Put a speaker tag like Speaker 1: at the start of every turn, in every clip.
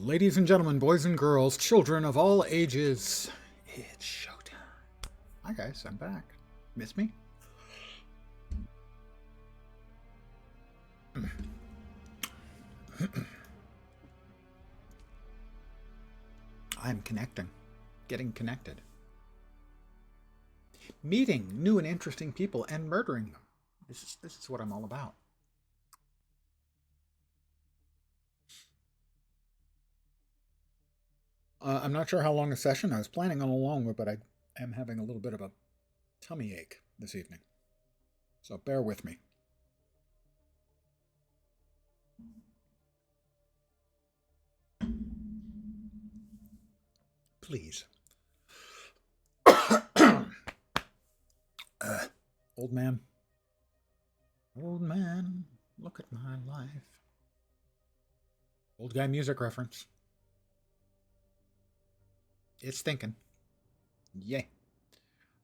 Speaker 1: Ladies and gentlemen, boys and girls, children of all ages, it's showtime. Hi guys, I'm back. Miss me? I'm connecting. Getting connected. Meeting new and interesting people and murdering them. This is what I'm all about. I'm not sure how long a session. I was planning on a long one, but I am having a little bit of a tummy ache this evening. So bear with me. Please. Old man. Old man, look at my life. Old guy music reference. It's thinking. Yay.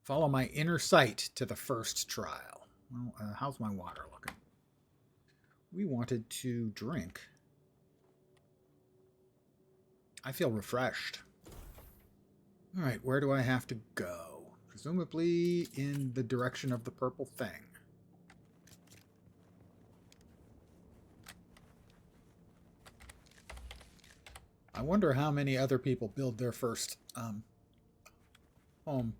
Speaker 1: Follow my inner sight to the first trial. Well, how's my water looking? We wanted to drink. I feel refreshed. All right, where do I have to go? Presumably in the direction of the purple thing. I wonder how many other people build their first home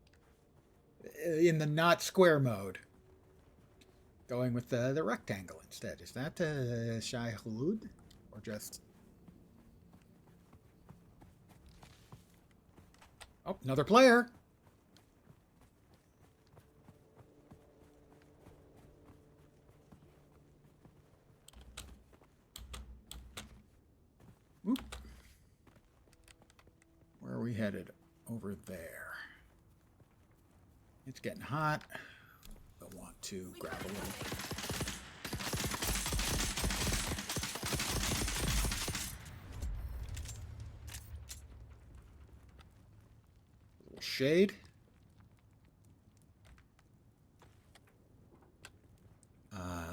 Speaker 1: in the not square mode. Going with the rectangle instead. Is that Shai Hulud? Or just... Oh, another player! Oop. Where are we headed? Over there. It's getting hot. I want to grab a little. Shade.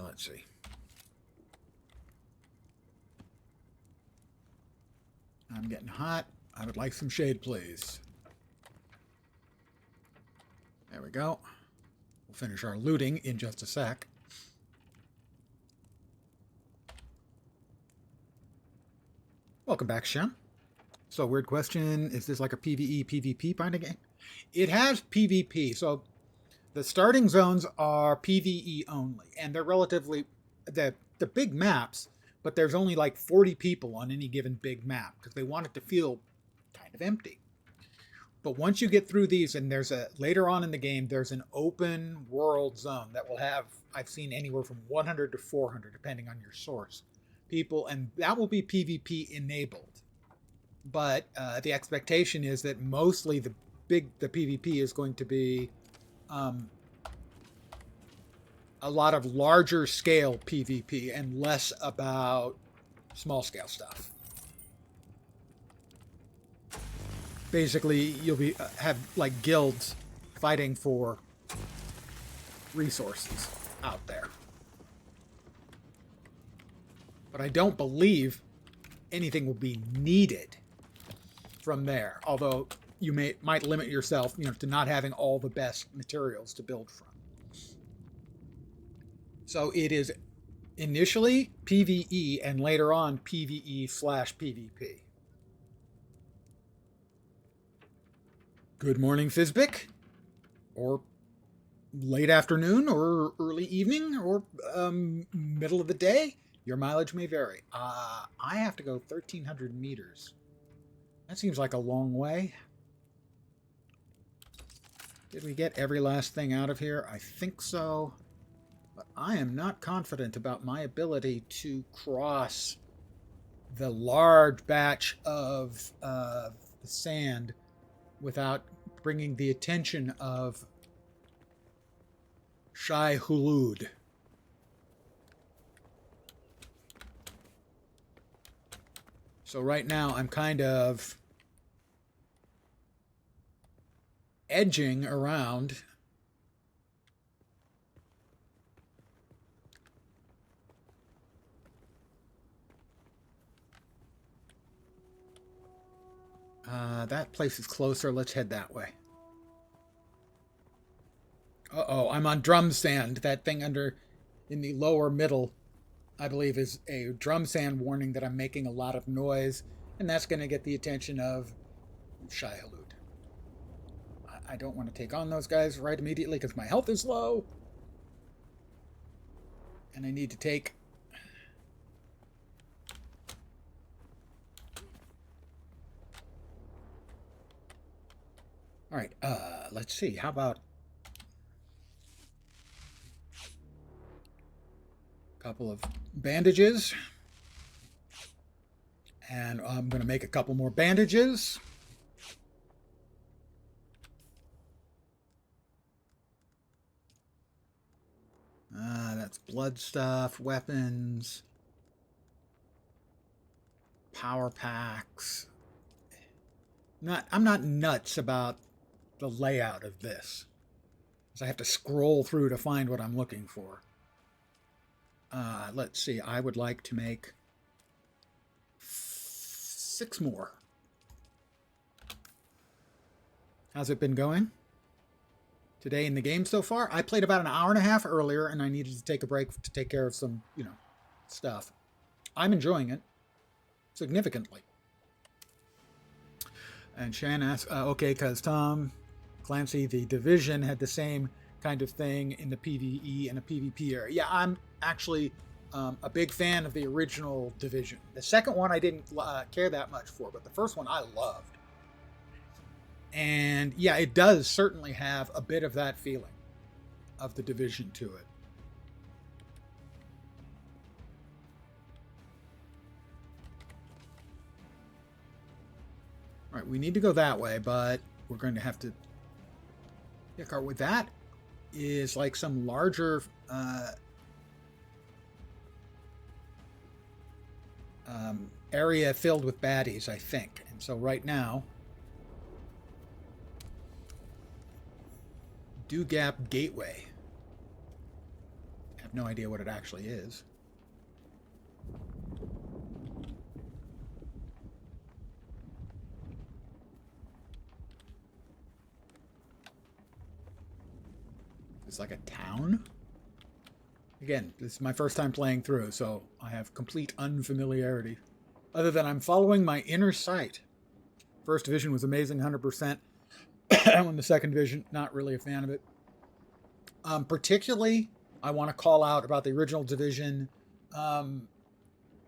Speaker 1: Let's see. I'm getting hot. I would like some shade, please. There we go. We'll finish our looting in just a sec. Welcome back, Shem. So, weird question. Is this like a PvE, PvP kind of game? It has PvP. So, the starting zones are PvE only. And they're relatively... The big maps, but there's only like 40 people on any given big map. Because they want it to feel kind of empty. But once you get through these, and later on in the game, there's an open world zone that will have, I've seen anywhere from 100 to 400, depending on your source, people, and that will be PvP enabled. But the expectation is that mostly the PvP is going to be a lot of larger scale PvP and less about small scale stuff. Basically, you'll be have like guilds fighting for resources out there. But I don't believe anything will be needed from there. Although you might limit yourself, to not having all the best materials to build from. So it is initially PvE and later on PvE/PvP. Good morning, Fizbic, or late afternoon, or early evening, or middle of the day. Your mileage may vary. I have to go 1,300 meters. That seems like a long way. Did we get every last thing out of here? I think so. But I am not confident about my ability to cross the large batch of the sand without bringing the attention of Shai Hulud. So right now I'm kind of edging around That place is closer. Let's head that way. Uh-oh, I'm on drum sand. That thing under in the lower middle, I believe, is a drum sand warning that I'm making a lot of noise, and that's going to get the attention of Shai-Hulud. I don't want to take on those guys right immediately because my health is low. And I need to take... Alright, let's see. How about... a couple of bandages. And I'm going to make a couple more bandages. That's blood stuff, weapons, power packs. I'm not nuts about the layout of this, because I have to scroll through to find what I'm looking for. Let's see. I would like to make 6 more. How's it been going today in the game so far? I played about an hour and a half earlier, and I needed to take a break to take care of some, stuff. I'm enjoying it significantly. And Shan asks, okay, because Tom Clancy, the Division, had the same kind of thing in the PvE and a PvP area. Yeah, I'm actually a big fan of the original Division. The second one I didn't care that much for, but the first one I loved. And yeah, it does certainly have a bit of that feeling of the Division to it. All right, we need to go that way, but we're going to have to... Yeah, with that is like some larger area filled with baddies, I think. And so right now, Dew Gap Gateway. I have no idea what it actually is. It's like a town. Again, this is my first time playing through, so I have complete unfamiliarity. Other than I'm following my inner sight. First Division was amazing, 100%. And the Second Division, not really a fan of it. Particularly, I want to call out about the original Division, the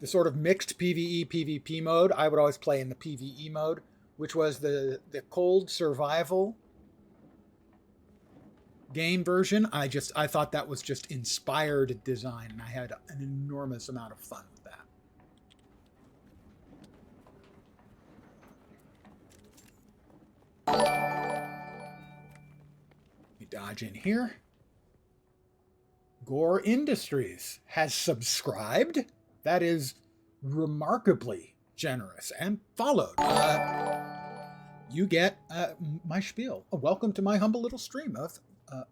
Speaker 1: sort of mixed PvE, PvP mode. I would always play in the PvE mode, which was the cold survival game version. I thought that was just inspired design, and I had an enormous amount of fun with that. We dodge in here. Gore Industries has subscribed. That is remarkably generous and followed. You get my spiel. Welcome to my humble little stream of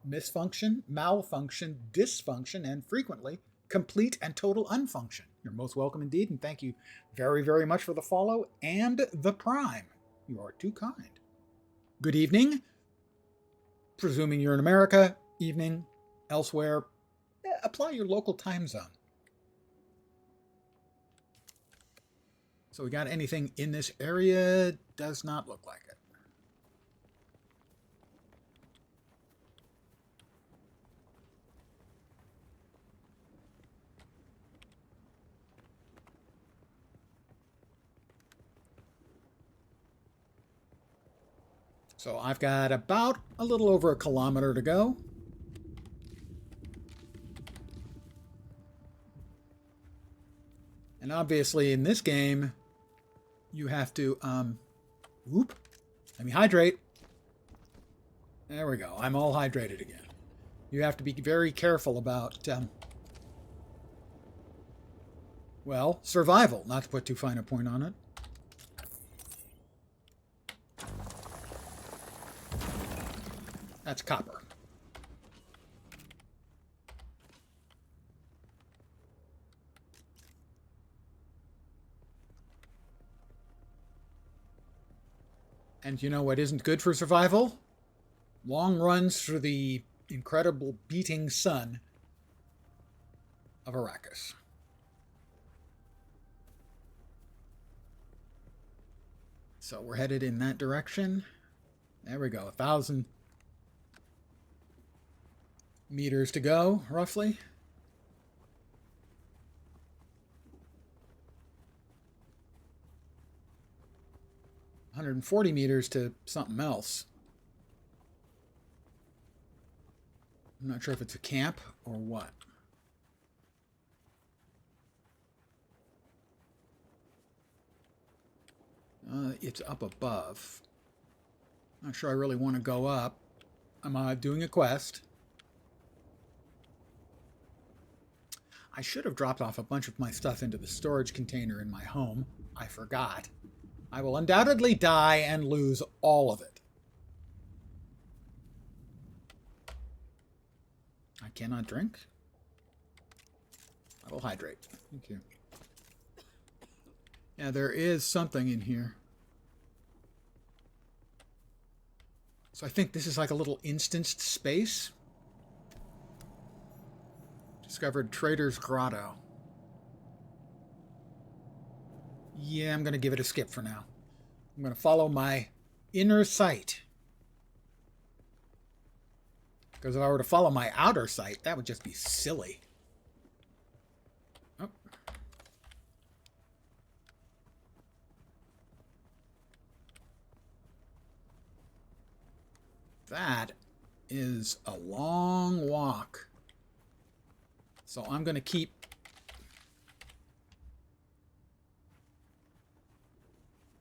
Speaker 1: misfunction, malfunction, dysfunction, and frequently complete and total unfunction. You're most welcome indeed, and thank you very, very much for the follow and the prime. You are too kind. Good evening. Presuming you're in America, evening, elsewhere, apply your local time zone. So we got anything in this area? Does not look like it. So I've got about a little over a kilometer to go. And obviously in this game, you have to, let me hydrate. There we go. I'm all hydrated again. You have to be very careful about, well, survival, not to put too fine a point on it. That's copper. And you know what isn't good for survival? Long runs through the incredible beating sun of Arrakis. So we're headed in that direction. There we go, 1,000 meters to go, roughly. $140 meters to something else. I'm not sure if it's a camp or what. It's up above. Not sure I really want to go up. I'm doing a quest. I should have dropped off a bunch of my stuff into the storage container in my home. I forgot. I will undoubtedly die and lose all of it. I cannot drink. I will hydrate. Thank you. Yeah, there is something in here. So I think this is like a little instanced space. Discovered Trader's Grotto. Yeah, I'm going to give it a skip for now. I'm going to follow my inner sight. Because if I were to follow my outer sight, that would just be silly. Oh. That is a long walk. So I'm going to keep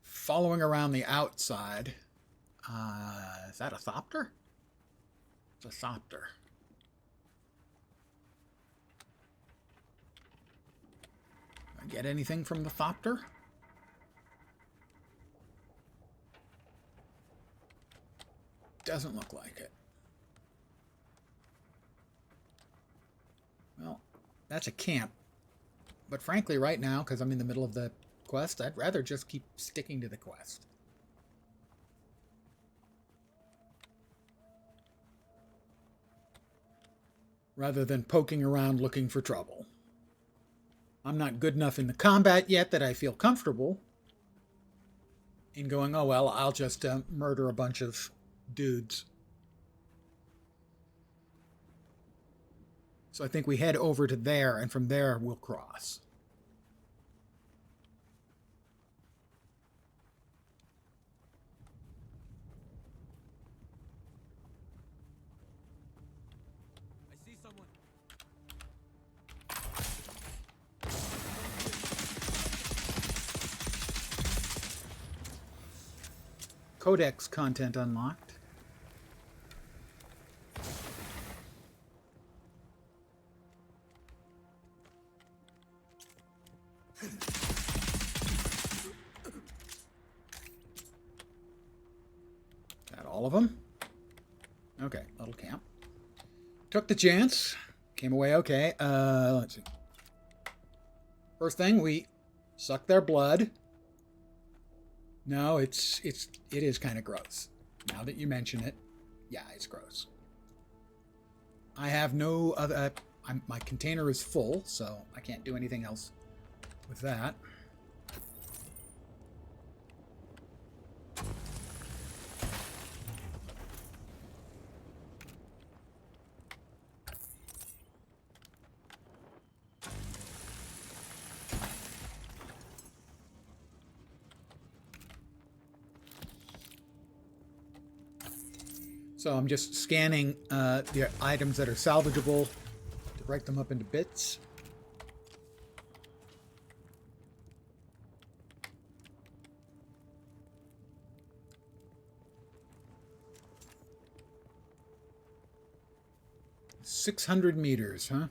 Speaker 1: following around the outside. Is that a thopter? It's a thopter. Did I get anything from the thopter? Doesn't look like it. Well, that's a camp. But frankly, right now, because I'm in the middle of the quest, I'd rather just keep sticking to the quest. Rather than poking around looking for trouble. I'm not good enough in the combat yet that I feel comfortable in going, oh well, I'll just murder a bunch of dudes. So I think we head over to there, and from there we'll cross.
Speaker 2: I see someone.
Speaker 1: Codex content unlocked. Got all of them? Okay, little camp. Took the chance. Came away okay. Let's see. First thing, we suck their blood. No, it is kind of gross. Now that you mention it, yeah, it's gross. I have no other... my container is full, so I can't do anything else with that. So I'm just scanning the items that are salvageable to break them up into bits. $600 meters, huh? I'm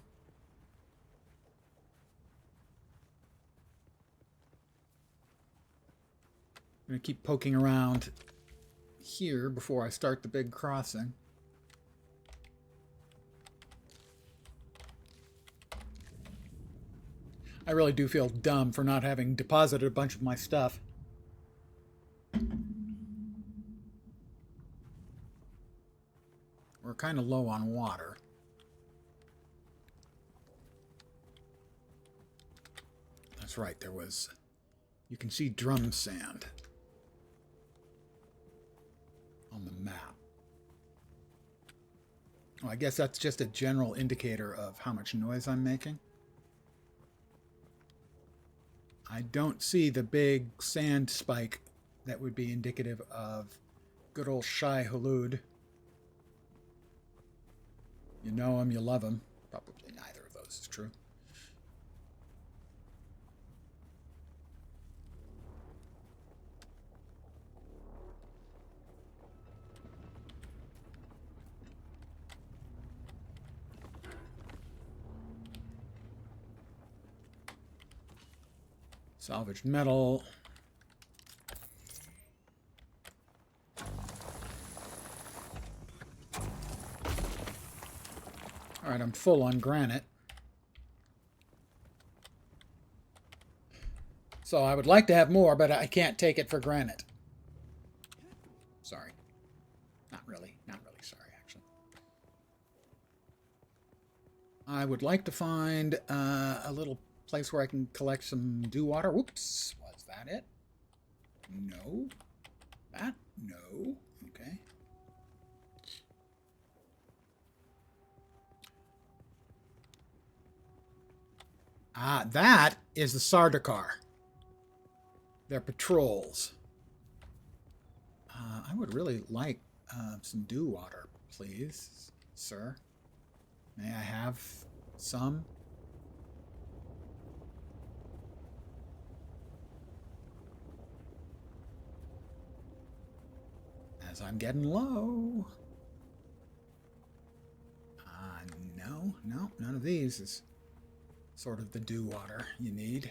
Speaker 1: gonna keep poking around here before I start the big crossing. I really do feel dumb for not having deposited a bunch of my stuff. We're kind of low on water. That's right, there was... You can see drum sand on the map. Well, I guess that's just a general indicator of how much noise I'm making. I don't see the big sand spike that would be indicative of good old Shai Hulud. You know him, you love him. Probably neither of those is true. Salvaged metal. All right, I'm full on granite. So I would like to have more, but I can't take it for granted. Sorry. Not really sorry, actually. I would like to find a little place where I can collect some dew water. Whoops. Was that it? No. That? No. Okay. Ah, that is the Sardaukar. Their patrols. I would really like some dew water, please, sir. May I have some? As I'm getting low. No, none of these is sort of the dew water you need.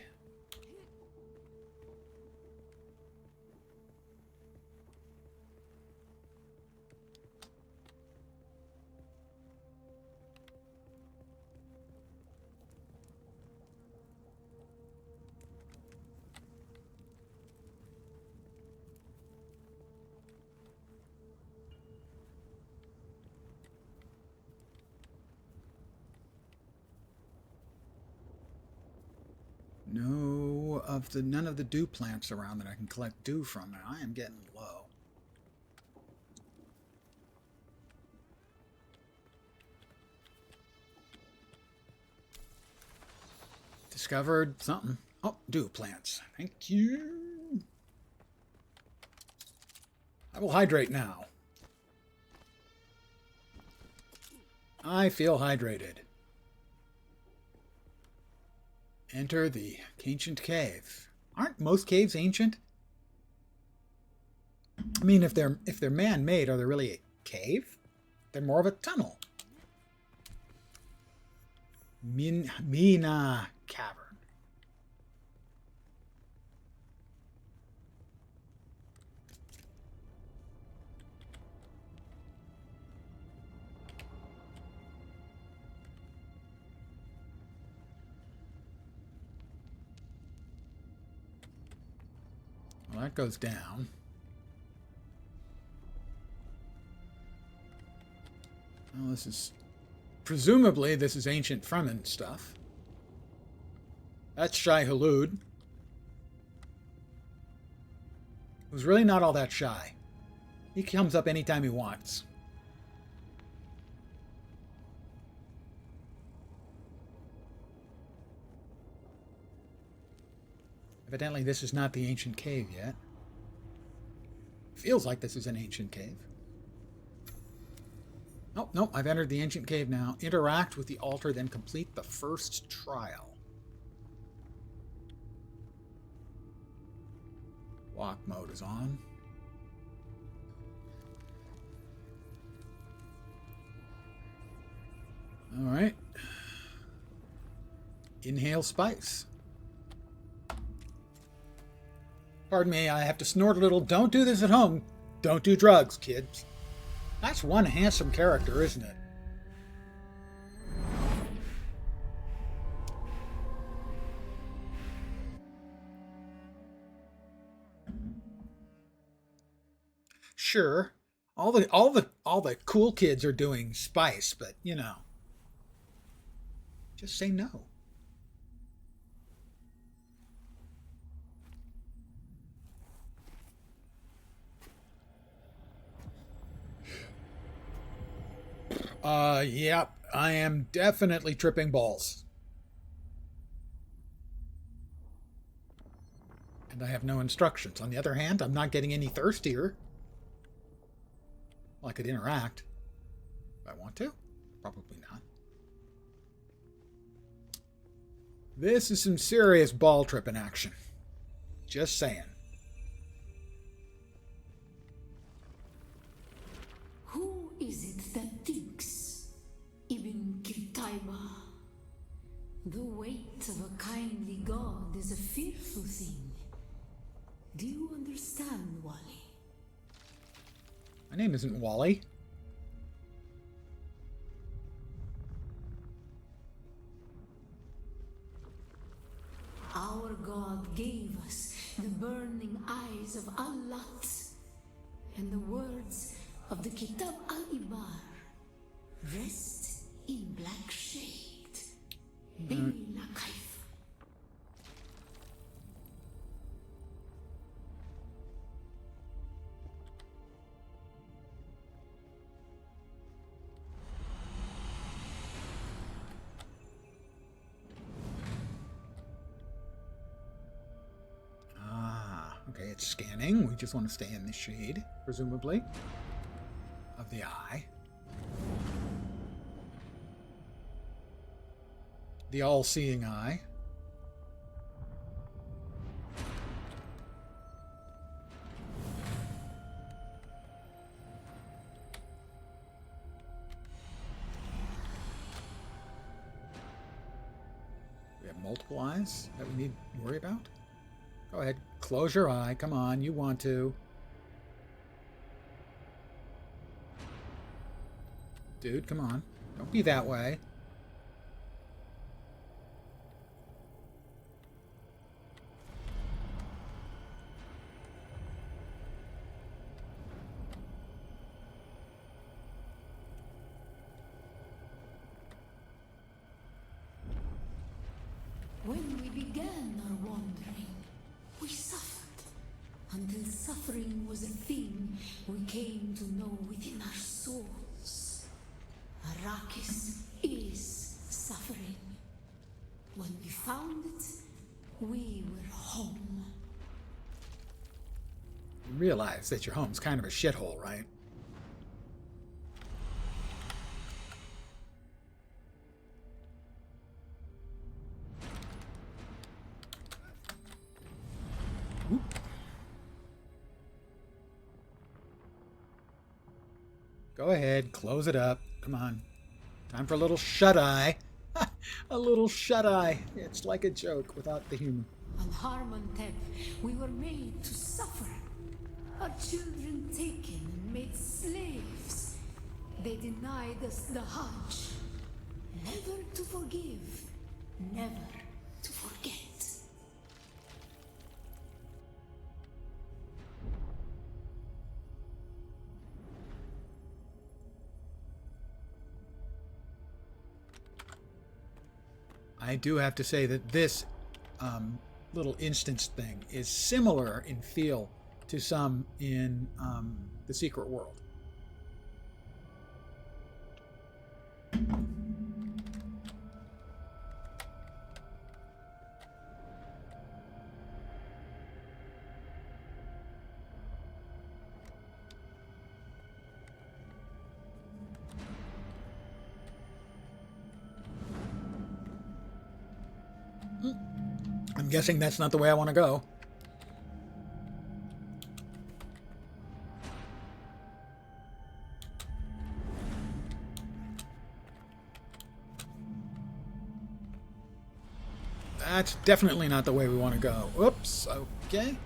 Speaker 1: None of the dew plants around that I can collect dew from, and I am getting low. Discovered something. Oh, dew plants. Thank you. I will hydrate now. I feel hydrated. Enter the ancient cave. Aren't most caves ancient? I mean, if they're man-made, are they really a cave? They're more of a tunnel. Mina Cavern. Well, that goes down. Well, this is... Presumably, this is ancient Fremen stuff. That's Shai Hulud. Who's really not all that shy. He comes up anytime he wants. Evidently, this is not the ancient cave yet. Feels like this is an ancient cave. Oh, no, I've entered the ancient cave now. Interact with the altar, then complete the first trial. Walk mode is on. All right. Inhale spice. Pardon me, I have to snort a little. Don't do this at home. Don't do drugs, kids. That's one handsome character, isn't it? Sure, All the cool kids are doing spice, but just say no. Yep, I am definitely tripping balls. And I have no instructions. On the other hand, I'm not getting any thirstier. Well, I could interact if I want to. Probably not. This is some serious ball tripping action. Just saying.
Speaker 3: Who is it that thinks? Ibn Kirtaiba. The weight of a kindly god is a fearful thing. Do you understand, Wally?
Speaker 1: My name isn't Wally.
Speaker 3: Our God gave us the burning eyes of Allat and the words of the Kitab al-Ibar. Rest in black shade. Bila kaif.
Speaker 1: Okay, it's scanning. We just want to stay in the shade, presumably, of the eye. The all-seeing eye. We have multiple eyes that we need to worry about. Go ahead, close your eye. Come on, you want to. Dude, come on. Don't be that way.
Speaker 3: When we began our wandering, we suffered. Until suffering was a thing we came to know within our souls. Arrakis is suffering. When we found it, we were home.
Speaker 1: You realize that your home's kind of a shithole, right? Oop. Go ahead, close it up. Come on. Time for a little shut-eye. A little shut-eye. It's like a joke without the humor.
Speaker 3: On Harmontep, we were made to suffer. Our children taken and made slaves. They denied us the Hajj. Never to forgive, never to forget.
Speaker 1: I do have to say that this little instance thing is similar in feel to some in the Secret World. I'm guessing that's not the way I want to go. That's definitely not the way we want to go. Whoops, okay.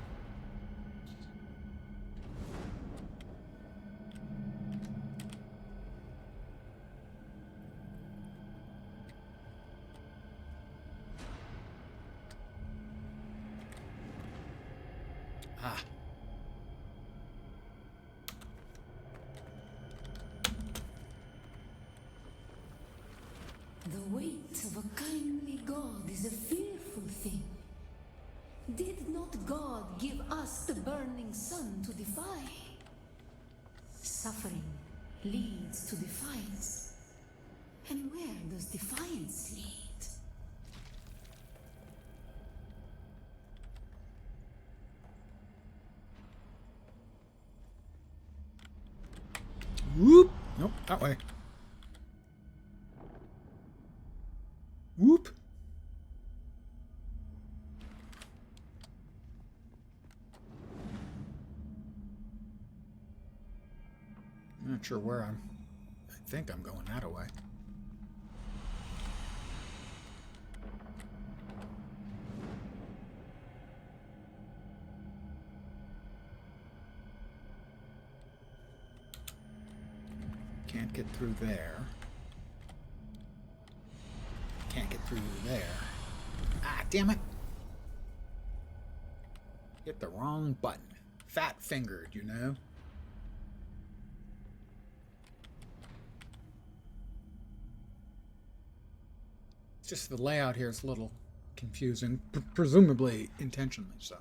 Speaker 3: The weight of a kindly God is a fearful thing. Did not God give us the burning sun to defy? Suffering leads to defiance. And where does defiance lead?
Speaker 1: Whoop! Nope, that way. Whoop! I'm not sure where I'm. I think I'm going that way. Can't get through there. Can't get through there. Ah, damn it! Hit the wrong button. Fat-fingered, you know? It's just the layout here is a little confusing, presumably intentionally so.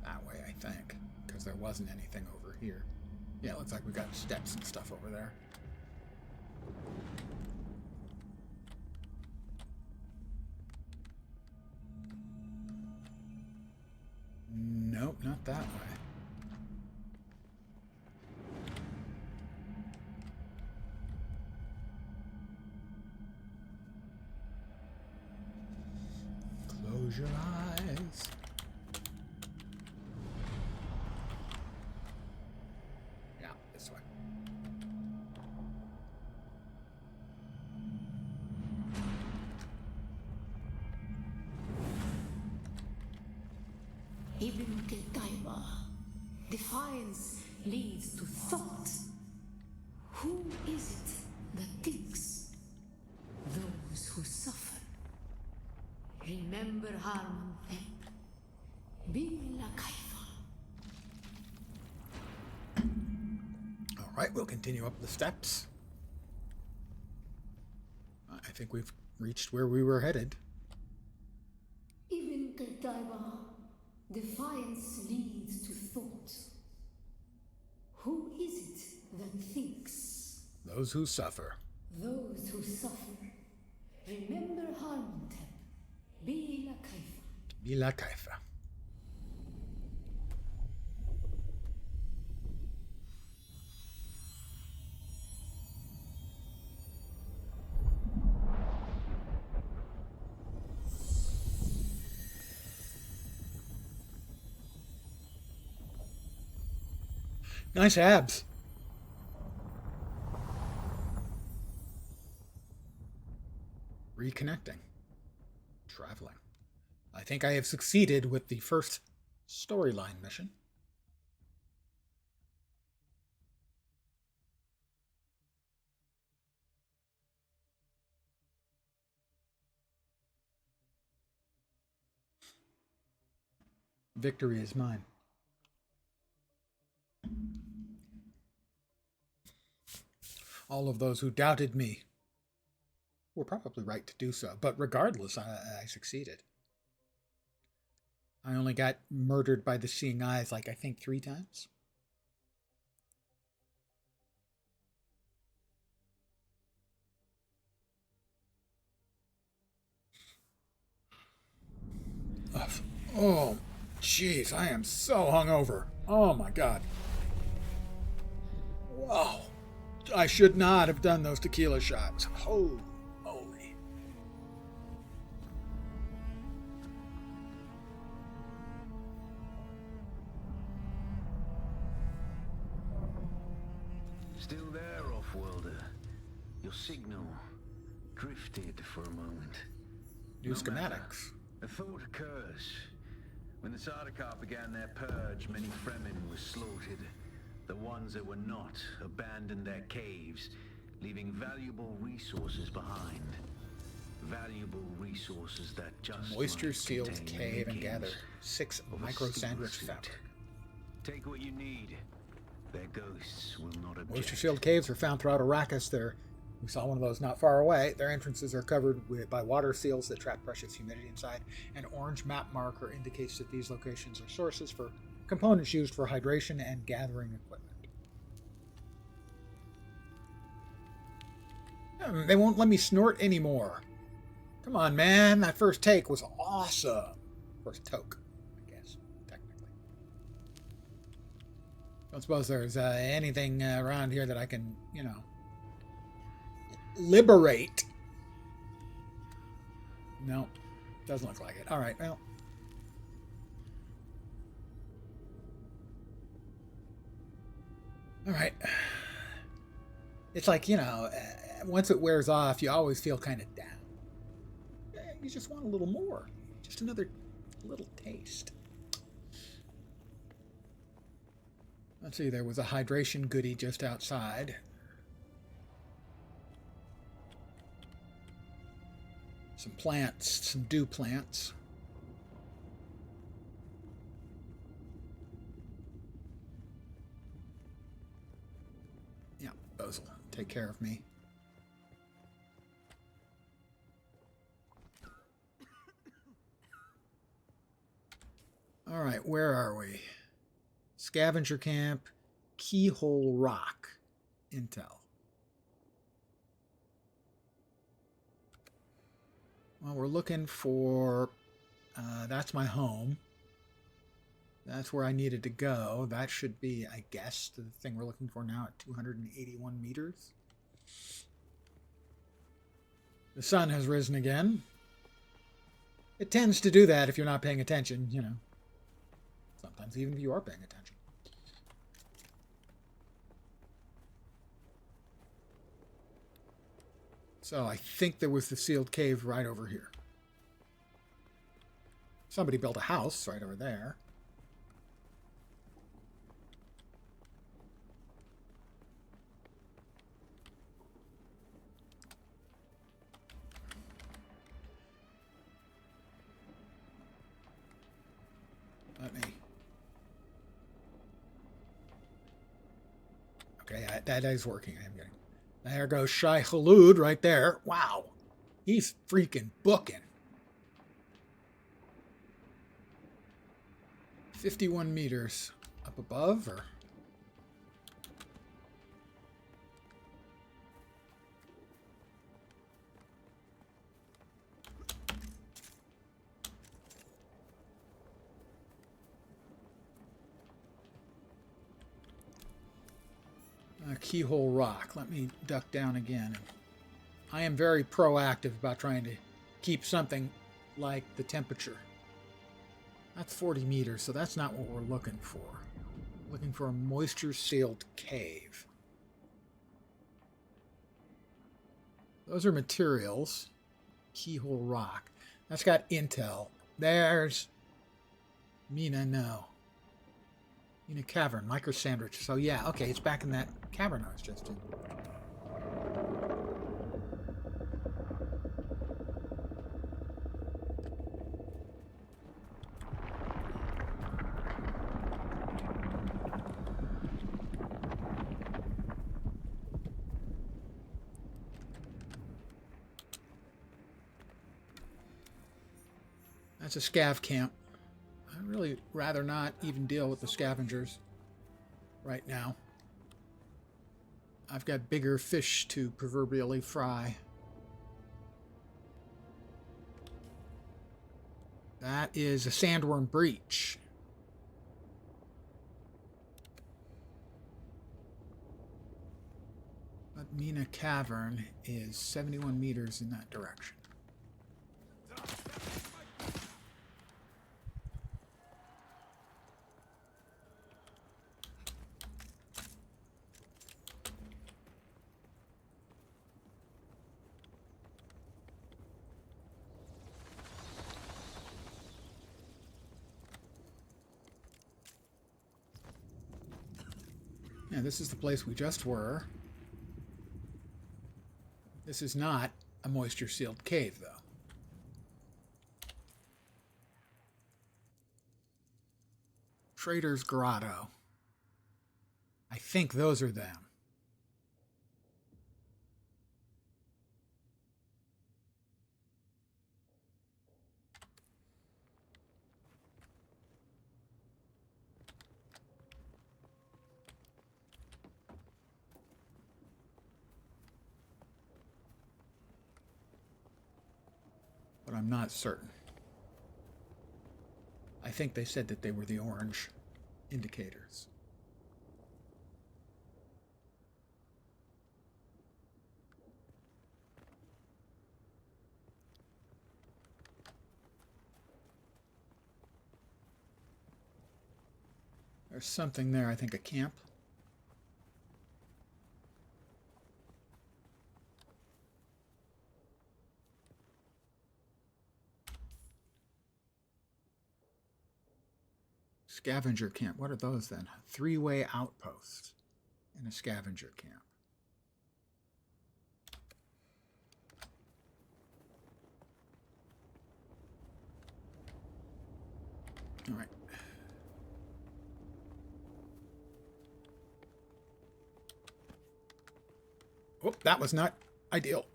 Speaker 1: That way, I think, because there wasn't anything over here. Yeah, it looks like we got steps and stuff over there. Nope, not that way. Close your eyes. Yeah, this way.
Speaker 3: Ibn Qutayba. Defiance leads to thought. Who is it that thinks? Those who suffer. Remember Harman Bila Kaifa.
Speaker 1: Alright, we'll continue up the steps. I think we've reached where we were headed.
Speaker 3: Ibn Qutayba. Defiance leads to thought. Who is it that thinks?
Speaker 1: Those who suffer.
Speaker 3: Those who suffer. Remember Harman Bila Kaifa.
Speaker 1: Bila Kaifa. Nice abs. Reconnecting. Traveling. I think I have succeeded with the first storyline mission. Victory is mine. All of those who doubted me were probably right to do so, but regardless, I succeeded. I only got murdered by the Seeing Eyes, like, I think 3 times. Oh, jeez, I am so hungover. Oh, my God. Wow. I should not have done those tequila shots. Holy moly.
Speaker 4: Still there, off-worlder. Your signal drifted for a moment.
Speaker 1: New
Speaker 4: No
Speaker 1: schematics.
Speaker 4: matter. A thought occurs. When the Sardaukar began their purge, many Fremen were slaughtered. The ones that were not abandoned their caves, leaving valuable resources behind. Valuable resources that just
Speaker 1: Moisture
Speaker 4: might
Speaker 1: sealed
Speaker 4: contain
Speaker 1: cave and
Speaker 4: makings
Speaker 1: gather 6
Speaker 4: of a
Speaker 1: micro
Speaker 4: steel
Speaker 1: sandwich
Speaker 4: suit.
Speaker 1: fabric.
Speaker 4: Take what you need. Their ghosts will not object.
Speaker 1: Moisture sealed caves are found throughout Arrakis. We saw one of those not far away. Their entrances are covered by water seals that trap precious humidity inside. An orange map marker indicates that these locations are sources for components used for hydration and gathering equipment. They won't let me snort anymore. Come on, man. That first take was awesome. First toke, I guess, technically. Don't suppose there's anything around here that I can, liberate. No, doesn't look like it. All right, well. All right. It's like, once it wears off, you always feel kind of down. You just want a little more. Just another little taste. Let's see, there was a hydration goodie just outside. Some plants, some dew plants. Yeah, those will take care of me. All right, where are we? Scavenger camp, Keyhole Rock, intel. Well, we're looking for, that's my home. That's where I needed to go. That should be, I guess, the thing we're looking for now at 281 meters. The sun has risen again. It tends to do that if you're not paying attention, Sometimes even if you are paying attention. So I think there was the sealed cave right over here. Somebody built a house right over there. Let me... Okay, that is working. I am getting... There goes Shai Hulud right there. Wow. He's freaking booking. 51 meters up above, or... Keyhole Rock. Let me duck down again. I am very proactive about trying to keep something like the temperature. That's 40 meters, so that's not what we're looking for. Looking for a moisture-sealed cave. Those are materials. Keyhole Rock. That's got intel. There's Mina, no. Mina Cavern, micro sandwich. So yeah, okay, it's back in that cavern I was just in. That's a scav camp. I'd really rather not even deal with the scavengers right now. I've got bigger fish to proverbially fry. That is a sandworm breach. But Mina Cavern is 71 meters in that direction. Yeah, this is the place we just were. This is not a moisture-sealed cave, though. Trader's Grotto. I think those are them. But I'm not certain. I think they said that they were the orange indicators. There's something there, I think a camp. Scavenger camp. What are those then? Three-way outpost and a scavenger camp. All right. Oh, that was not ideal.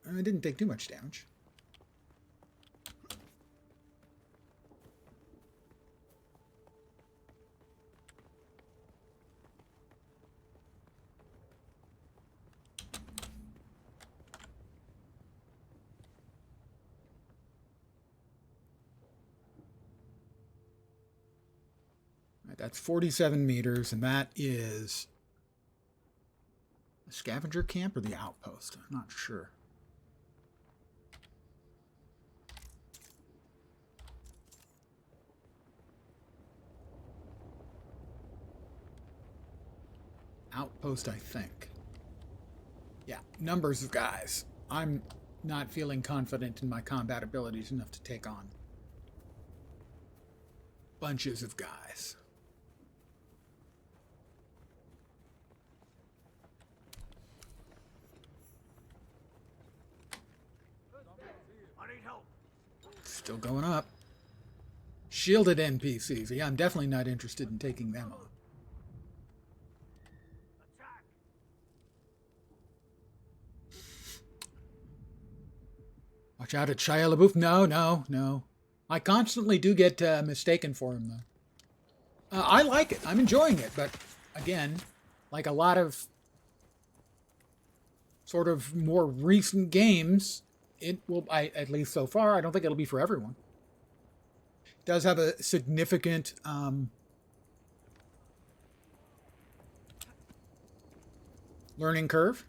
Speaker 1: I didn't take too much damage. Right, that's 47 meters, and that is the scavenger camp or the outpost? I'm not sure. Outpost, I think. Yeah, numbers of guys. I'm not feeling confident in my combat abilities enough to take on bunches of guys. Still going up. Shielded NPCs. Yeah, I'm definitely not interested in taking them on. Watch out at Shia LaBeouf. No. I constantly do get mistaken for him, though. I like it. I'm enjoying it. But, again, like a lot of sort of more recent games, it will, at least so far, I don't think it'll be for everyone. It does have a significant learning curve.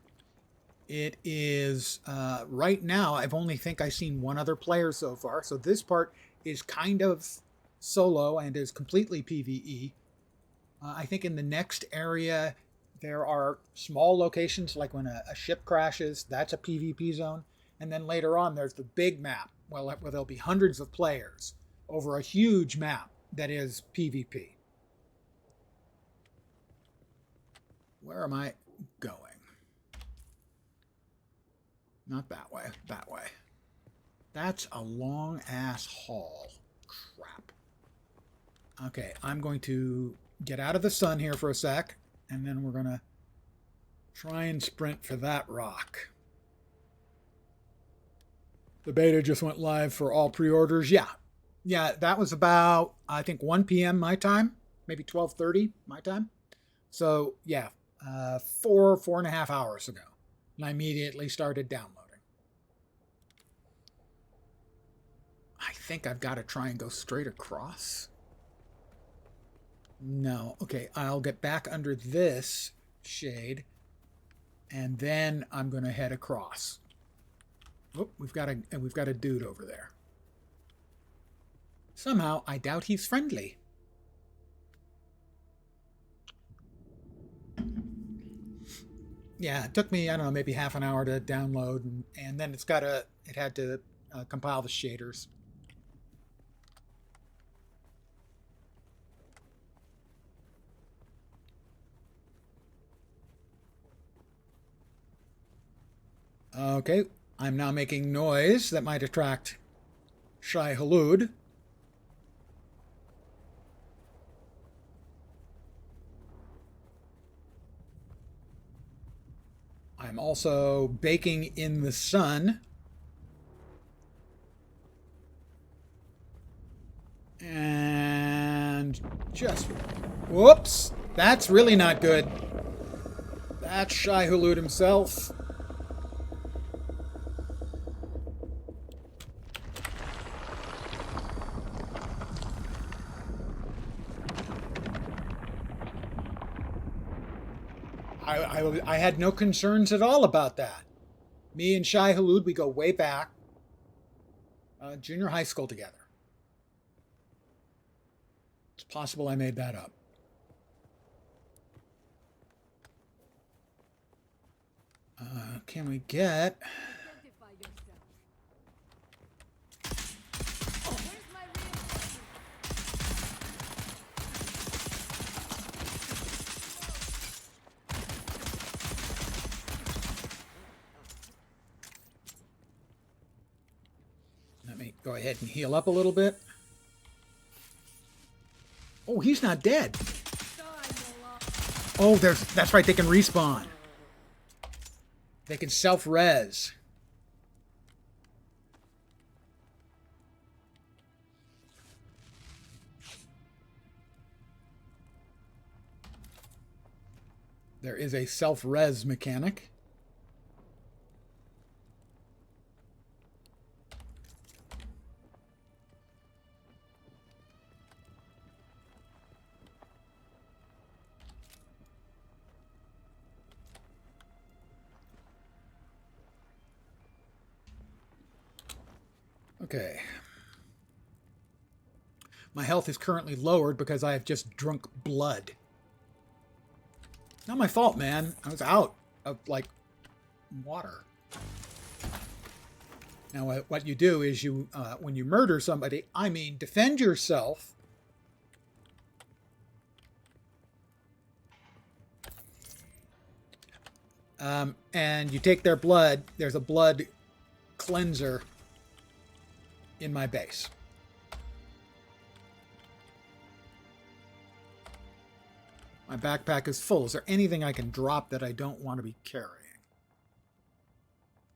Speaker 1: It is, right now, I've only think I've seen one other player so far. So this part is kind of solo and is completely PvE. I think in the next area, there are small locations, like when a ship crashes, that's a PvP zone. And then later on, there's the big map, where there'll be hundreds of players over a huge map that is PvP. Where am I going? Not that way, that way. That's a long-ass haul. Crap. Okay, I'm going to get out of the sun here for a sec, and then we're going to try and sprint for that rock. The beta just went live for all pre-orders. Yeah, that was about, I think, 1 p.m. my time, maybe 12:30 my time. So, yeah, 4.5 hours ago. And I immediately started downloading. I think I've got to try and go straight across. No. Okay, I'll get back under this shade, and then I'm going to head across. Oh, we've got a dude over there. Somehow, I doubt he's friendly. Yeah, it took me, I don't know, maybe half an hour to download, and then it had to compile the shaders. Okay, I'm now making noise that might attract Shai Hulud. I'm also baking in the sun. And just... Whoops! That's really not good. That's Shai Hulud himself. I had no concerns at all about that. Me and Shai Hulud, we go way back. Junior high school together. It's possible I made that up. Can we get...
Speaker 3: Identify yourself. Where's my reinforcement?
Speaker 1: Let me go ahead and heal up a little bit. Oh, he's not dead. Oh, that's right, they can respawn. They can self-res. There is a self-res mechanic. Okay. My health is currently lowered because I have just drunk blood. Not my fault, man. I was out of, like, water. Now, what you do is you, when you murder somebody, I mean, defend yourself. And you take their blood. There's a blood cleanser in my base. My backpack is full. Is there anything I can drop that I don't want to be carrying?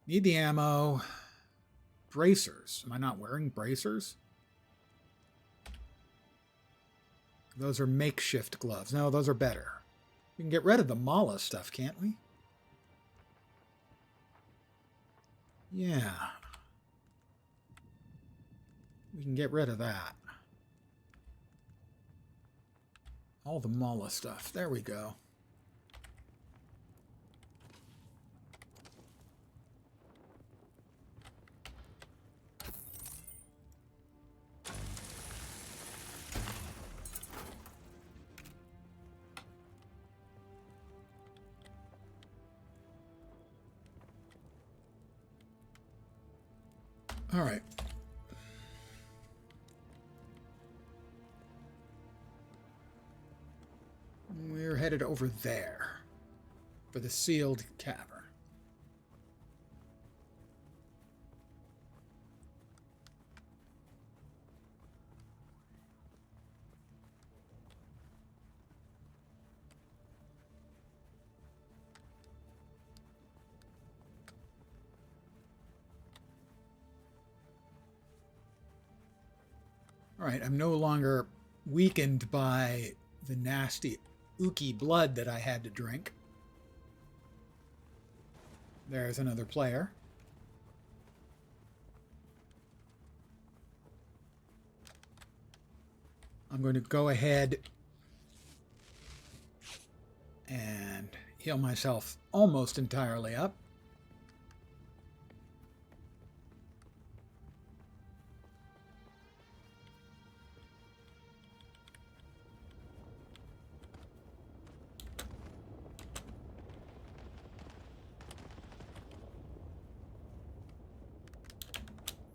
Speaker 1: Need the ammo. Bracers. Am I not wearing bracers? Those are makeshift gloves. No, those are better. We can get rid of the Mala stuff, can't we? Yeah. We can get rid of that. All the Mala stuff. There we go. All right. We're headed over there for the sealed cavern. All right, I'm no longer weakened by the nasty ooky blood that I had to drink. There's another player. I'm going to go ahead and heal myself almost entirely up.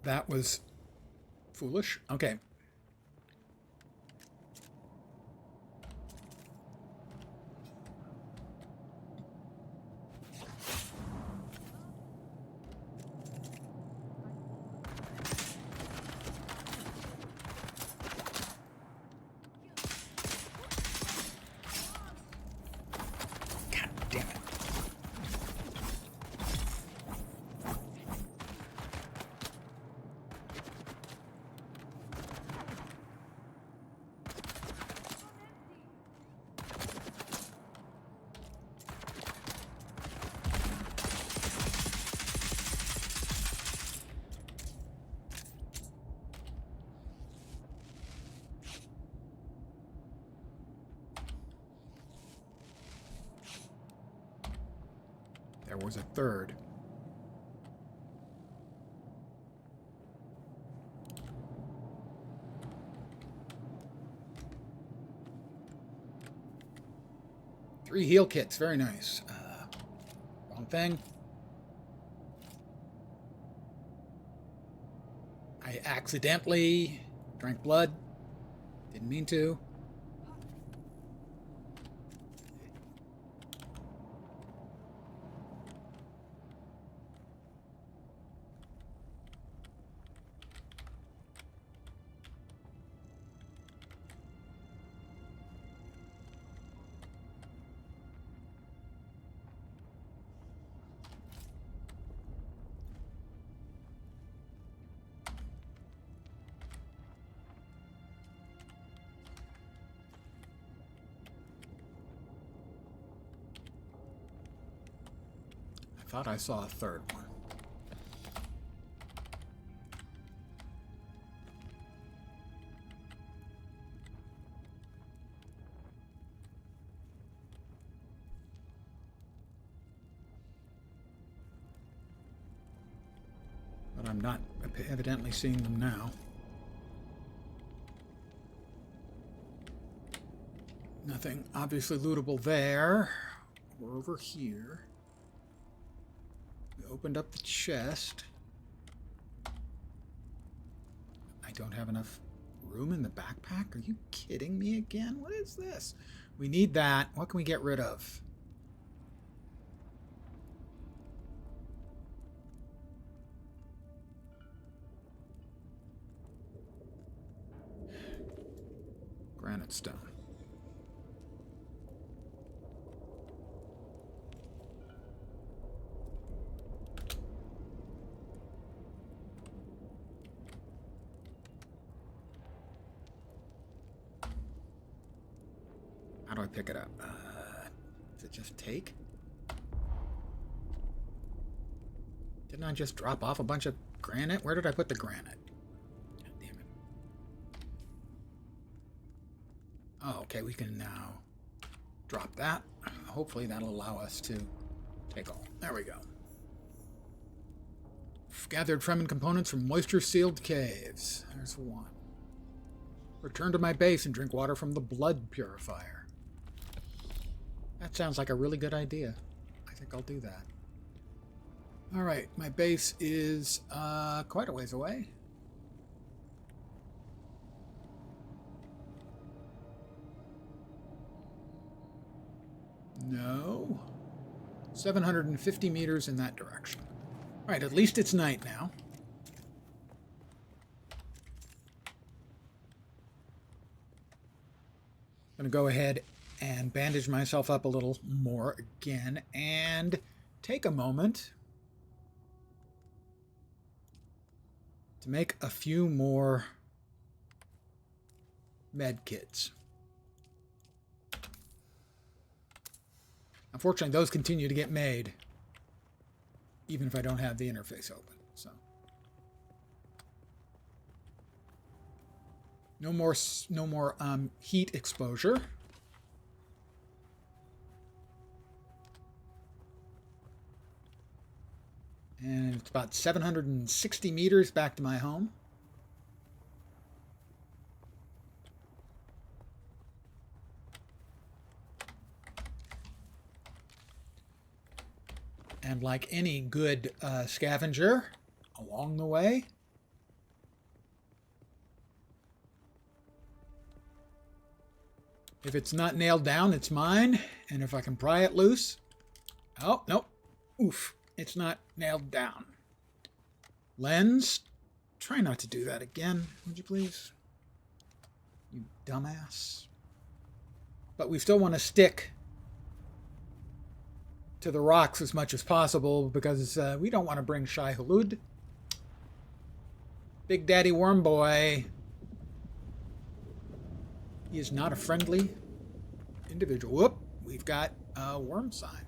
Speaker 1: That was foolish. Okay. God damn it. There was a third. Three heal kits. Very nice. Wrong thing. I accidentally drank blood. Didn't mean to. I thought I saw a third one. But I'm not evidently seeing them now. Nothing obviously lootable there. We're over here. We opened up the chest. I don't have enough room in the backpack? Are you kidding me again? What is this? We need that. What can we get rid of? Granite stone. How do I pick it up? Does it just take? Didn't I just drop off a bunch of granite? Where did I put the granite? God damn it. Oh, okay, we can now drop that. Hopefully that'll allow us to take all. There we go. Gathered Fremen components from moisture-sealed caves. There's one. Return to my base and drink water from the blood purifier. That sounds like a really good idea. I think I'll do that. Alright, my base is quite a ways away. No. 750 meters in that direction. Alright, at least it's night now. I'm going to go ahead and bandage myself up a little more again and take a moment to make a few more med kits. Unfortunately, those continue to get made even if I don't have the interface open. So no more heat exposure. And it's about 760 meters back to my home. And like any good scavenger along the way, if it's not nailed down, it's mine. And if I can pry it loose... Oh, nope. Oof. It's not nailed down. Lens, try not to do that again, would you please? You dumbass. But we still want to stick to the rocks as much as possible because we don't want to bring Shai Hulud. Big Daddy Worm Boy. He is not a friendly individual. Whoop, we've got a worm sign.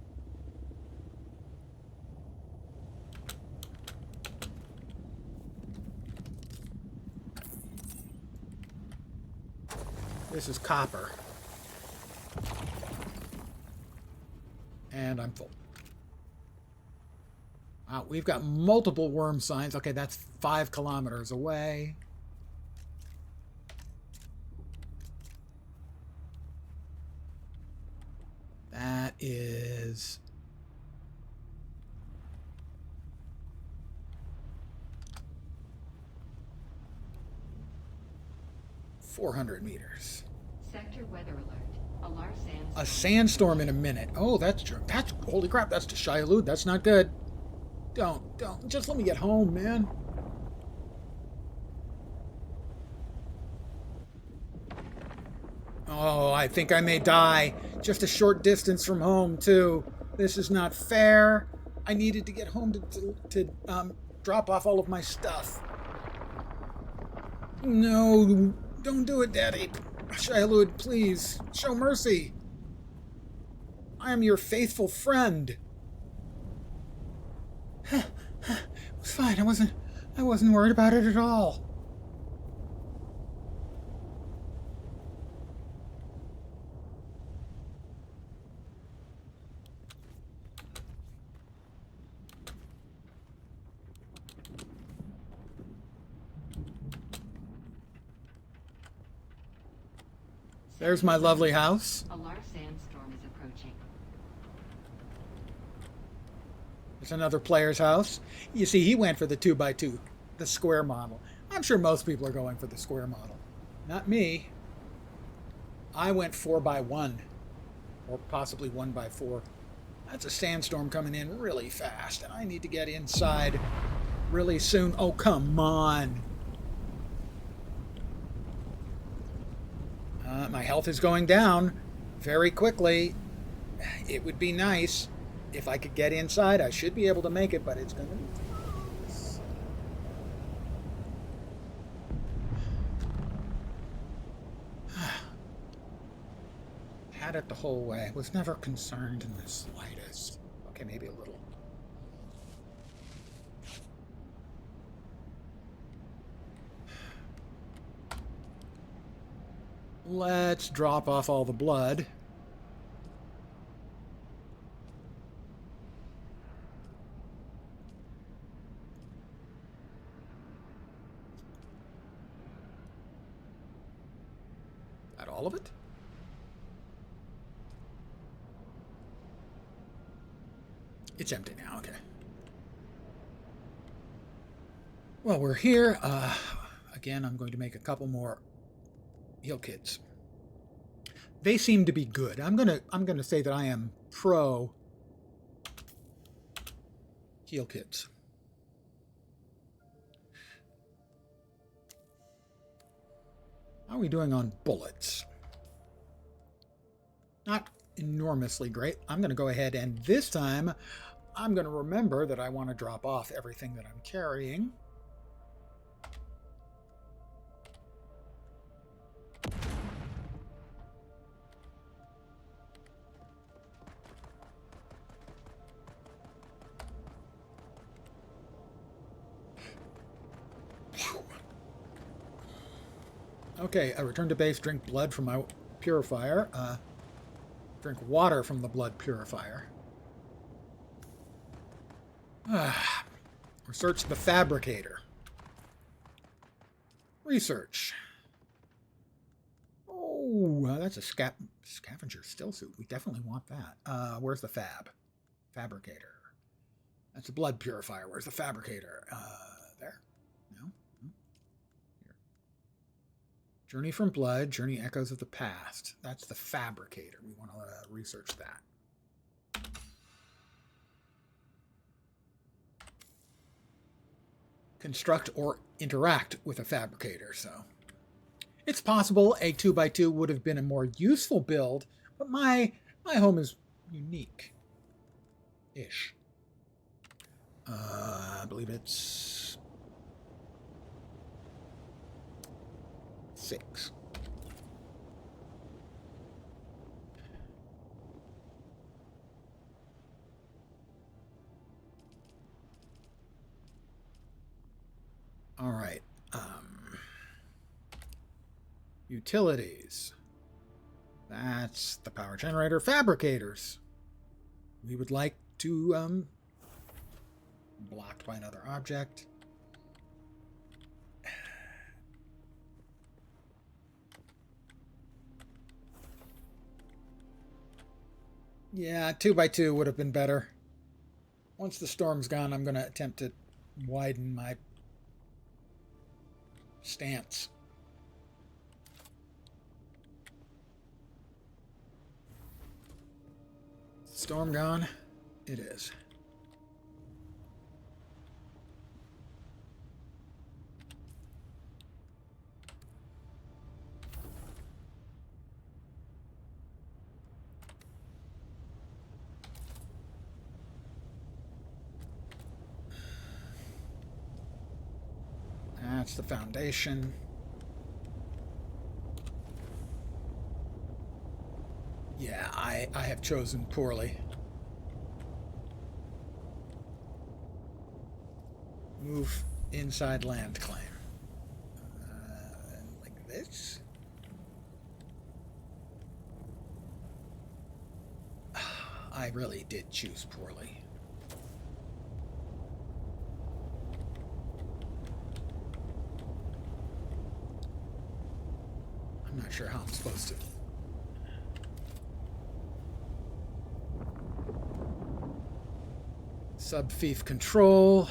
Speaker 1: This is copper. And I'm full. Wow, we've got multiple worm signs. Okay, that's 5 kilometers away. That is 400 meters.
Speaker 5: Sector weather alert. Alar sandstorm.
Speaker 1: A sandstorm in a minute. Oh, that's true. That's holy crap. That's to Shialud. That's not good. Don't. Just let me get home, man. Oh, I think I may die. Just a short distance from home, too. This is not fair. I needed to get home to drop off all of my stuff. No, don't do it, Daddy. Shialud, please, show mercy. I am your faithful friend. It was fine. I wasn't worried about it at all. There's my lovely house.
Speaker 5: Alar sandstorm is approaching.
Speaker 1: There's another player's house. You see, he went for the 2x2, the square model. I'm sure most people are going for the square model. Not me. I went 4x1, or possibly 1x4. That's a sandstorm coming in really fast, and I need to get inside really soon. Oh, come on. My health is going down very quickly. It would be nice if I could get inside. I should be able to make it, but it's going to be close. Had it the whole way. Was never concerned in the slightest. Okay, maybe a little. Let's drop off all the blood. That all of it? It's empty now, okay. Well, we're here. Again, I'm going to make a couple more heal kits. They seem to be good. I'm gonna say that I am pro heal kits. How are we doing on bullets? Not enormously great. I'm gonna go ahead and this time I'm gonna remember that I want to drop off everything that I'm carrying. Okay, I return to base, drink blood from my purifier. Drink water from the blood purifier. Research the fabricator. Research. Oh, that's a scavenger still suit. We definitely want that. Where's the fabricator? That's a blood purifier. Where's the fabricator? There? No? Here. Journey from blood, journey echoes of the past. That's the fabricator. We want to research that. Construct or interact with a fabricator. So it's possible a 2x2 would have been a more useful build, but my home is unique-ish. I believe it's 6. All right. Utilities. That's the power generator. Fabricators. We would like to blocked by another object. Yeah, 2x2 would have been better. Once the storm's gone, I'm going to attempt to widen my stance. Storm gone? It is. That's the foundation. Yeah, I have chosen poorly. Move inside land claim. Like this? I really did choose poorly. I'm not sure how I'm supposed to. Sub-fief control.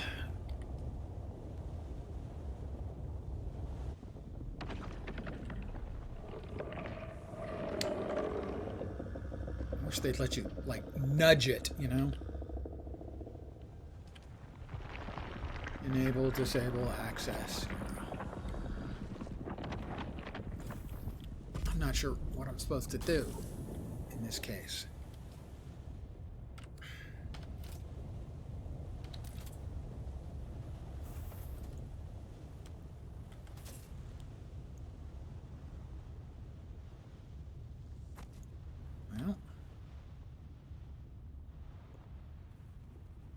Speaker 1: I wish they'd let you, like, nudge it, you know? Enable, disable, access. I'm not sure what I'm supposed to do in this case. Well,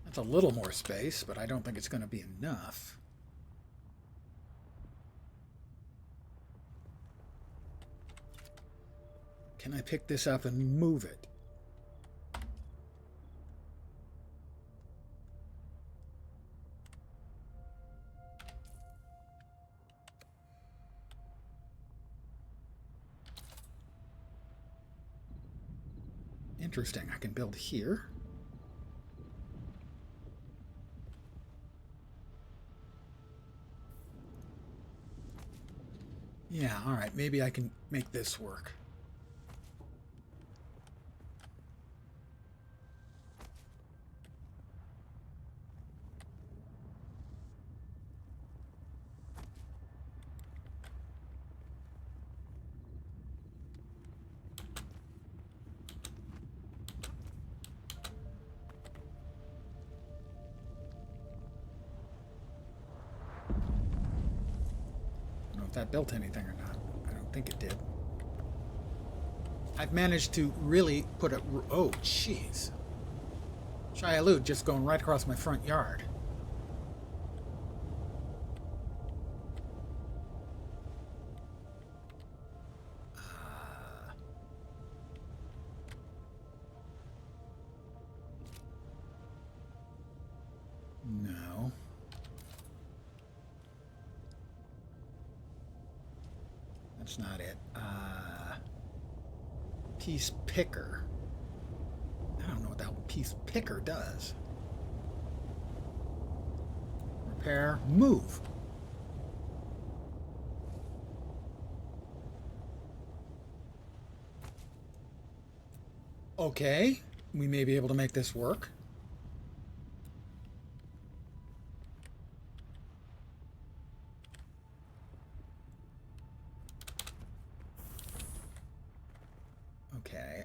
Speaker 1: that's a little more space, but I don't think it's going to be enough. Can I pick this up and move it? Interesting. I can build here. Yeah, all right. Maybe I can make this work. If that built anything or not. I don't think it did. I've managed to really put a... Oh, jeez. Shia-Lu just going right across my front yard. No. That's not it. Piece picker. I don't know what the hell piece picker does. Repair, move. Okay, we may be able to make this work. Okay,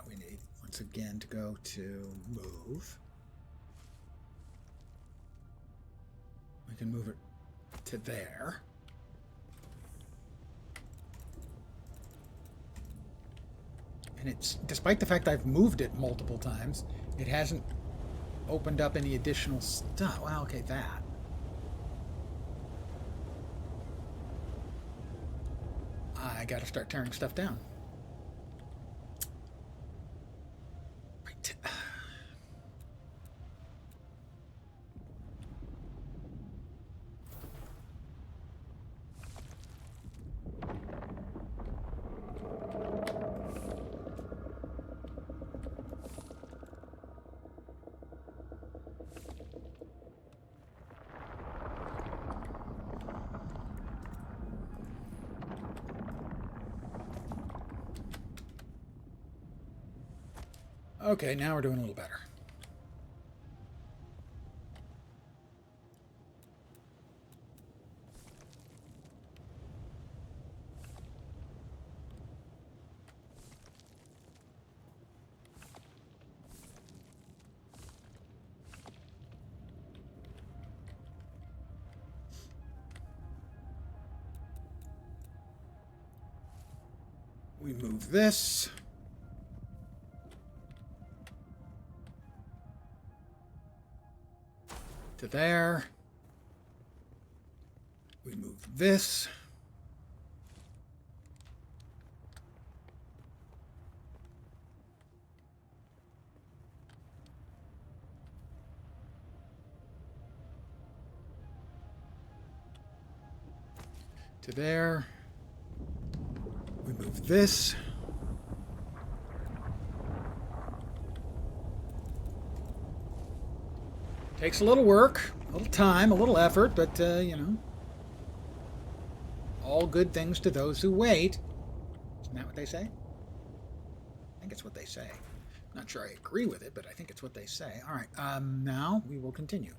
Speaker 1: we need once again to go to move. We can move it to there. And it's, despite the fact I've moved it multiple times, it hasn't opened up any additional stuff. Well, okay, that. I gotta start tearing stuff down. Right. Okay, now we're doing a little better. We move this. To there. We move this. To there. We move this. Takes a little work, a little time, a little effort, but, you know, all good things to those who wait. Isn't that what they say? I think it's what they say. Not sure I agree with it, but I think it's what they say. All right, now we will continue.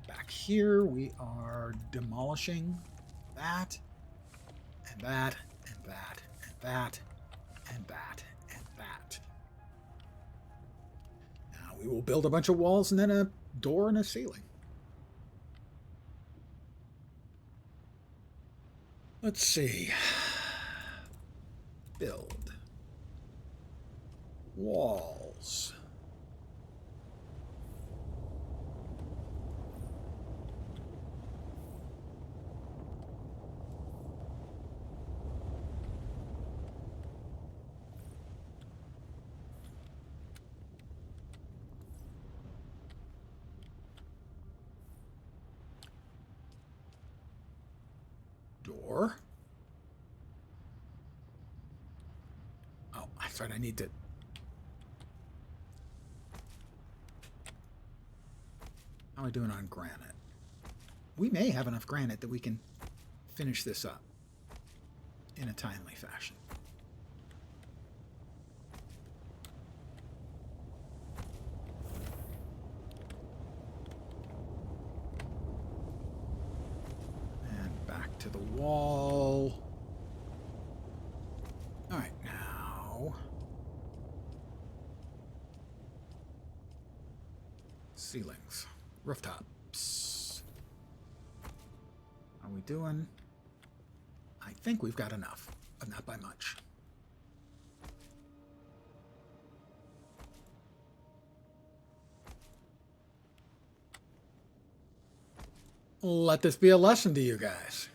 Speaker 1: Back here, we are demolishing that, and that, and that, and that, and that, and that. Now we will build a bunch of walls and then a door and a ceiling. Let's see. Build. Walls. Door. Oh, I thought I need to... How are we doing on granite? We may have enough granite that we can finish this up in a timely fashion. And back to the wall. All right, now... ceilings. Rooftops. How are we doing? I think we've got enough, but not by much. Let this be a lesson to you guys.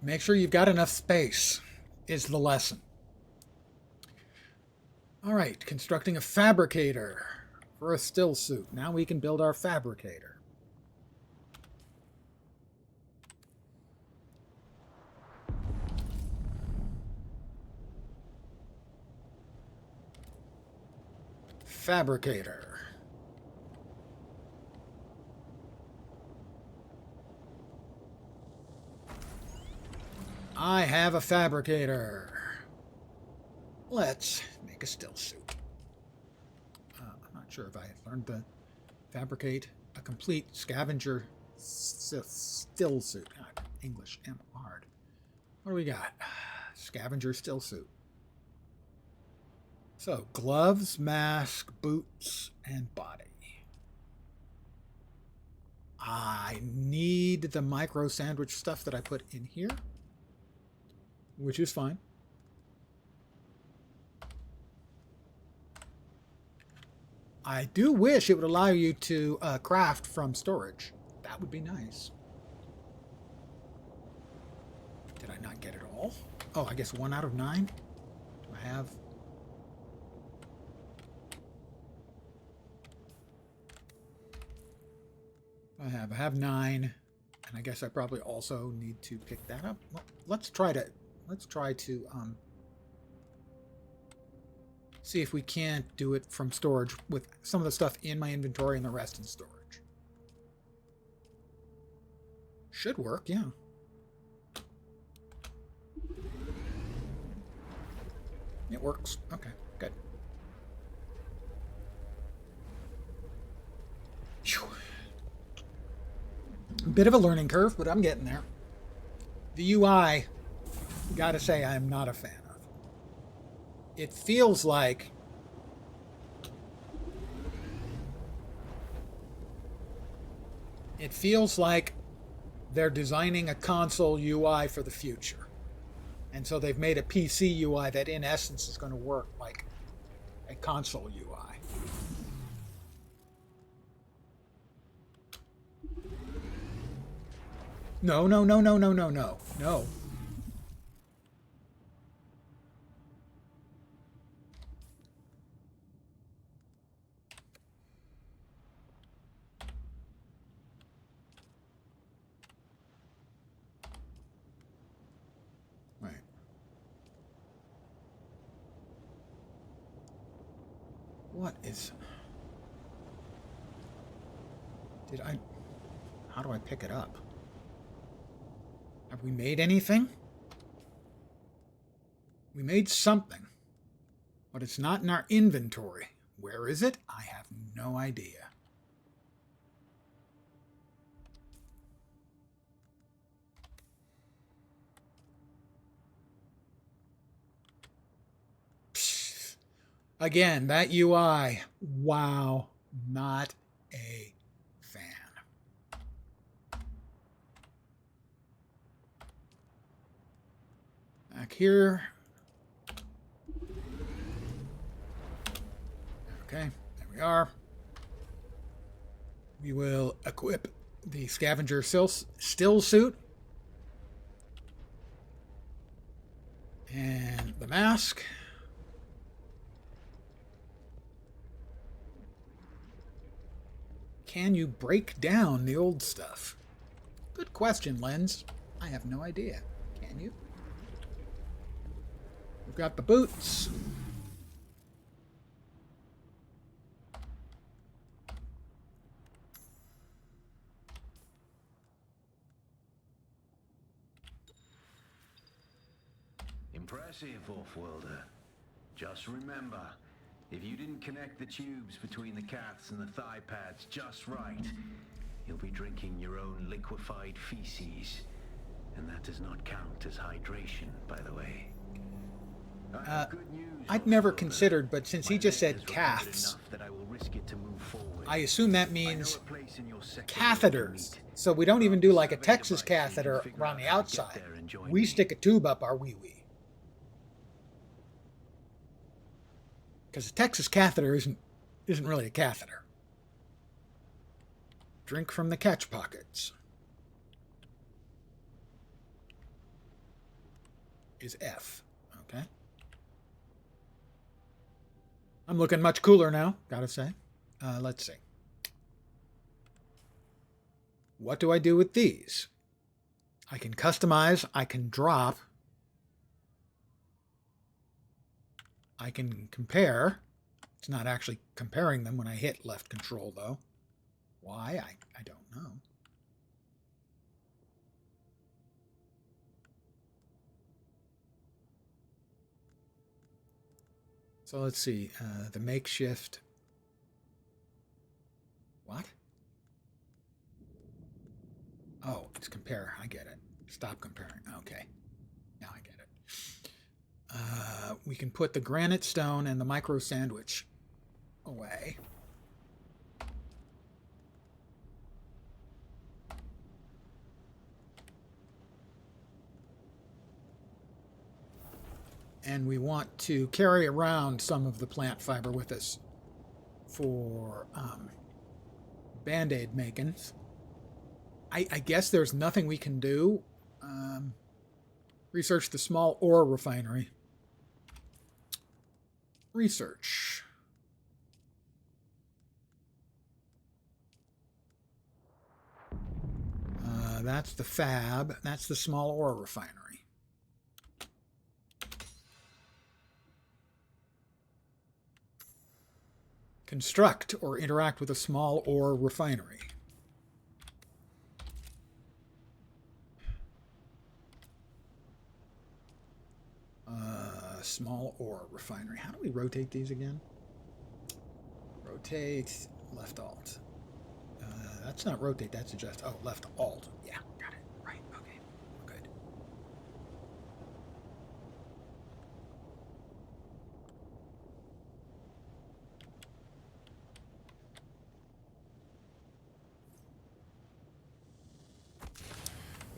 Speaker 1: Make sure you've got enough space is the lesson. All right, constructing a fabricator for a still suit. Now we can build our fabricator. Fabricator. I have a fabricator. Let's make a still suit. I'm not sure if I learned to fabricate a complete scavenger still suit. God, English am hard. What do we got? Scavenger still suit. So, gloves, mask, boots, and body. I need the micro sandwich stuff that I put in here, which is fine. I do wish it would allow you to craft from storage. That would be nice. Did I not get it all? Oh, I guess 1 out of 9. Do I have... I have 9, and I guess I probably also need to pick that up. Well, let's try to see if we can't do it from storage with some of the stuff in my inventory and the rest in storage. Should work, yeah. it works. Okay, good. Phew. Bit of a learning curve, but I'm getting there. The UI, gotta say, I'm not a fan of. It feels like they're designing a console UI for the future. And so they've made a PC UI that in essence is going to work like a console UI. No. Right. What is... How do I pick it up? Have we made anything? We made something, but it's not in our inventory. Where is it? I have no idea. Psst. Again, that UI. Wow, not a fan. Back here. Okay, there we are. We will equip the scavenger still suit. And the mask. Can you break down the old stuff? Good question, Lens. I have no idea. Can you? We've got the boots.
Speaker 4: Impressive, Off-Worlder. Just remember, if you didn't connect the tubes between the cats and the thigh pads just right, you'll be drinking your own liquefied feces. And that does not count as hydration, by the way.
Speaker 1: I'd never considered, but since he just said caths, I assume that means catheters. So we don't even do like a Texas catheter around the outside. We stick a tube up our wee-wee. Because a Texas catheter isn't really a catheter. Drink from the catch pockets. Is F. Okay. I'm looking much cooler now, gotta say. Let's see. What do I do with these? I can customize, I can drop, I can compare. It's not actually comparing them when I hit left control, though. Why? I don't know. So let's see. The makeshift. What? Oh, it's compare. I get it. Stop comparing. Okay. Now I get it. We can put the granite stone and the micro sandwich away. And we want to carry around some of the plant fiber with us for Band-Aid makings. I guess there's nothing we can do. Research the small ore refinery. Research. That's the fab. That's the small ore refinery. Construct or interact with a small ore refinery. small ore refinery. How do we rotate these again? Rotate, left alt. That's not rotate, that's adjust. Oh, left alt. Yeah, got it. Right, okay. Good.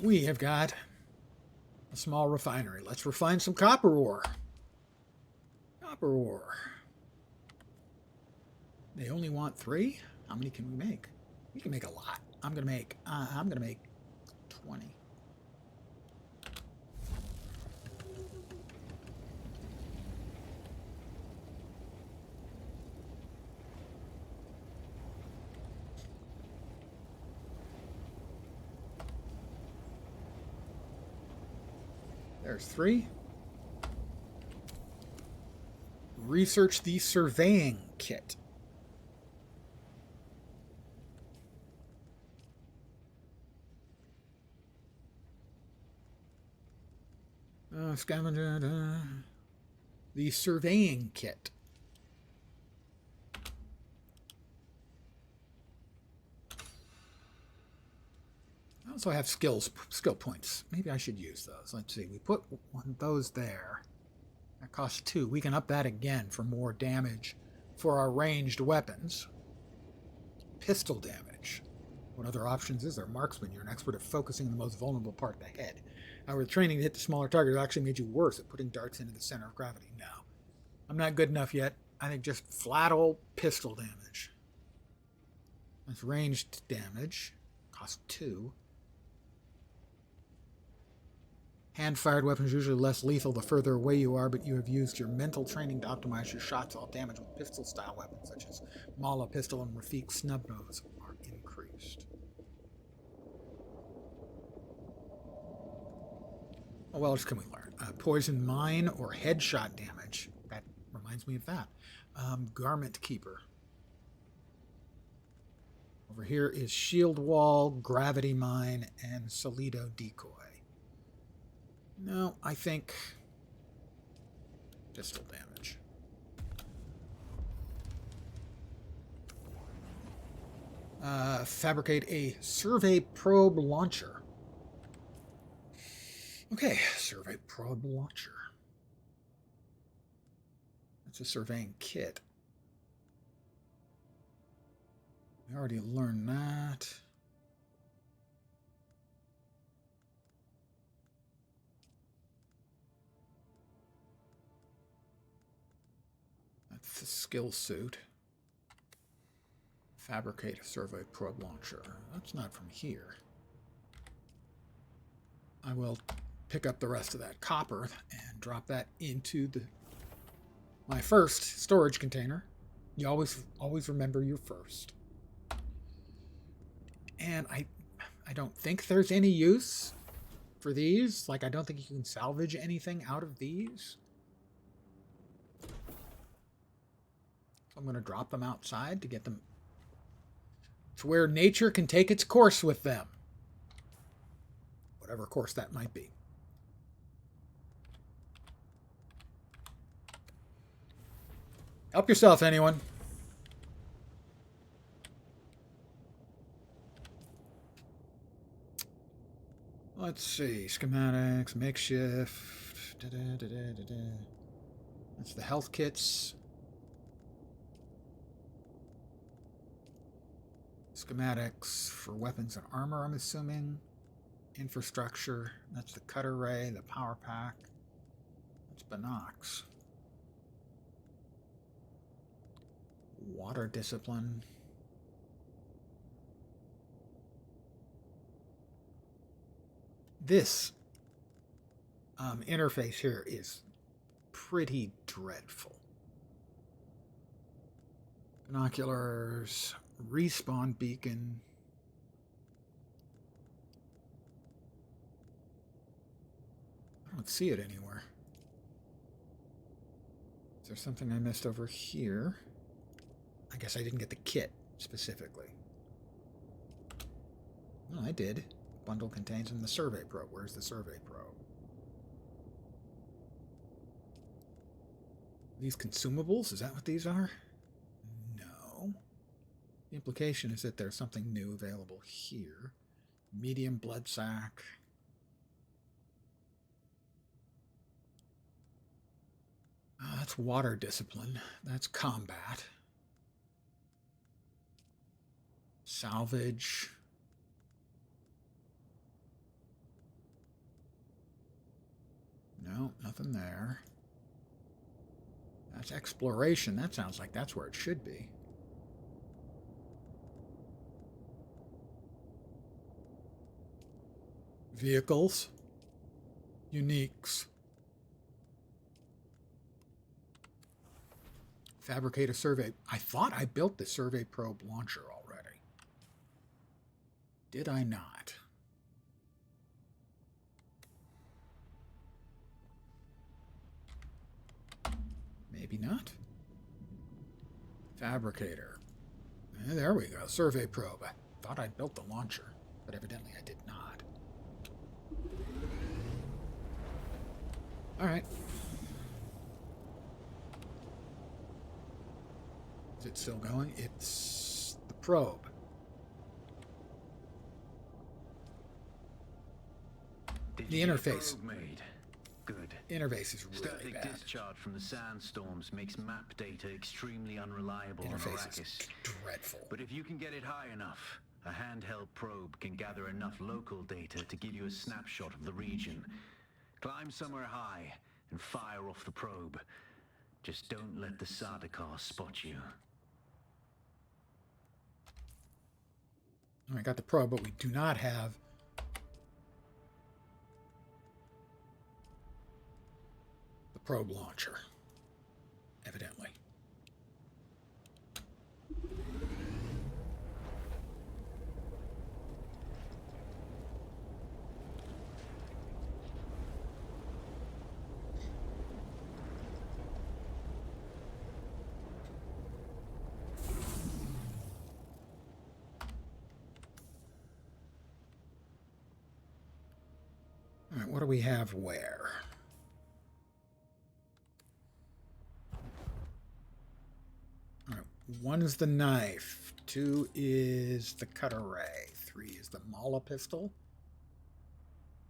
Speaker 1: We have got a small refinery. Let's refine some copper ore. Copper ore. They only want 3? How many can we make? We can make a lot. I'm gonna make 20. There's 3. Research the surveying kit. Scavenger. The surveying kit. I also have skill points. Maybe I should use those. Let's see. We put one of those there. That costs 2. We can up that again for more damage for our ranged weapons. Pistol damage. What other options is there? Marksman, you're an expert at focusing on the most vulnerable part of the head. However, training to hit the smaller target actually made you worse at putting darts into the center of gravity. No. I'm not good enough yet. I think just flat old pistol damage. That's ranged damage. Cost 2. Hand-fired weapons are usually less lethal the further away you are, but you have used your mental training to optimize your shots. All damage with pistol-style weapons, such as Mala pistol and Rafik snub-nose, are increased. Oh, what else can we learn? Poison mine or headshot damage. That reminds me of that. Garment keeper. Over here is shield wall, gravity mine, and Solido decoy. No, I think pistol damage. Fabricate a survey probe launcher. Okay, survey probe launcher. That's a surveying kit. We already learned that. That's the skill suit. Fabricate a survey probe launcher. That's not from here. I will pick up the rest of that copper and drop that into my first storage container. You always remember your first. And I don't think there's any use for these. Like, I don't think you can salvage anything out of these. So I'm going to drop them outside to get them to where nature can take its course with them. Whatever course that might be. Help yourself, anyone. Let's see. Schematics, makeshift. That's the health kits. Schematics for weapons and armor, I'm assuming. Infrastructure. That's the cutter ray, the power pack. That's Binox. Water discipline. This interface here is pretty dreadful. Binoculars, respawn beacon. I don't see it anywhere. Is there something I missed over here? I guess I didn't get the kit specifically. No, I did. Bundle contains in the survey probe. Where's the survey probe? These consumables, is that what these are? No. The implication is that there's something new available here. Medium blood sac. That's water discipline. That's combat. Salvage. No, nothing there. That's exploration. That sounds like that's where it should be. Vehicles. Uniques. Fabricate a survey. I thought I built the survey probe launcher already. Did I not? Maybe not. Fabricator. There we go. Survey probe. I thought I built the launcher, but evidently I did not. All right. Is it still going? It's the probe. The interface.
Speaker 4: Made? Good.
Speaker 1: Interface is really
Speaker 4: Static
Speaker 1: bad.
Speaker 4: discharge from the sandstorms makes map data extremely unreliable on
Speaker 1: Interface
Speaker 4: Arrakis.
Speaker 1: is dreadful.
Speaker 4: But if you can get it high enough, a handheld probe can gather enough local data to give you a snapshot of the region. Climb somewhere high and fire off the probe. Just don't let the Sardaukar spot you.
Speaker 1: I got the probe, but we do not have the probe launcher, evidently. All right, what do we have where? All right, 1 is the knife, 2 is the cutter ray, 3 is the Mala pistol.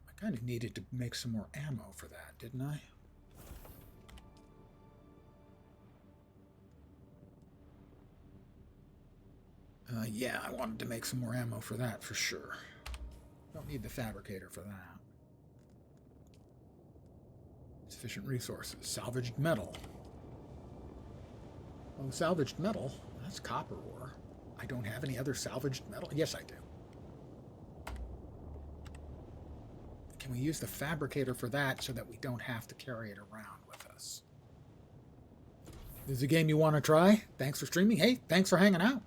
Speaker 1: I kind of needed to make some more ammo for that, didn't I? Yeah, I wanted to make some more ammo for that for sure. Don't need the fabricator for that. Sufficient resources. Salvaged metal. Oh, salvaged metal? That's copper ore. I don't have any other salvaged metal? Yes, I do. Can we use the fabricator for that so that we don't have to carry it around with us? This is a game you want to try? Thanks for streaming. Hey, thanks for hanging out.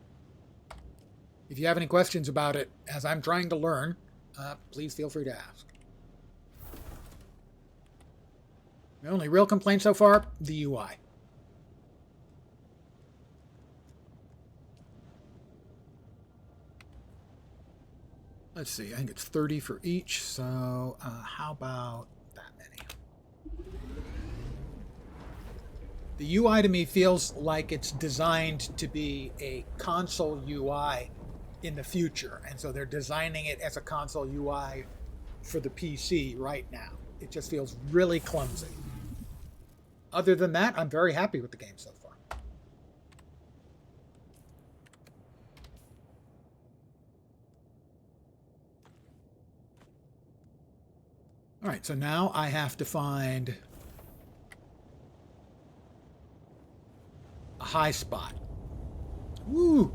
Speaker 1: If you have any questions about it as I'm trying to learn, please feel free to ask. The only real complaint so far, the UI. Let's see, I think it's 30 for each, so how about that many? The UI to me feels like it's designed to be a console UI in the future, and so they're designing it as a console UI for the PC right now. It just feels really clumsy. Other than that, I'm very happy with the game so far. All right, so now I have to find a high spot. Woo!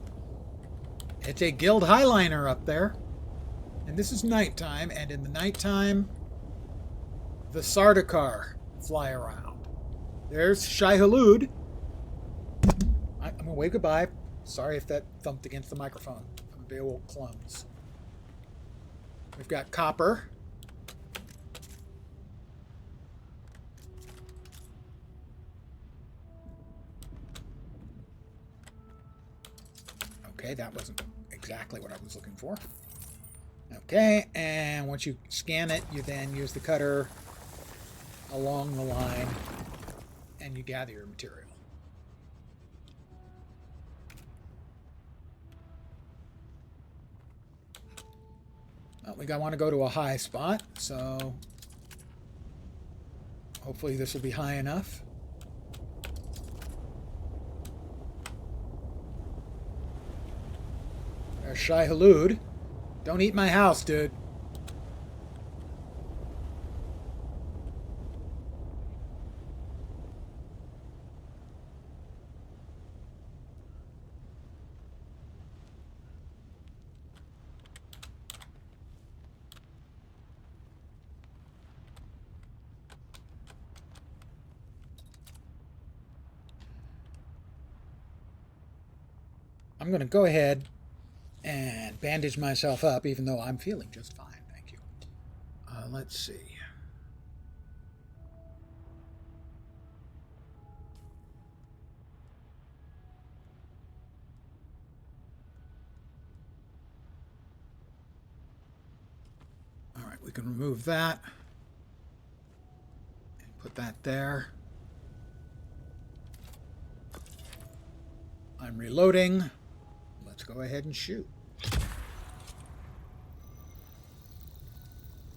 Speaker 1: It's a guild highliner up there. And this is nighttime, and in the nighttime, the Sardaukar fly around. There's Shai Hulud. I'm going to wave goodbye. Sorry if that thumped against the microphone. I'm a big old clumps. We've got Copper. Okay, that wasn't exactly what I was looking for. Okay, and once you scan it, you then use the cutter along the line and you gather your material. Well, we want to go to a high spot, so hopefully this will be high enough. There's Shai Halud. Don't eat my house, dude. I'm going to go ahead and bandage myself up, even though I'm feeling just fine. Thank you. Let's see. All right, we can remove that and put that there. I'm reloading. Let's go ahead and shoot.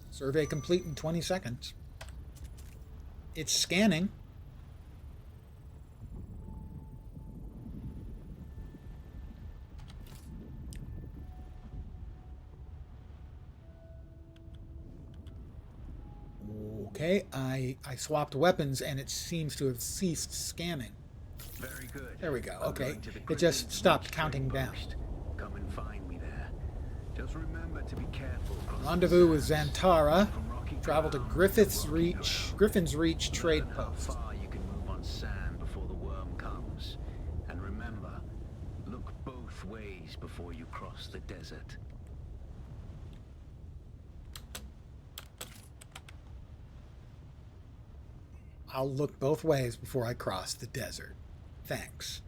Speaker 1: Survey complete in 20 seconds. It's scanning. Okay, I swapped weapons and it seems to have ceased scanning.
Speaker 4: Very good.
Speaker 1: There we go.
Speaker 4: I'm
Speaker 1: Okay,
Speaker 4: going to the
Speaker 1: it just
Speaker 4: Griffin's
Speaker 1: stopped
Speaker 4: Reach
Speaker 1: counting
Speaker 4: trade
Speaker 1: down.
Speaker 4: post. Come and find me there. Just remember to be careful. crossing
Speaker 1: Rendezvous with
Speaker 4: sands.
Speaker 1: Xantara.
Speaker 4: From rocky
Speaker 1: Travel to
Speaker 4: ground
Speaker 1: Griffith's
Speaker 4: rocky ground.
Speaker 1: Griffin's Reach trade
Speaker 4: Learn how
Speaker 1: post.
Speaker 4: far you can move on sand before the worm comes. And remember, look both ways before you cross the desert.
Speaker 1: I'll look both ways before I cross the desert. Thanks.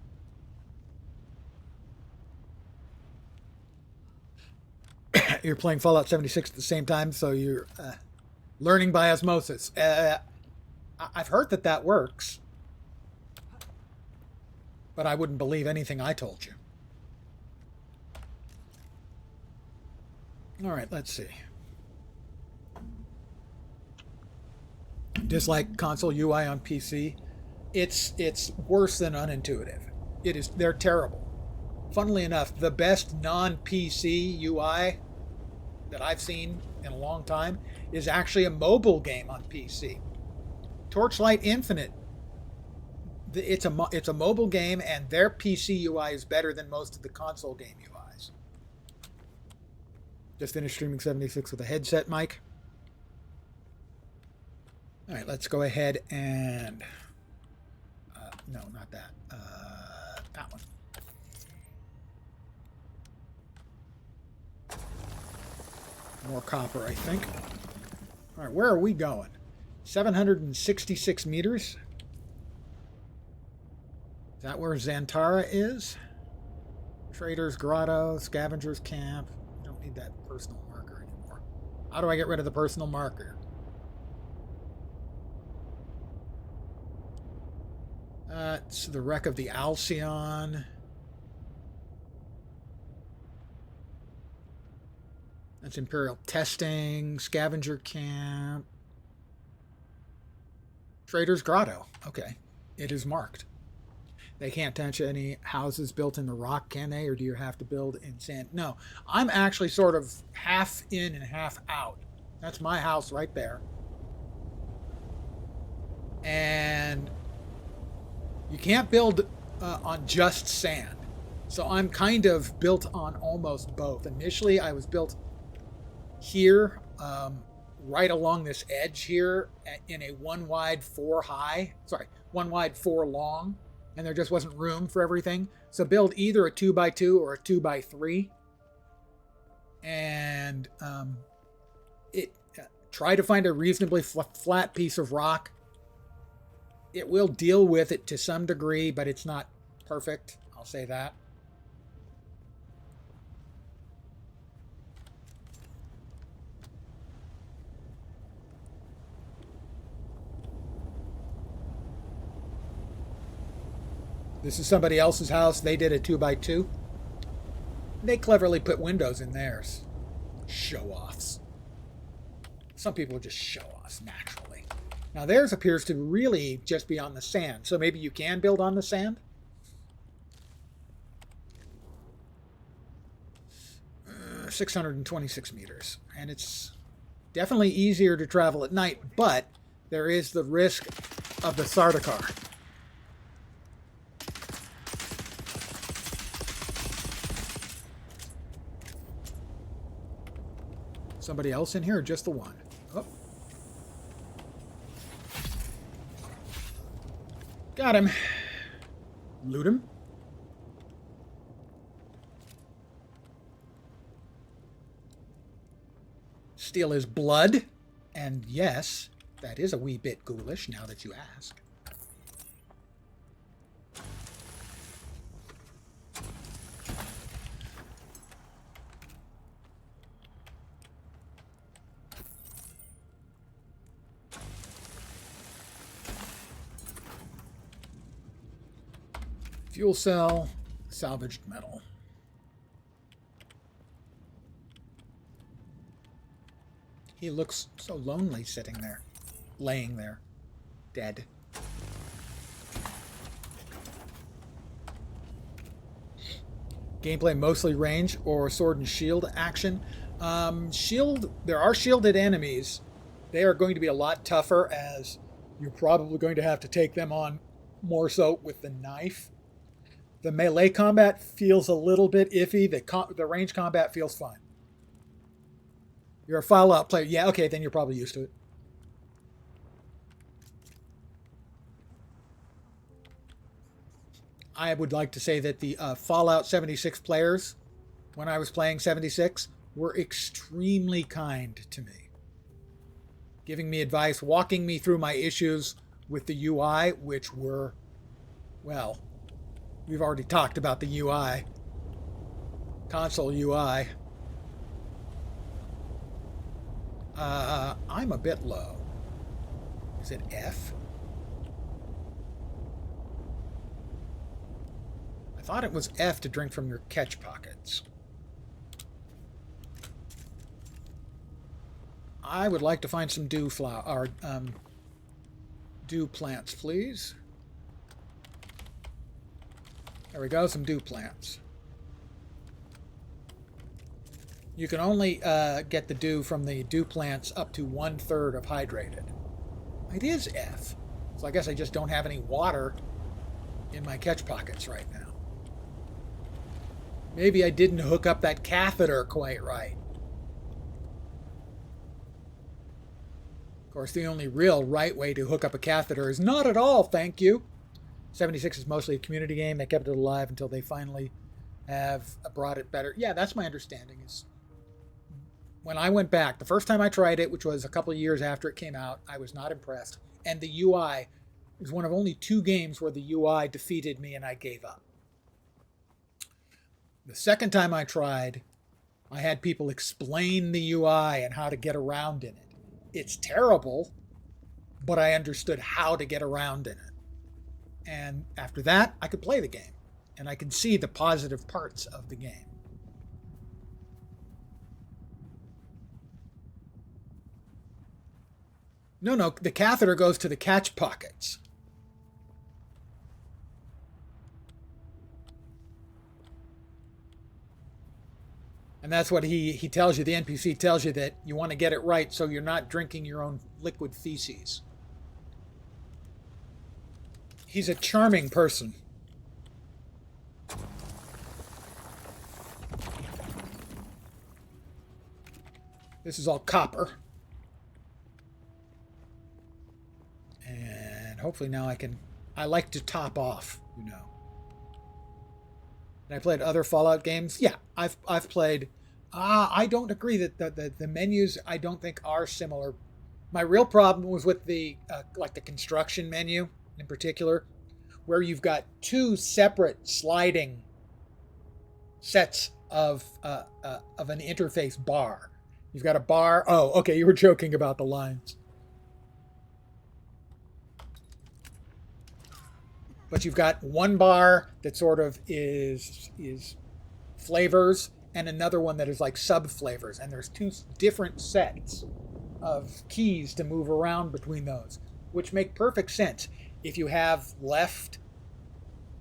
Speaker 1: You're playing Fallout 76 at the same time, so you're learning by osmosis. I've heard that works, but I wouldn't believe anything I told you. All right, let's see. Dislike console UI on PC. It's worse than unintuitive. They're terrible. Funnily enough, the best non-PC UI that I've seen in a long time is actually a mobile game on PC. Torchlight Infinite. It's a mobile game, and their PC UI is better than most of the console game UIs. Just finished streaming 76 with a headset mic. All right, let's go ahead and no, not that. That one. More copper, I think. All right, where are we going? 766 meters. Is that where Xantara is? Trader's Grotto, Scavenger's Camp. I don't need that personal marker anymore. How do I get rid of the personal marker? It's the wreck of the Alcyon. That's Imperial Testing, Scavenger Camp. Trader's Grotto. Okay. It is marked. They can't touch any houses built in the rock, can they? Or do you have to build in sand? No. I'm actually sort of half in and half out. That's my house right there. And you can't build on just sand. So I'm kind of built on almost both. Initially, I was built here, right along this edge here, in a 1 wide 4 high. Sorry, 1 wide 4 long. And there just wasn't room for everything. So build either a 2x2 or a 2x3. And try to find a reasonably flat piece of rock. It will deal with it to some degree, but it's not perfect. I'll say that. This is somebody else's house. They did a 2x2. They cleverly put windows in theirs. Show-offs. Some people just show offs naturally. Now theirs appears to really just be on the sand. So maybe you can build on the sand? 626 meters. And it's definitely easier to travel at night, but there is the risk of the Sardaukar. Somebody else in here or just the one? Oh. Got him. Loot him. Steal his blood. And yes, that is a wee bit ghoulish now that you ask. Fuel cell, salvaged metal. He looks so lonely sitting there, laying there, dead. Gameplay mostly range or sword and shield action. There are shielded enemies. They are going to be a lot tougher as you're probably going to have to take them on more so with the knife. The melee combat feels a little bit iffy. The range combat feels fine. You're a Fallout player. Yeah, okay, then you're probably used to it. I would like to say that the Fallout 76 players, when I was playing 76, were extremely kind to me. Giving me advice, walking me through my issues with the UI, which were, well, we've already talked about the UI. Console UI. I'm a bit low. Is it F? I thought it was F to drink from your catch pockets. I would like to find some dew plants, please. There we go, some dew plants. You can only get the dew from the dew plants up to 1/3 of hydrated. It is F. So I guess I just don't have any water in my catch pockets right now. Maybe I didn't hook up that catheter quite right. Of course, the only real right way to hook up a catheter is not at all, thank you. 76 is mostly a community game. They kept it alive until they finally have brought it better. Yeah, that's my understanding. Is when I went back, the first time I tried it, which was a couple of years after it came out, I was not impressed. And the UI is one of only 2 games where the UI defeated me and I gave up. The second time I tried, I had people explain the UI and how to get around in it. It's terrible, but I understood how to get around in it. And after that, I could play the game. And I could see the positive parts of the game. No, the catheter goes to the catch pockets. And that's what he tells you. The NPC tells you that you want to get it right so you're not drinking your own liquid feces. He's a charming person. This is all copper. And hopefully now I like to top off, you know. And I played other Fallout games. Yeah, I've played. I don't agree that the menus I don't think are similar. My real problem was with the like the construction menu in particular, where you've got 2 separate sliding sets of an interface bar. You've got a bar. Oh, okay, you were joking about the lines. but you've got one bar that sort of is flavors and another one that is like sub flavors, and there's two different sets of keys to move around between those, which make perfect sense if you have left,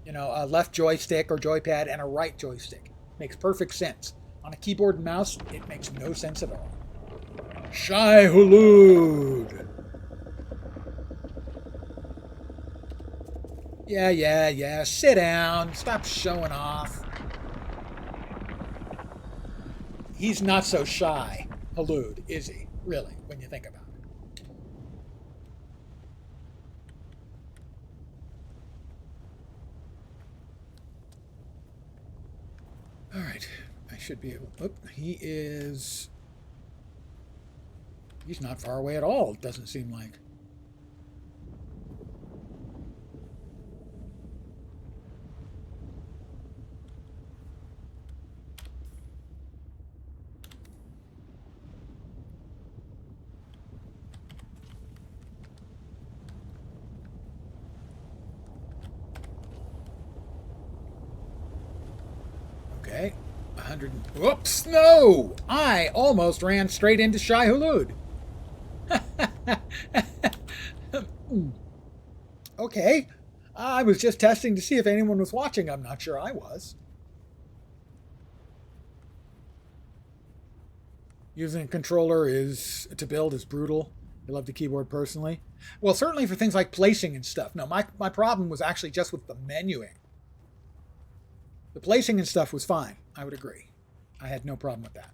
Speaker 1: a left joystick or joypad and a right joystick. Makes perfect sense. On a keyboard and mouse, it makes no sense at all. Shai Hulud. Yeah. Sit down. Stop showing off. He's not so shy, Hulud, is he? Really, when you think about it. All right. I should be able... Oh, he's not far away at all, it doesn't seem like. Okay. 100. Whoops! No! I almost ran straight into Shai Hulud. Okay. I was just testing to see if anyone was watching. I'm not sure I was. Using a controller to build is brutal. I love the keyboard personally. Well, certainly for things like placing and stuff. No, my problem was actually just with the menuing. The placing and stuff was fine. I would agree. I had no problem with that.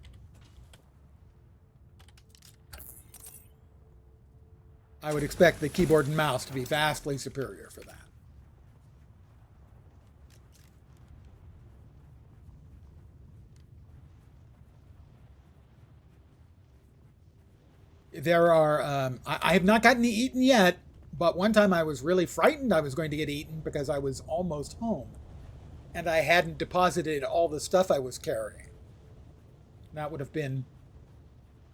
Speaker 1: I would expect the keyboard and mouse to be vastly superior for that. There are, I have not gotten eaten yet, but one time I was really frightened I was going to get eaten because I was almost home. And I hadn't deposited all the stuff I was carrying. That would have been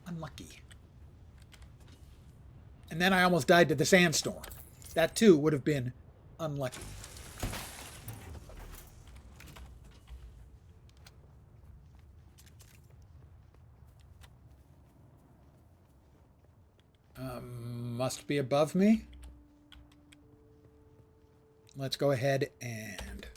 Speaker 1: unlucky. And then I almost died to the sandstorm. That too would have been unlucky. Must be above me. Let's go ahead and...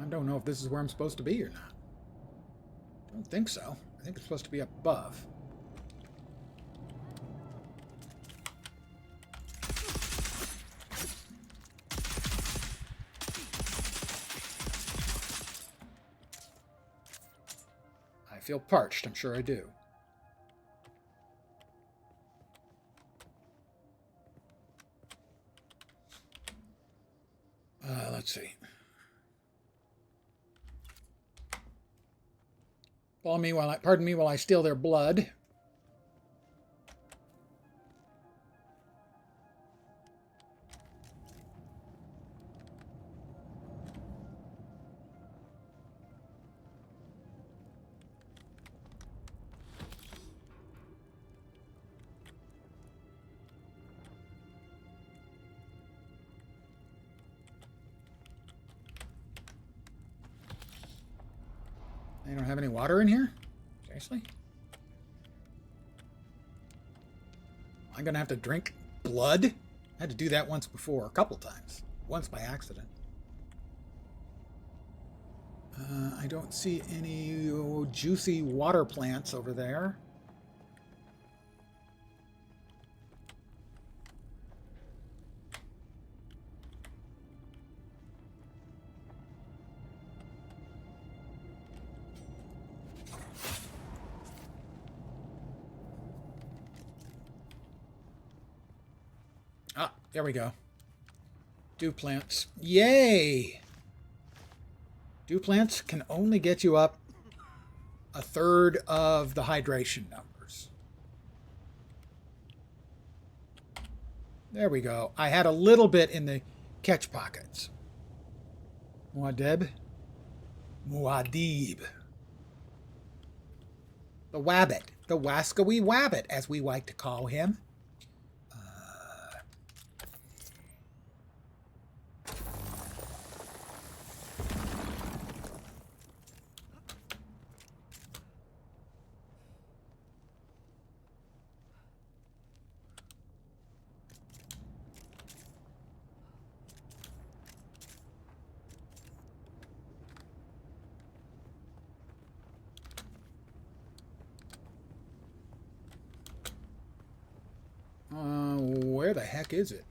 Speaker 1: I don't know if this is where I'm supposed to be or not. I don't think so. I think it's supposed to be up above. I feel parched, I'm sure I do. Let's see. Pardon me while I steal their blood. They don't have any water in here? Seriously? I'm gonna have to drink blood? I had to do that once before, a couple times. Once by accident. I don't see any juicy water plants over there. There we go. Dew plants. Yay! Dew plants can only get you up a third of the hydration numbers. There we go. I had a little bit in the catch pockets. Muad'Dib. Muad'Dib. The Wabbit. The Wascoey Wabbit, as we like to call him. Where the heck is it?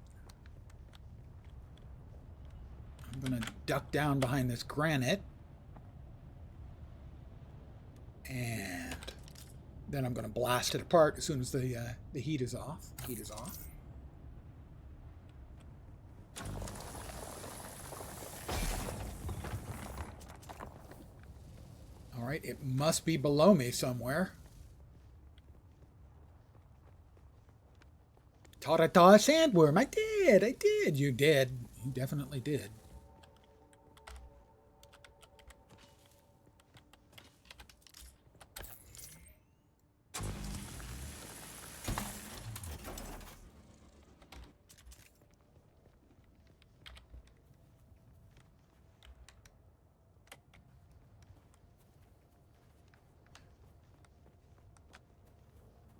Speaker 1: I'm going to duck down behind this granite. And then I'm going to blast it apart as soon as the heat is off. The heat is off. All right, it must be below me somewhere. Ta-da-ta sandworm. I did. You did. You definitely did.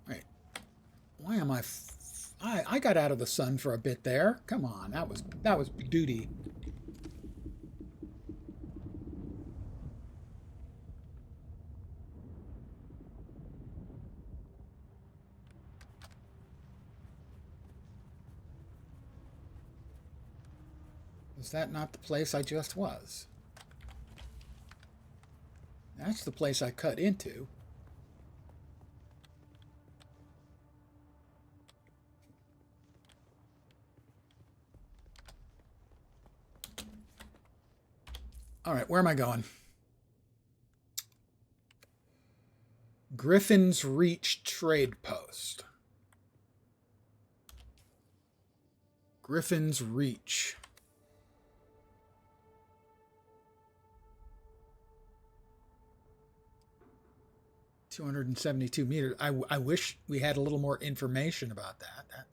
Speaker 1: Wait. Why am I got out of the sun for a bit there. Come on, that was duty. Was that not the place I just was? That's the place I cut into. All right, where am I going? Griffin's Reach Trade Post. Griffin's Reach. $272 meters. I wish we had a little more information about that.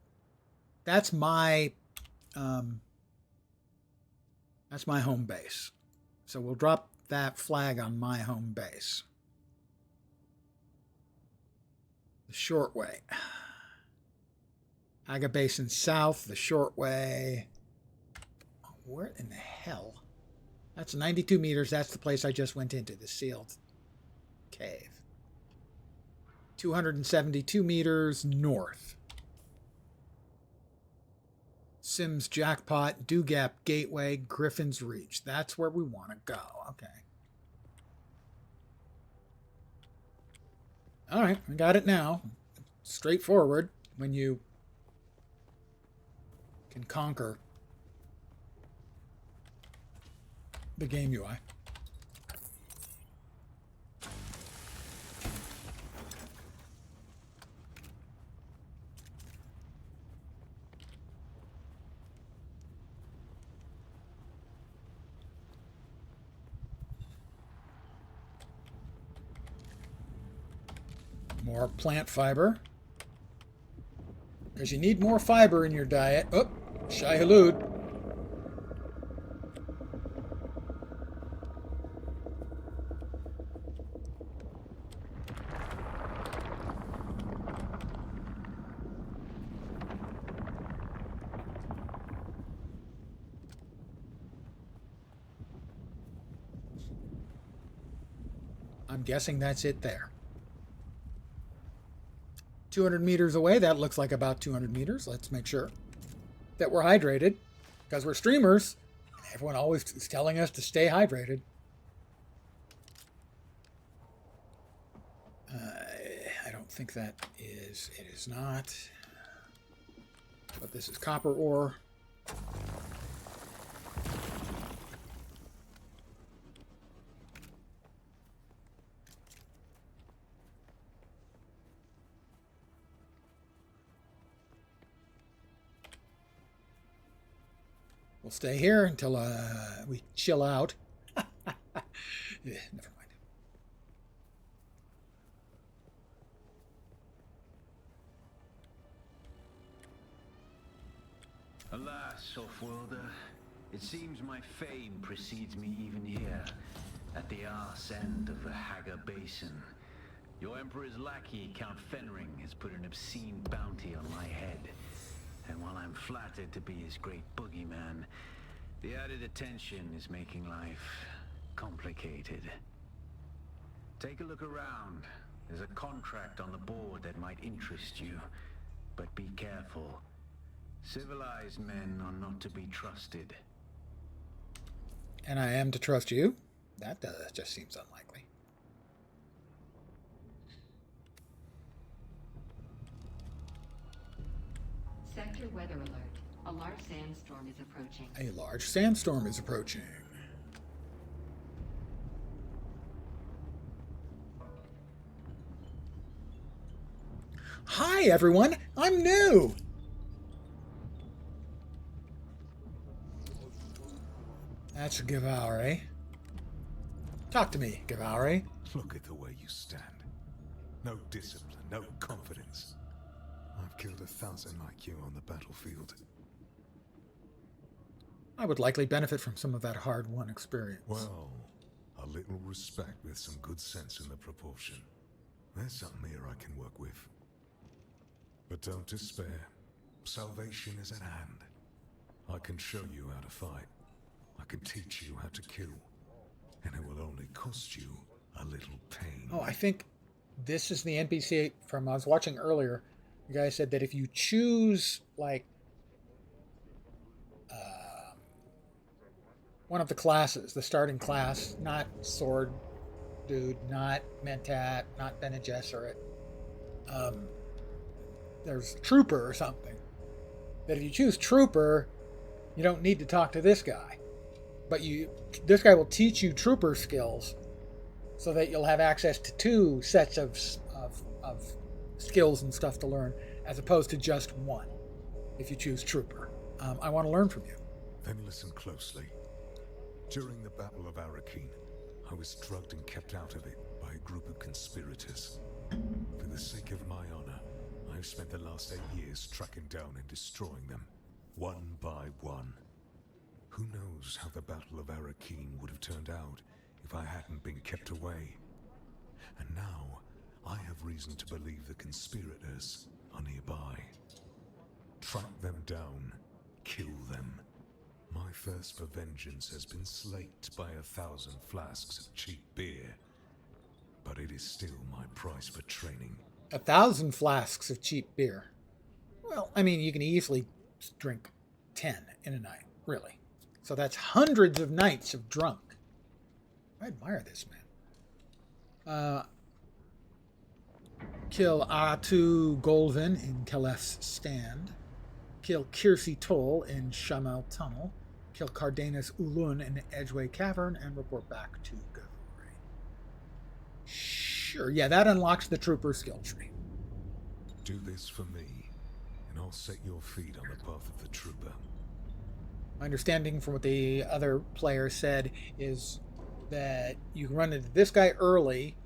Speaker 1: That's my home base. So we'll drop that flag on my home base. The short way. Aga Basin South, the short way. Where in the hell? That's 92 meters. That's the place I just went into, the sealed cave. 272 meters north. Sims Jackpot, Dew Gap Gateway, Griffin's Reach. That's where we want to go. Okay. All right, I got it now. Straightforward when you can conquer the game UI. More plant fiber. Because you need more fiber in your diet. Oh, Shai Hulud. I'm guessing that's it there. 200 meters away, that looks like about 200 meters. Let's make sure that we're hydrated, because we're streamers. Everyone always is telling us to stay hydrated. I don't think that is. It is not. But this is copper ore. We'll stay here until we chill out. Yeah, never mind.
Speaker 4: Alas, Offworlder, it seems my fame precedes me even here, at the arse end of the Haga Basin. Your Emperor's lackey, Count Fenring, has put an obscene bounty on my head. And while I'm flattered to be his great boogeyman, the added attention is making life complicated. Take a look around. There's a contract on the board that might interest you, but be careful. Civilized men are not to be trusted.
Speaker 1: And I am to trust you? That just seems unlikely.
Speaker 5: Sector weather alert. A large sandstorm is approaching.
Speaker 1: A large sandstorm is approaching. Hi, everyone. I'm new. That's Gavare. Talk to me, Gavare.
Speaker 6: Look at the way you stand. No discipline, no confidence. I've killed 1,000 like you on the battlefield.
Speaker 1: I would likely benefit from some of that hard-won experience.
Speaker 6: Well, a little respect with some good sense in the proportion. There's something here I can work with. But don't despair. Salvation is at hand. I can show you how to fight. I can teach you how to kill. And it will only cost you a little pain.
Speaker 1: Oh, I think this is the NPC from I was watching earlier. The guy said that if you choose, like, one of the classes, the starting class, not Sword Dude, not Mentat, not Bene Gesserit, there's Trooper or something, that if you choose Trooper, you don't need to talk to this guy. But this guy will teach you Trooper skills so that you'll have access to 2 sets of skills and stuff to learn, as opposed to just one, if you choose Trooper. I want to learn from you.
Speaker 6: Then listen closely. During the Battle of Arakeen, I was drugged and kept out of it by a group of conspirators. For the sake of my honor, I've spent the last 8 years tracking down and destroying them, one by one. Who knows how the Battle of Arakeen would have turned out if I hadn't been kept away. And now, I have reason to believe the conspirators are nearby. Track them down, kill them. My thirst for vengeance has been slaked by 1,000 flasks of cheap beer. But it is still my price for training.
Speaker 1: 1,000 flasks of cheap beer. Well, I mean, you can easily drink 10 in a night, really. So that's hundreds of nights of drunk. I admire this man. Kill Atu Golvin in Kelef's Stand. Kill Kirsi Toll in Shamel Tunnel. Kill Cardenas Ulun in Edgeway Cavern and report back to Gavore. Sure, yeah, that unlocks the Trooper skill tree.
Speaker 6: Do this for me, and I'll set your feet on the path of the Trooper.
Speaker 1: My understanding from what the other player said is that you can run into this guy early,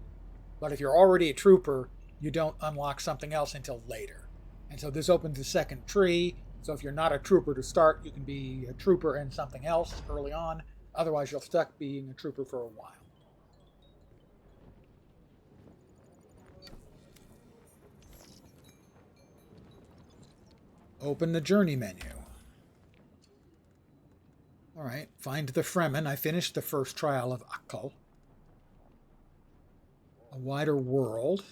Speaker 1: but if you're already a Trooper, you don't unlock something else until later. And so this opens the second tree. So if you're not a Trooper to start, you can be a Trooper and something else early on. Otherwise, you're stuck being a Trooper for a while. Open the journey menu. All right, find the Fremen. I finished the first trial of Akal. A wider world.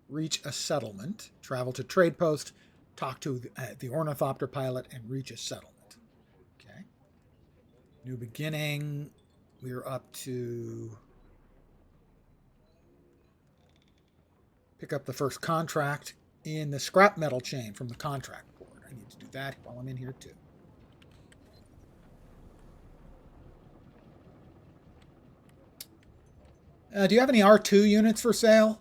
Speaker 1: Reach a settlement. Travel to trade post. Talk to the ornithopter pilot and reach a settlement. Okay. New beginning. We're up to pick up the first contract in the scrap metal chain from the contract board. I need Let's do that while I'm in here too. Do you have any R2 units for sale?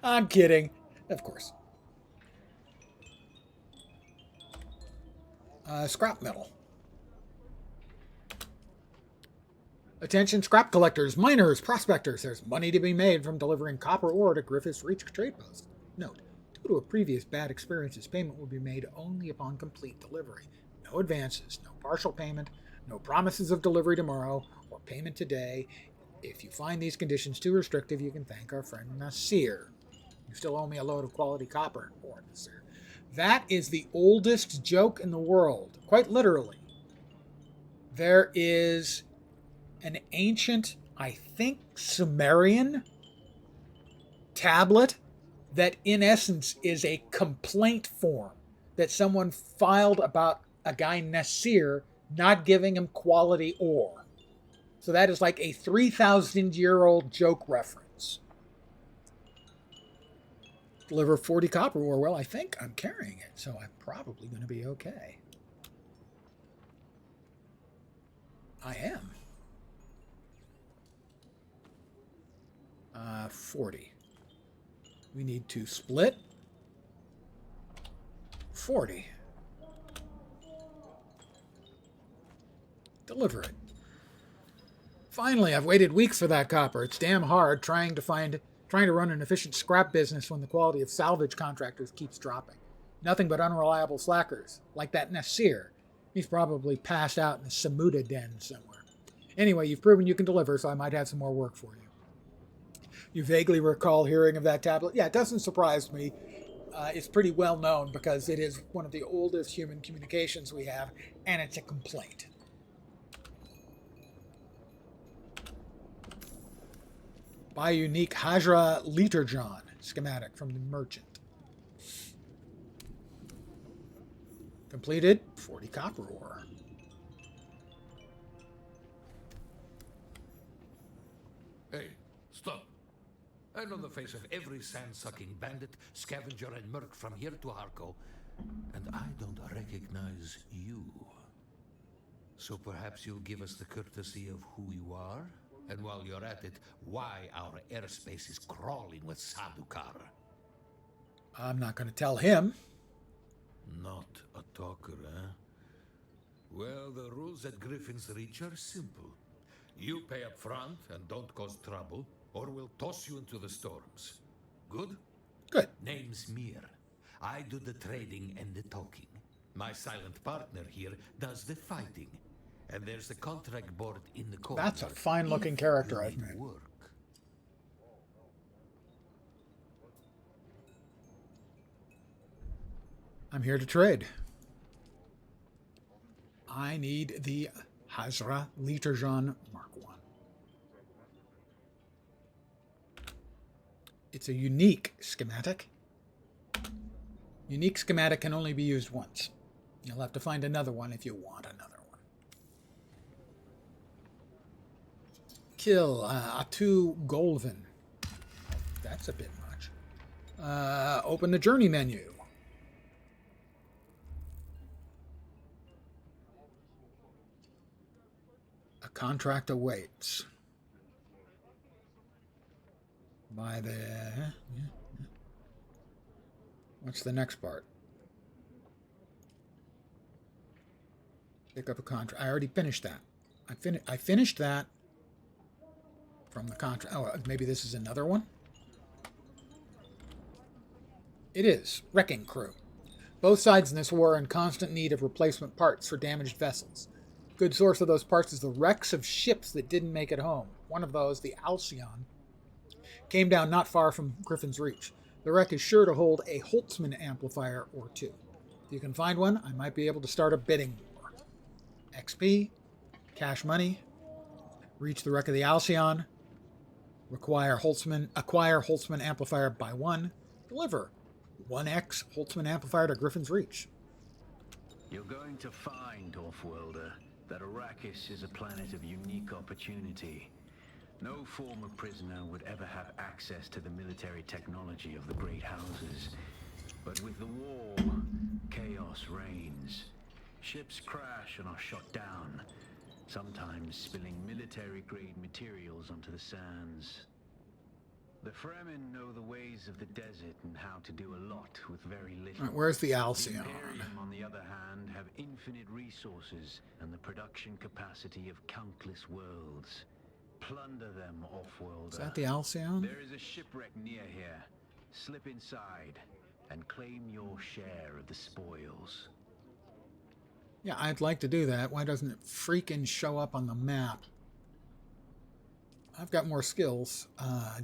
Speaker 1: I'm kidding. Of course. Scrap metal. Attention scrap collectors, miners, prospectors. There's money to be made from delivering copper ore to Griffith's Reach trade post. Note, due to a previous bad experiences, payment will be made only upon complete delivery. No advances, no partial payment, no promises of delivery tomorrow or payment today. If you find these conditions too restrictive, you can thank our friend Nasir. You still owe me a load of quality copper ore, Nasir. That is the oldest joke in the world, quite literally. There is an ancient, I think, Sumerian tablet that in essence is a complaint form that someone filed about a guy Nasir not giving him quality ore. So that is like a 3,000-year-old joke reference. Deliver 40 copper ore. Well, I think I'm carrying it, so I'm probably going to be okay. I am. 40. We need to split 40. Deliver it. Finally, I've waited weeks for that copper. It's damn hard trying to run an efficient scrap business when the quality of salvage contractors keeps dropping. Nothing but unreliable slackers, like that Nasir. He's probably passed out in a Samuda den somewhere. Anyway, you've proven you can deliver, so I might have some more work for you. You vaguely recall hearing of that tablet? Yeah, it doesn't surprise me. It's pretty well known because it is one of the oldest human communications we have, and it's a complaint. Buy a unique Hajra Literjon schematic from the merchant. Completed. 40 copper ore.
Speaker 7: Hey, stop. I know the face of every sand-sucking bandit, scavenger, and merc from here to Harko, and I don't recognize you. So perhaps you'll give us the courtesy of who you are? And while you're at it, why our airspace is crawling with Sadukar.
Speaker 1: I'm not going to tell him.
Speaker 7: Not a talker, eh? Well, the rules at Griffin's Reach are simple. You pay up front and don't cause trouble, or we'll toss you into the storms. Good?
Speaker 1: Good.
Speaker 7: Name's Mir. I do the trading and the talking. My silent partner here does the fighting. And there's the contract board in the corner.
Speaker 1: That's a fine-looking character I've made.
Speaker 7: Work.
Speaker 1: I'm here to trade. I need the Hajra Literjon Mark I. It's a unique schematic. Unique schematic can only be used once. You'll have to find another one if you want another one. Kill Atu Golvin. That's a bit much. Open the journey menu. A contract awaits. By the... What's the next part? Pick up a contract. I already finished that. I finished that. From the contract. Oh, maybe this is another one? It is. Wrecking crew. Both sides in this war are in constant need of replacement parts for damaged vessels. Good source of those parts is the wrecks of ships that didn't make it home. One of those, the Alcyon, came down not far from Griffin's Reach. The wreck is sure to hold a Holtzman amplifier or two. If you can find one, I might be able to start a bidding war. XP, cash money, reach the wreck of the Alcyon, acquire Holtzman amplifier by one. Deliver 1x Holtzman amplifier to Griffin's Reach.
Speaker 4: You're going to find, Offworlder, that Arrakis is a planet of unique opportunity. No former prisoner would ever have access to the military technology of the great houses. But with the war, chaos reigns. Ships crash and are shot down, sometimes spilling military-grade materials onto the sands. The Fremen know the ways of the desert and how to do a lot with very little.
Speaker 1: Alright, where's the
Speaker 4: The
Speaker 1: Alcyon?
Speaker 4: Imperium, on the other hand, have infinite resources and the production capacity of countless worlds. Plunder them, off-worlder.
Speaker 1: Is that the Alcyon?
Speaker 4: There is a shipwreck near here. Slip inside and claim your share of the spoils.
Speaker 1: Yeah, I'd like to do that. Why doesn't it freaking show up on the map? I've got more skills.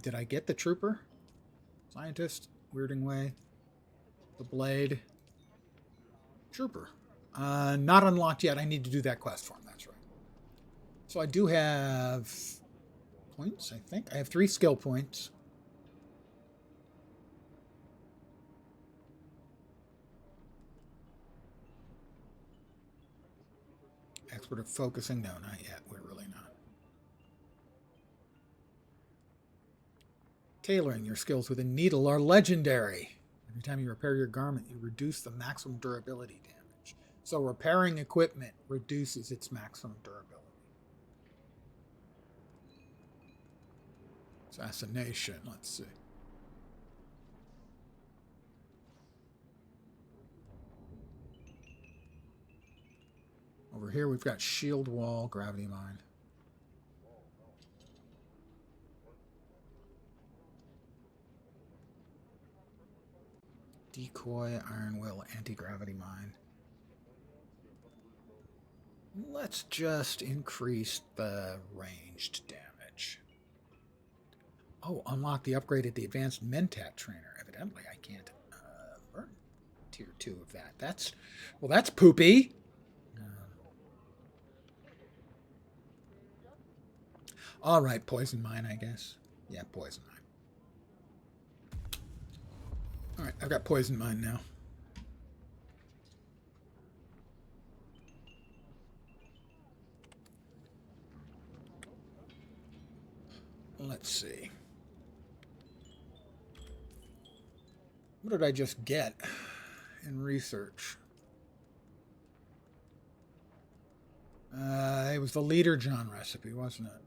Speaker 1: Did I get the trooper? Scientist? Weirding way. The blade. Trooper. Not unlocked yet. I need to do that quest form. That's right. So I do have points, I think. I have 3 skill points. Expert at focusing? No, not yet. We're really not. Tailoring. Your skills with a needle are legendary. Every time you repair your garment, you reduce the maximum durability damage. So repairing equipment reduces its maximum durability. Assassination. Let's see. Over here we've got shield wall, gravity mine. Decoy, iron will, anti-gravity mine. Let's just increase the ranged damage. Oh, unlock the upgraded the advanced Mentat trainer. Evidently I can't learn tier 2 of that. That's poopy. All right, poison mine, I guess. Yeah, poison mine. All right, I've got poison mine now. Let's see. What did I just get in research? It was the Leader John recipe, wasn't it?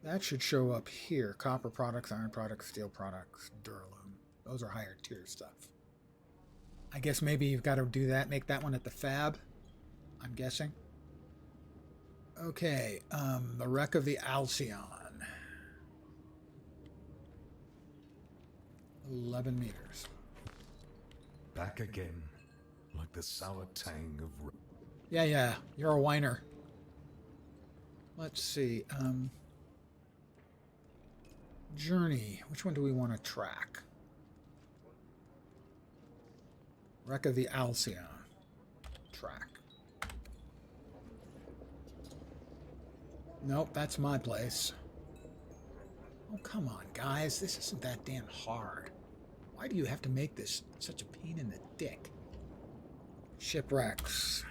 Speaker 1: That should show up here. Copper products, iron products, steel products, Duraloom. Those are higher tier stuff. I guess maybe you've got to do that, make that one at the fab, I'm guessing. Okay, the wreck of the Alcyon. 11 meters.
Speaker 6: Back again, like the sour tang of...
Speaker 1: Yeah, you're a whiner. Let's see, Journey. Which one do we want to track? Wreck of the Alcyon. Track. Nope, that's my place. Oh, come on, guys. This isn't that damn hard. Why do you have to make this such a pain in the dick? Shipwrecks.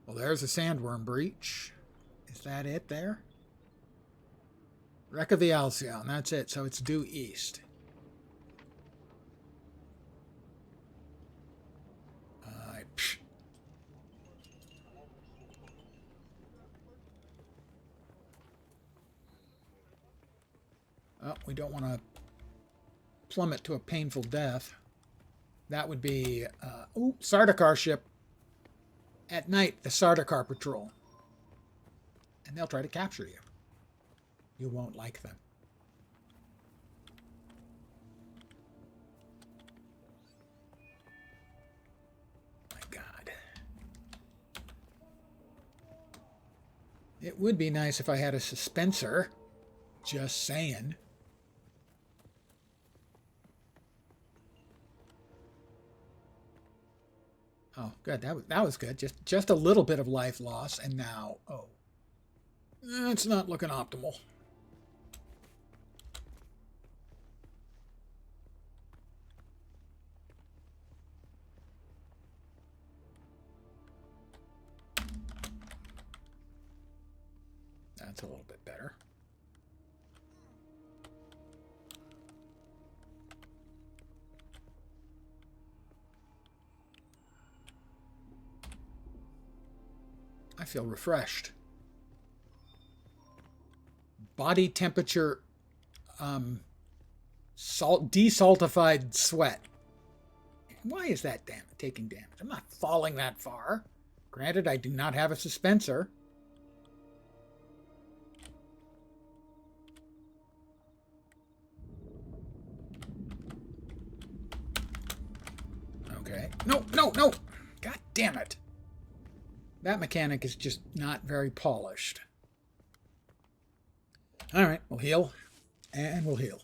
Speaker 1: Well, there's a sandworm breach. Is that it there? Wreck of the Alcyon. That's it. So it's due east. Oh, we don't want to plummet to a painful death. That would be... Sardaukar ship. At night, the Sardaukar patrol. And they'll try to capture you. You won't like them. My God. It would be nice if I had a suspensor. Just saying. Oh, good. That was good. Just a little bit of life loss, and now, it's not looking optimal. That's a little bit better. I feel refreshed. Body temperature, desaltified sweat. Why is that taking damage? I'm not falling that far. Granted, I do not have a suspensor. Okay. No, no, no! God damn it. That mechanic is just not very polished. Alright, we'll heal. And we'll heal.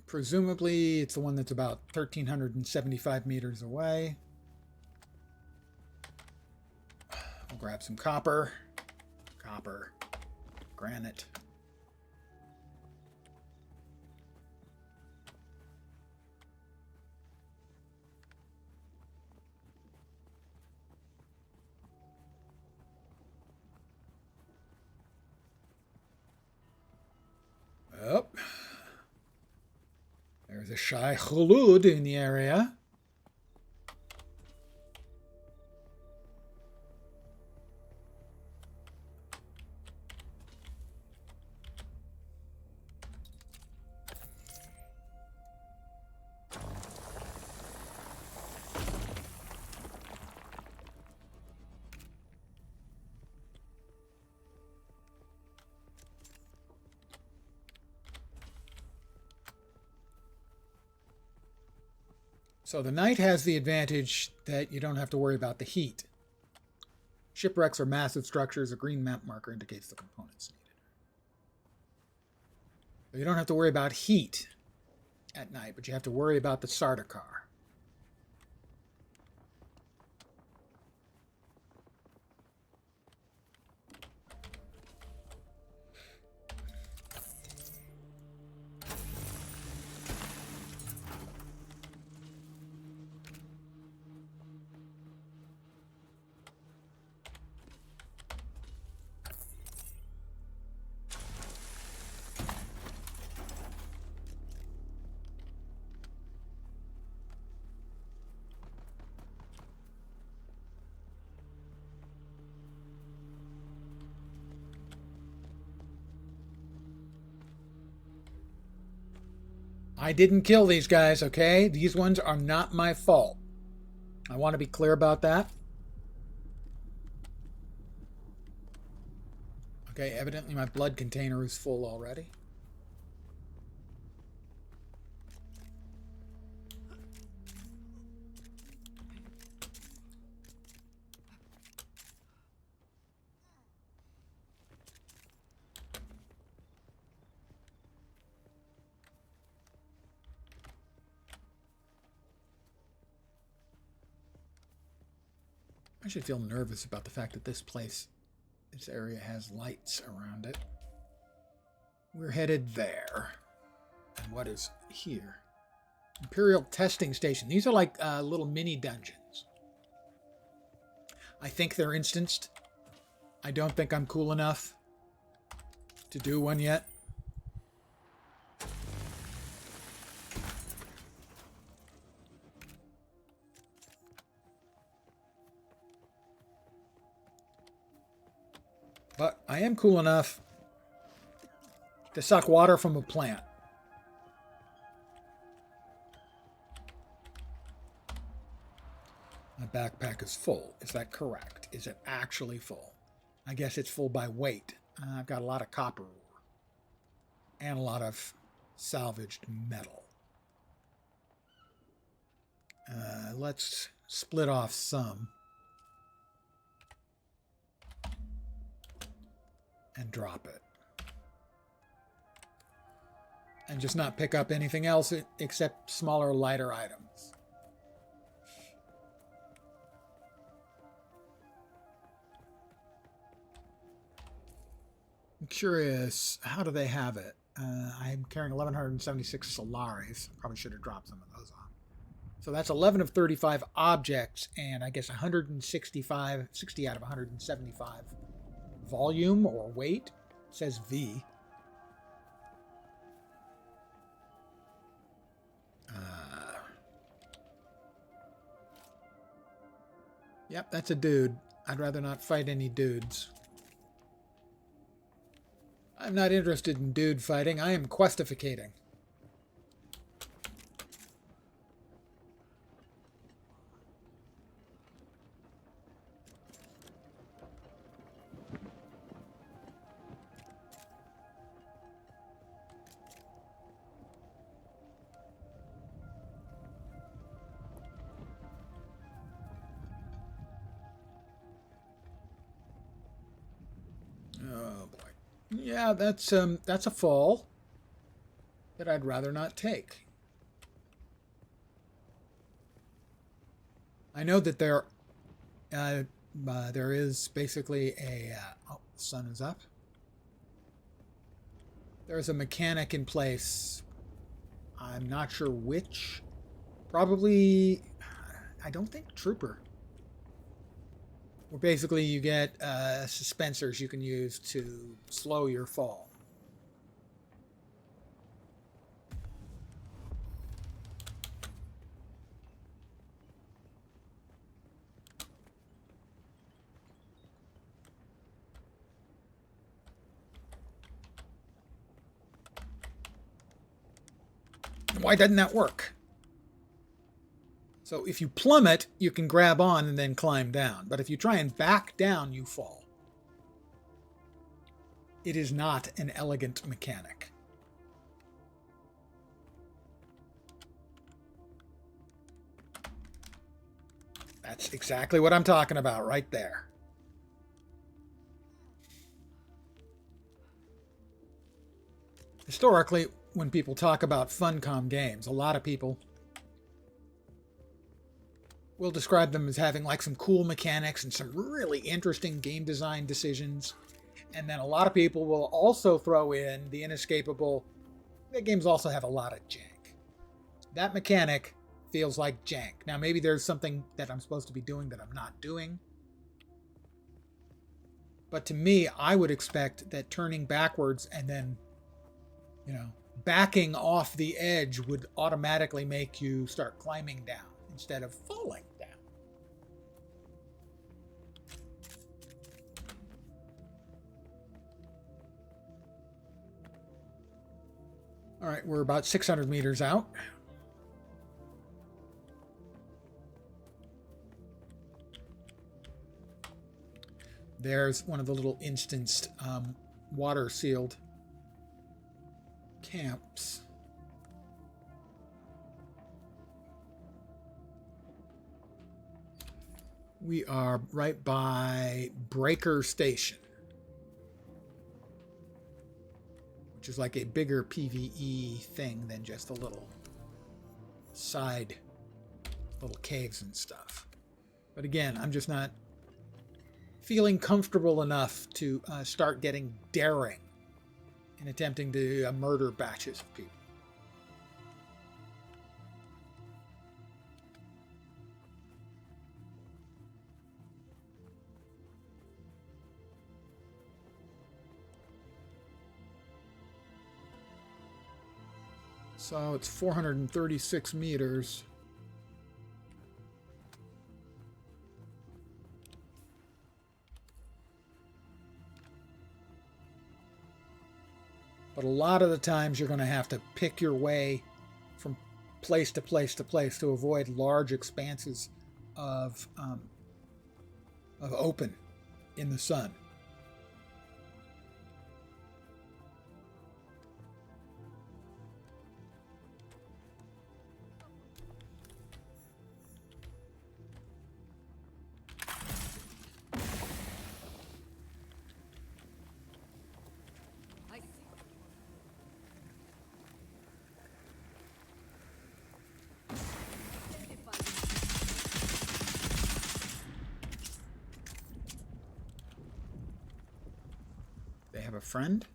Speaker 1: Presumably, it's the one that's about 1,375 meters away. We'll grab some copper. Copper. Granite. Oh. There's a Shai Hulud in the area. So the night has the advantage that you don't have to worry about the heat. Shipwrecks are massive structures. A green map marker indicates the components needed. So you don't have to worry about heat at night, but you have to worry about the Sardaukar. I didn't kill these guys, okay? These ones are not my fault. I want to be clear about that. Okay, evidently my blood container is full already. I should feel nervous about the fact that this area has lights around it. We're headed there. And what is here? Imperial Testing Station. These are like little mini dungeons. I think they're instanced. I don't think I'm cool enough to do one yet. But I am cool enough to suck water from a plant. My backpack is full. Is that correct? Is it actually full? I guess it's full by weight. I've got a lot of copper ore and a lot of salvaged metal. Let's split off some and drop it. And just not pick up anything else except smaller, lighter items. I'm curious, how do they have it? I'm carrying 1,176 Solaris. Probably should have dropped some of those off. So that's 11 of 35 objects, and I guess 60 out of 175 volume or weight. It says V. Yep, that's a dude. I'd rather not fight any dudes. I'm not interested in dude fighting. I am questificating. Oh boy. Yeah, that's a fall that I'd rather not take. I know that there is basically a oh, the sun is up. There's a mechanic in place. I'm not sure which. Probably, I don't think Trooper. Where basically you get suspensors you can use to slow your fall. Why doesn't that work? So if you plummet, you can grab on and then climb down. But if you try and back down, you fall. It is not an elegant mechanic. That's exactly what I'm talking about right there. Historically, when people talk about Funcom games, a lot of people will describe them as having like some cool mechanics and some really interesting game design decisions. And then a lot of people will also throw in the inescapable, the games also have a lot of jank. That mechanic feels like jank. Now maybe there's something that I'm supposed to be doing that I'm not doing. But to me, I would expect that turning backwards and then, backing off the edge would automatically make you start climbing down instead of falling down. All right, we're about 600 meters out. There's one of the little instanced water sealed camps. We are right by Breaker Station, which is like a bigger PvE thing than just a little side, little caves and stuff. But again, I'm just not feeling comfortable enough to start getting daring in attempting to murder batches of people. So it's 436 meters. But a lot of the times you're going to have to pick your way from place to place to place to avoid large expanses of open in the sun. They have a friend?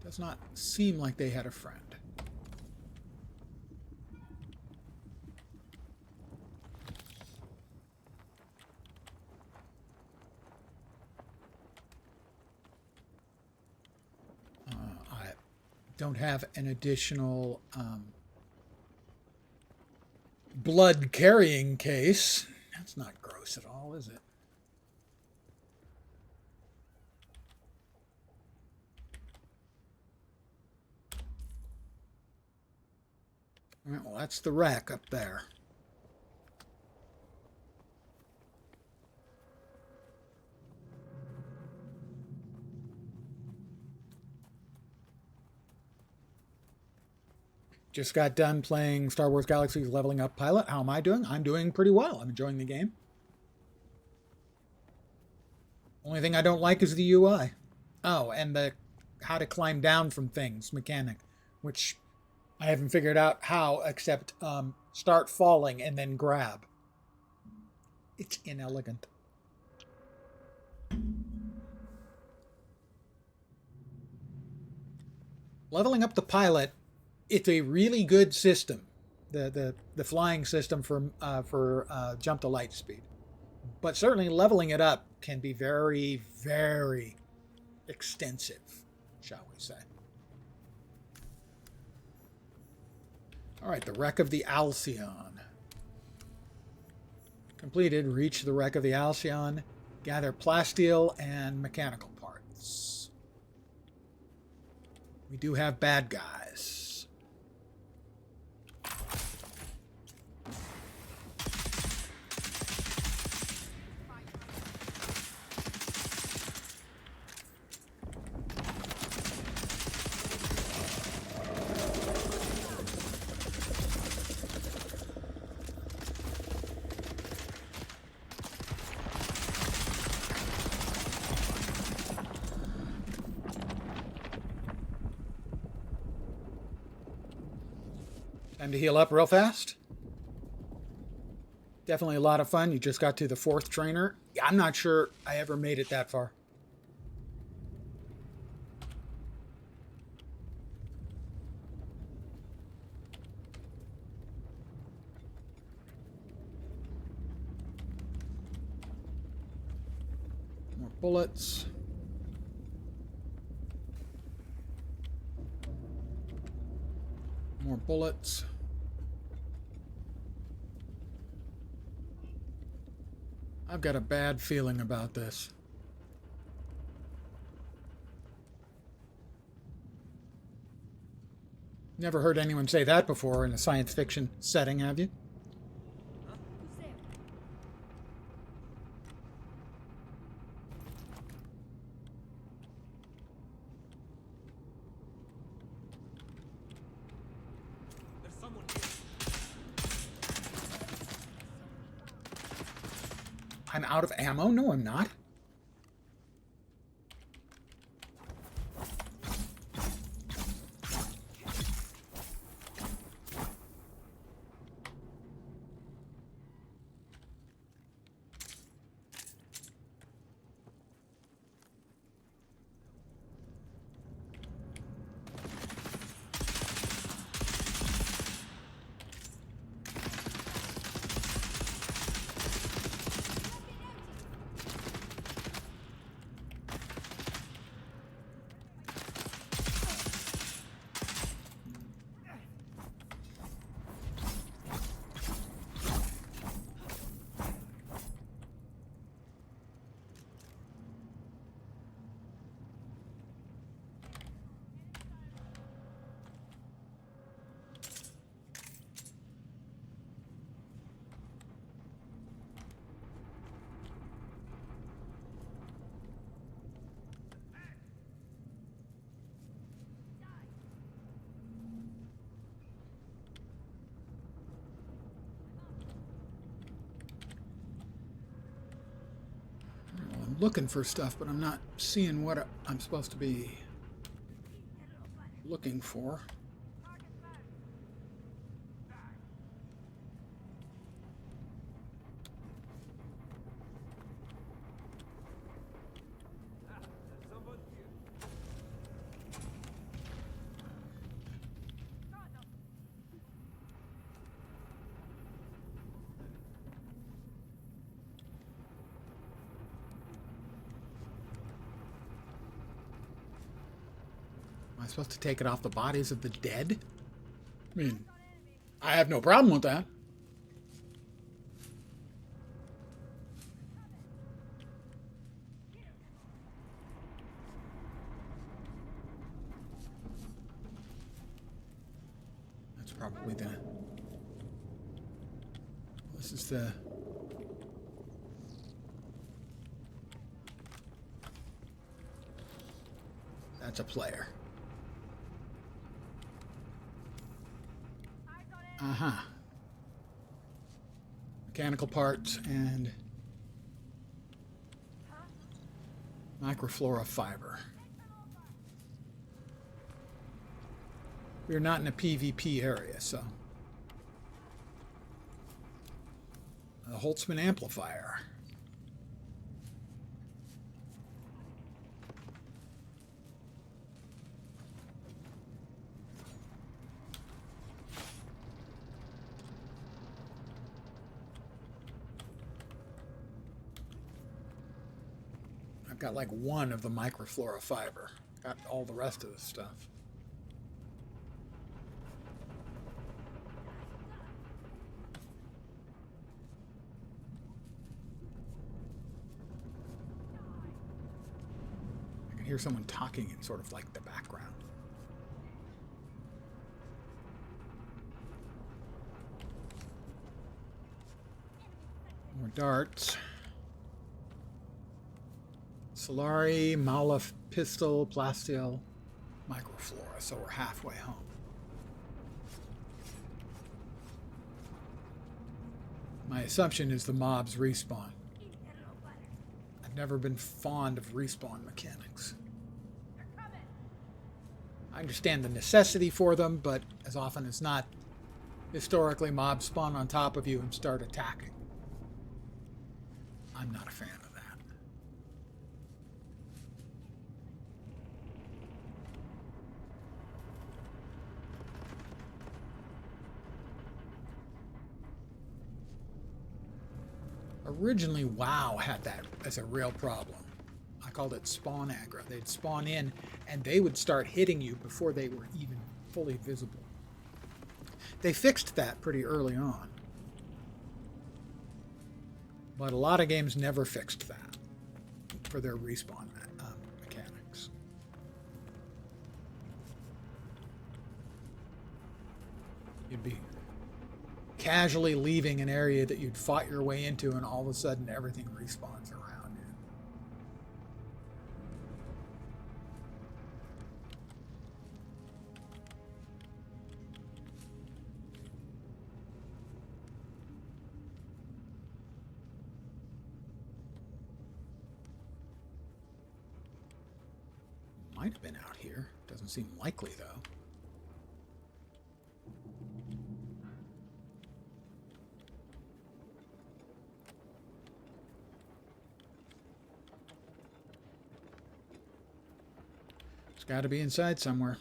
Speaker 1: Does not seem like they had a friend. I don't have an additional blood carrying case. That's not gross at all, is it? All right, well, that's the wreck up there. Just got done playing Star Wars Galaxy's Leveling Up Pilot. How am I doing? I'm doing pretty well. I'm enjoying the game. Only thing I don't like is the UI. Oh, and the how to climb down from things mechanic, which I haven't figured out how except start falling and then grab. It's inelegant. Leveling Up the Pilot, it's a really good system. The flying system for jump to light speed. But certainly leveling it up can be very, very extensive, shall we say. All right, the wreck of the Alcyon. Completed, reach the wreck of the Alcyon, gather plasteel and mechanical parts. We do have bad guys. Time to heal up real fast. Definitely a lot of fun. You just got to the 4th trainer. Yeah, I'm not sure I ever made it that far. More bullets. More bullets. I've got a bad feeling about this. Never heard anyone say that before in a science fiction setting, have you?
Speaker 2: There's someone here.
Speaker 1: I'm out of ammo? No, I'm not. I'm looking for stuff, but I'm not seeing what I'm supposed to be looking for. Am I supposed to take it off the bodies of the dead? I mean, I have no problem with that. This is the... That's a player. Uh-huh. Mechanical parts and microflora fiber. We're not in a PvP area, so. A Holtzman amplifier. I've got like one of the microflora fiber. Got all the rest of the stuff. I can hear someone talking in sort of like the background. More darts. Solari, Malaf, Pistol, Plasteel, Microflora. So we're halfway home. My assumption is the mobs respawn. I've never been fond of respawn mechanics. I understand the necessity for them, but as often as not, historically mobs spawn on top of you and start attacking. I'm not a fan of that. Originally, WoW had that as a real problem. I called it spawn aggro. They'd spawn in, and they would start hitting you before they were even fully visible. They fixed that pretty early on. But a lot of games never fixed that for their respawn mechanics. You'd be casually leaving an area that you'd fought your way into, and all of a sudden everything respawns around you. Might have been out here. Doesn't seem likely, though. It's got to be inside somewhere.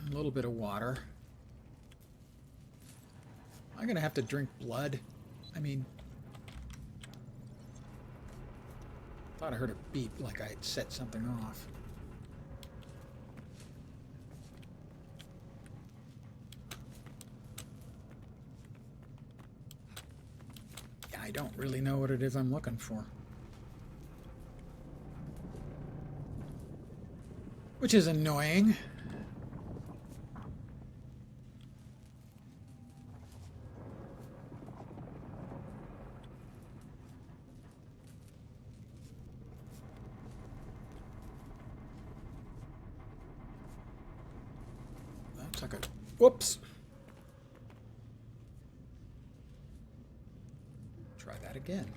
Speaker 1: A little bit of water. Am I gonna have to drink blood? I mean, thought I heard a beep like I had set something off. Yeah, I don't really know what it is I'm looking for. Which is annoying. Like a, whoops. Try that again.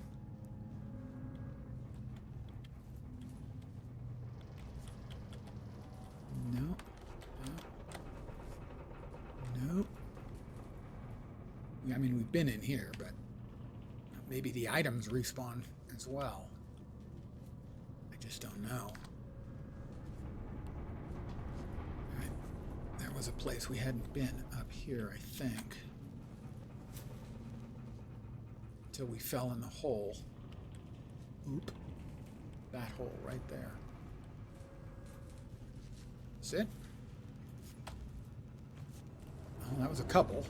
Speaker 1: No. Nope. I mean, we've been in here, but maybe the items respawn as well. I just don't know. Was a place we hadn't been up here, I think, until we fell in the hole. Oop. That hole right there. That's it. Oh, that was a couple.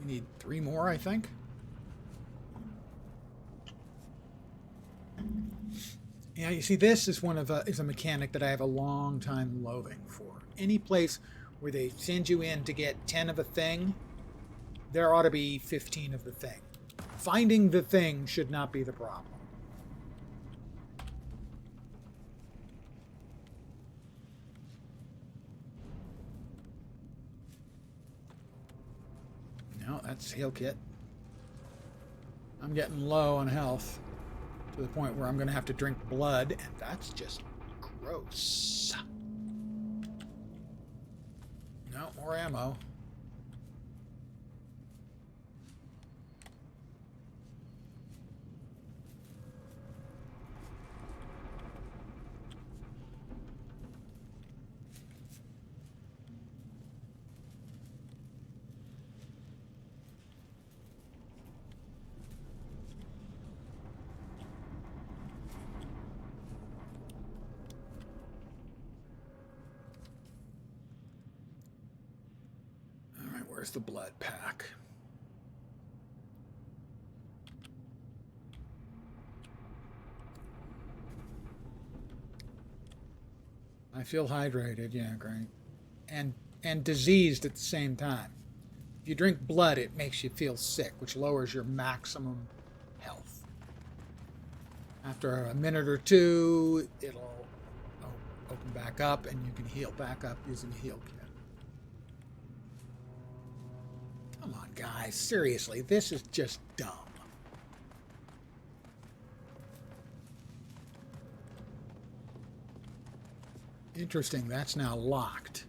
Speaker 1: We need 3 more, I think. Yeah, you see, this is is a mechanic that I have a long time loathing for. Any place where they send you in to get 10 of a thing, there ought to be 15 of the thing. Finding the thing should not be the problem. No, that's heal kit. I'm getting low on health to the point where I'm going to have to drink blood, and that's just gross. No, more ammo. Where's the blood pack? I feel hydrated, yeah, great. And diseased at the same time. If you drink blood, it makes you feel sick, which lowers your maximum health. After a minute or two, it'll open back up, and you can heal back up using a heal kit. Come on, guys. Seriously, this is just dumb. Interesting, that's now locked.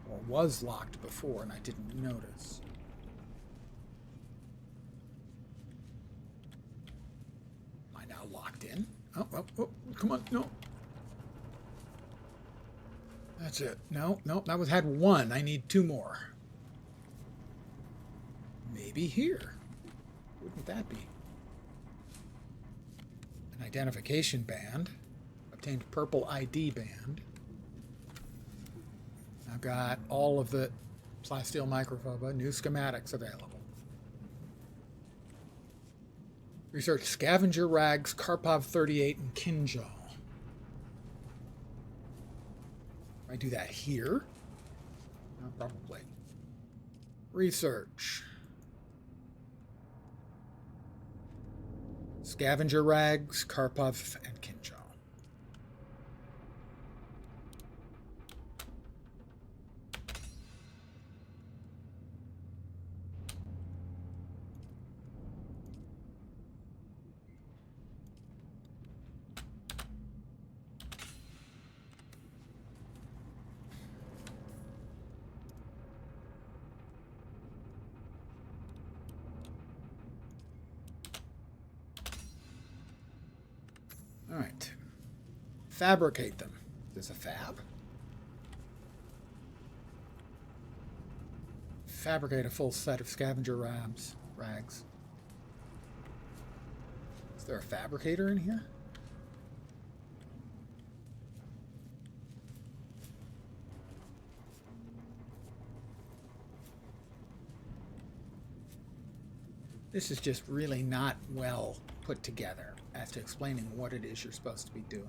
Speaker 1: Or was locked before, and I didn't notice. Am I now locked in? Oh, come on, no. That's it. No, that was had 1. I need 2 more. Maybe here. Wouldn't that be? An identification band. Obtained purple ID band. I've got all of the plasteel microphoba, new schematics available. Research scavenger rags, Karpov 38, and Kinjal. I do that here? No, probably. Research. Scavenger rags, Karpov, and Kinjal. All right. Fabricate them. There's a fab. Fabricate a full set of scavenger rags. Is there a fabricator in here? This is just really not well put together as to explaining what it is you're supposed to be doing.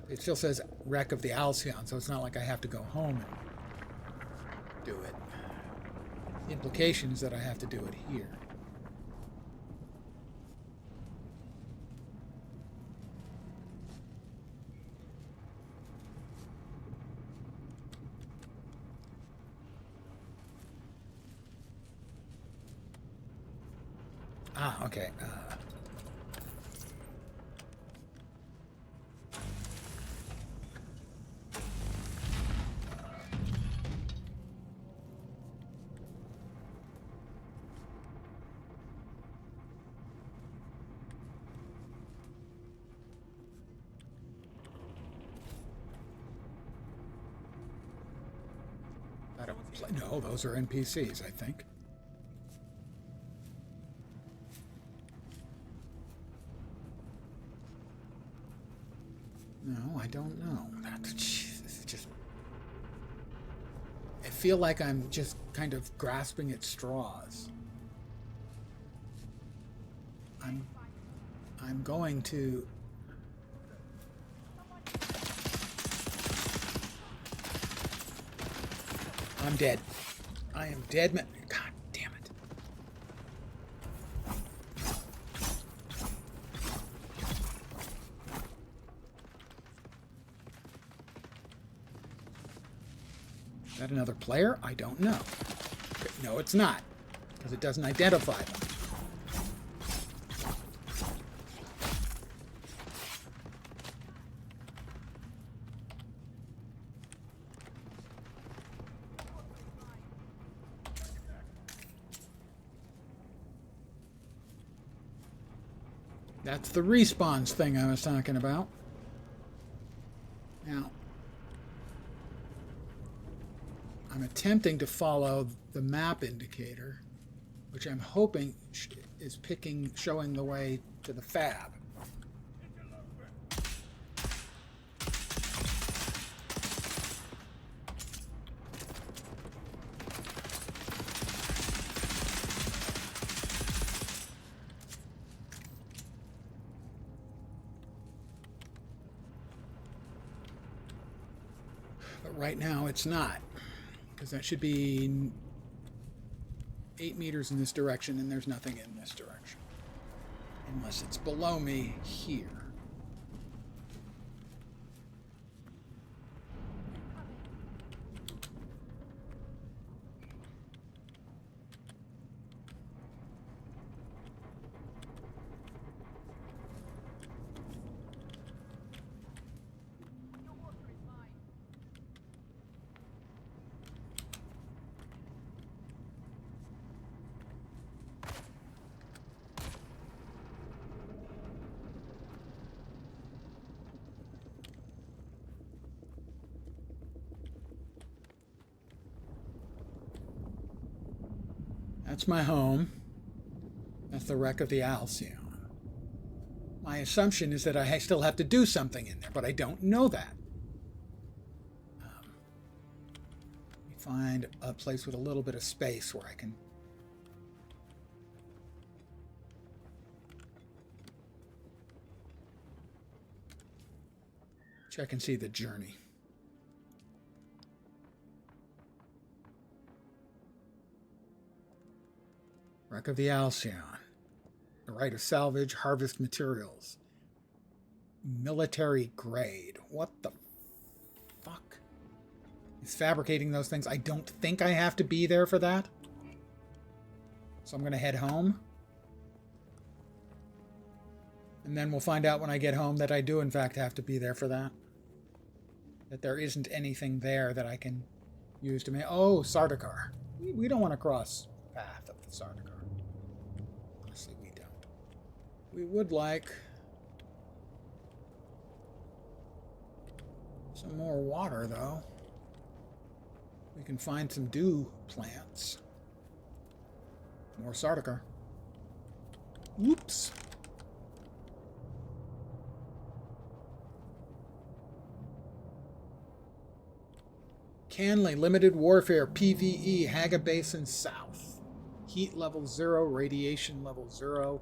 Speaker 1: It still says wreck of the Alcyon, so it's not like I have to go home and do it. The implication is that I have to do it here. Ah, okay. a... No, those are NPCs, I think. No, I don't know. This is just... I feel like I'm just kind of grasping at straws. I'm going to... I'm dead. I am dead, man. God damn it. Is that another player? I don't know. Okay, no, it's not, because it doesn't identify them. That's the respawns thing I was talking about. Now, I'm attempting to follow the map indicator, which I'm hoping is showing the way to the fab. But right now it's not, because that should be 8 meters in this direction, and there's nothing in this direction. Unless it's below me here. That's my home. That's the wreck of the Alcyon. My assumption is that I still have to do something in there, but I don't know that. Let me find a place with a little bit of space where I can... check and see the journey. Wreck of the Alcyon. The right of salvage, harvest materials. Military grade. What the fuck? Is fabricating those things? I don't think I have to be there for that. So I'm going to head home. And then we'll find out when I get home that I do in fact have to be there for that. That there isn't anything there that I can use to make... Oh, Sardaukar. We don't want to cross the path of the Sardaukar. Honestly, we don't. We would like some more water, though. We can find some dew plants. More Sardaukar. Oops. Canley, Limited Warfare, PvE, Haga Basin South. Heat level 0, radiation level 0.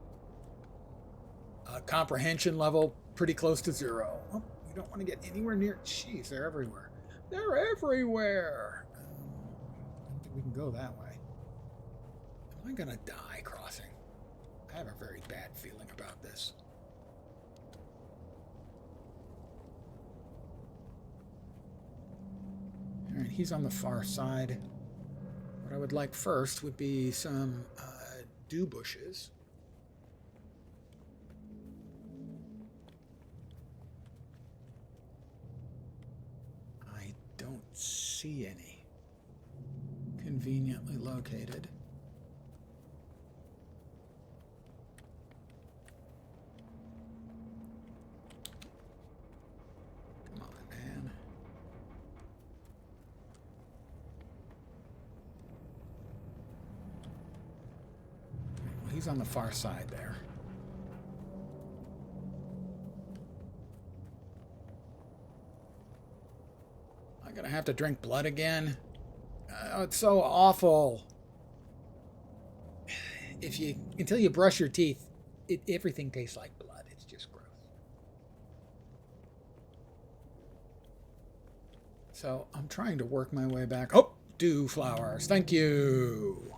Speaker 1: Comprehension level pretty close to 0. Oh, you don't want to get anywhere near... Jeez, they're everywhere. They're everywhere! I don't think we can go that way. Am I going to die crossing? I have a very bad feeling about this. Alright, he's on the far side. What I would like first would be some dew bushes. I don't see any conveniently located. Come on, man. He's on the far side there. I'm gonna have to drink blood again. Oh, it's so awful. Until you brush your teeth, everything tastes like blood. It's just gross. So I'm trying to work my way back. Oh, dew flowers. Thank you.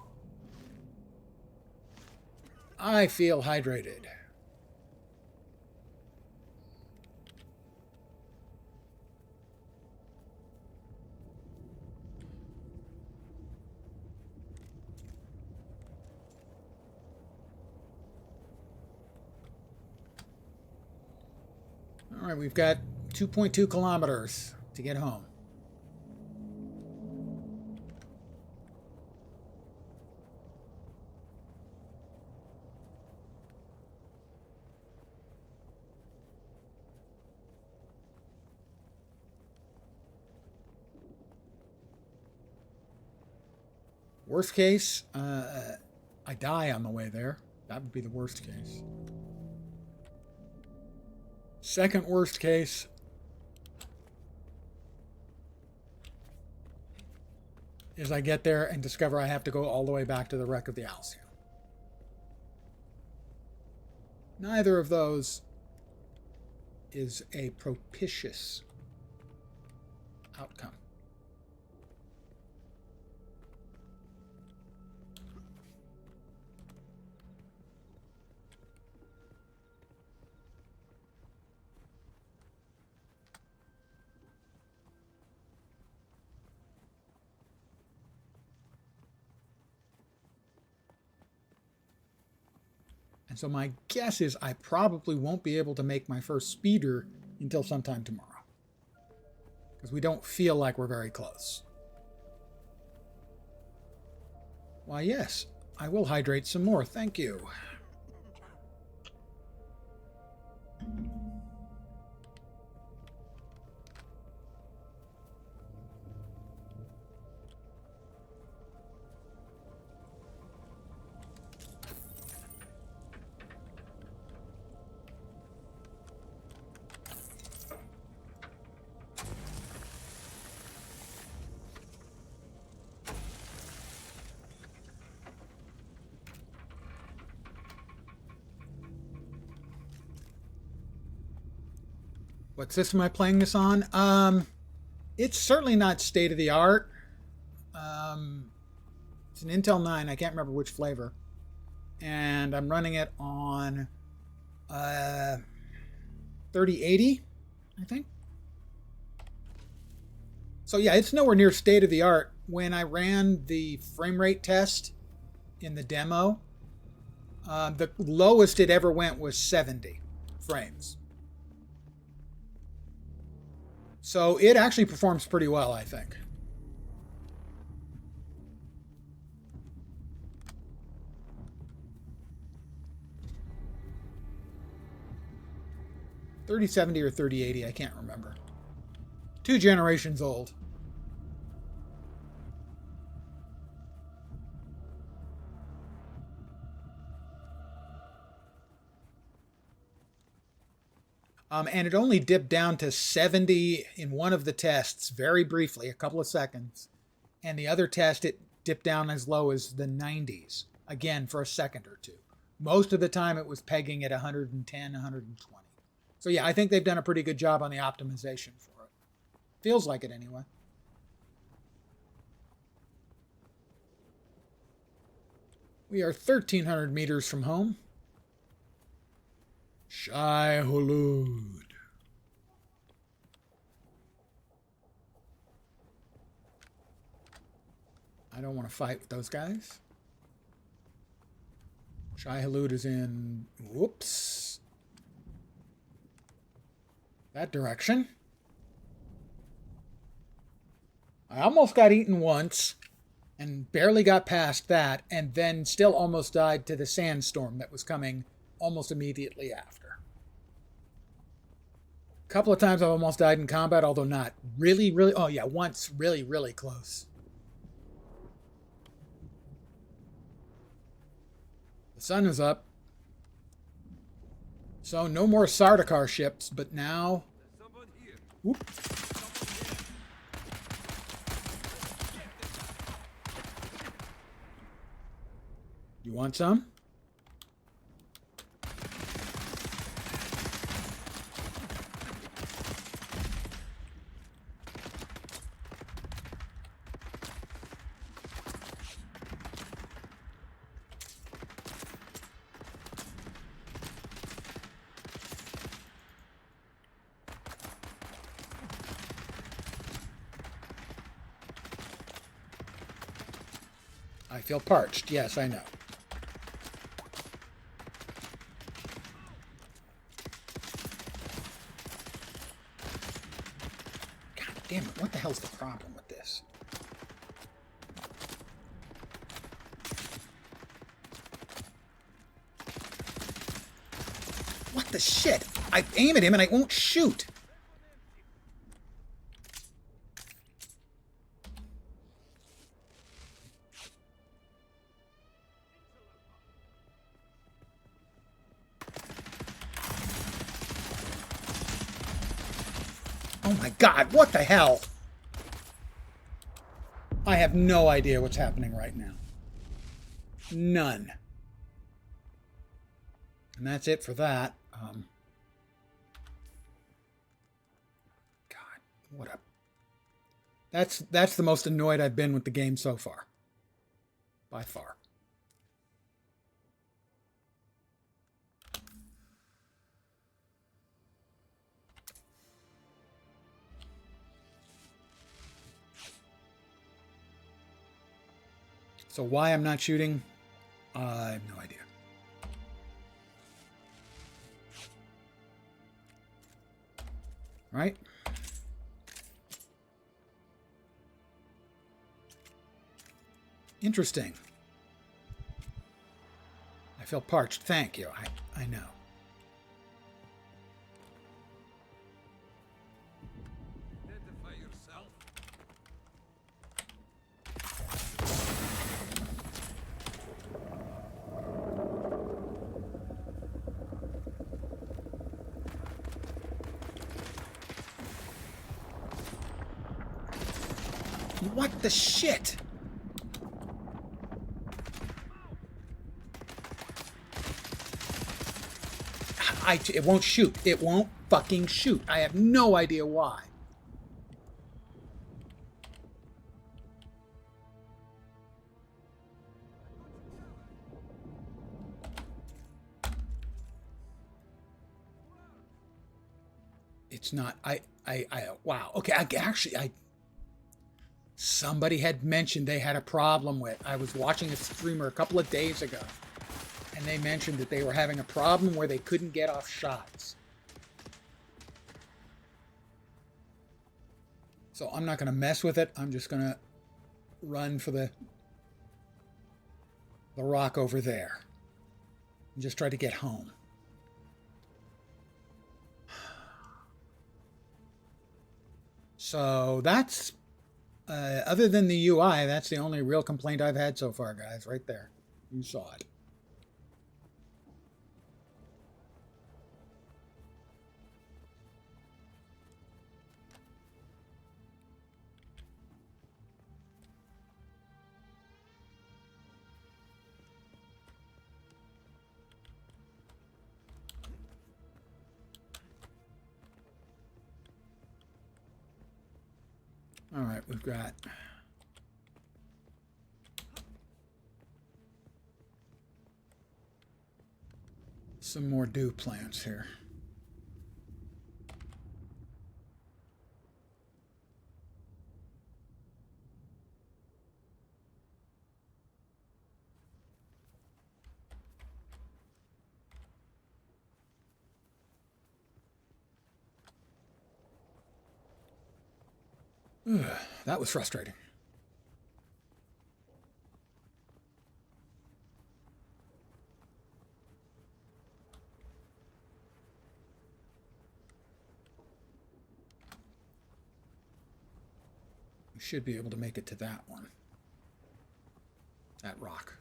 Speaker 1: I feel hydrated. All right, we've got 2.2 kilometers to get home. Worst case, I die on the way there. That would be the worst case. Second worst case, is I get there and discover I have to go all the way back to the wreck of the Alcyon. Neither of those is a propitious outcome. And so my guess is I probably won't be able to make my first speeder until sometime tomorrow. Because we don't feel like we're very close. Why, yes, I will hydrate some more. Thank you. What system am I playing this on? It's certainly not state of the art. It's an Intel 9. I can't remember which flavor. And I'm running it on 3080, I think. So yeah, it's nowhere near state of the art. When I ran the frame rate test in the demo, the lowest it ever went was 70 frames. So it actually performs pretty well, I think. $3070 or $3080, I can't remember. 2 generations old. And it only dipped down to 70 in one of the tests, very briefly, a couple of seconds. And the other test, it dipped down as low as the 90s, again, for a second or two. Most of the time, it was pegging at 110, 120. So yeah, I think they've done a pretty good job on the optimization for it. Feels like it anyway. We are 1,300 meters from home. Shai Hulud. I don't want to fight with those guys. Shai Hulud is in, whoops, that direction. I almost got eaten once and barely got past that, and then still almost died to the sandstorm that was coming almost immediately after. A couple of times I've almost died in combat, although not really, oh yeah, once really, really close. The sun is up. So no more Sardaukar ships, but now...
Speaker 2: Someone here.
Speaker 1: Whoop. You want some? I feel parched. Yes, I know. God damn it. What the hell's the problem with this? What the shit? I aim at him and I won't shoot. Oh my god, what the hell? I have no idea what's happening right now. None. And that's it for that. God, what a... That's the most annoyed I've been with the game so far. By far. So why I'm not shooting, I have no idea. Right? Interesting. I feel parched. Thank you. I know.
Speaker 2: Identify yourself.
Speaker 1: What the shit? It won't shoot. It won't fucking shoot. I have no idea why. It's not. Wow. Okay. Somebody had mentioned they had a problem with. I was watching a streamer a couple of days ago, and they mentioned that they were having a problem where they couldn't get off shots. So I'm not going to mess with it. I'm just going to run for the rock over there and just try to get home. So that's, other than the UI, that's the only real complaint I've had so far, guys. Right there. You saw it. All right, we've got some more dew plants here. Ugh, that was frustrating. We should be able to make it to that one. That rock.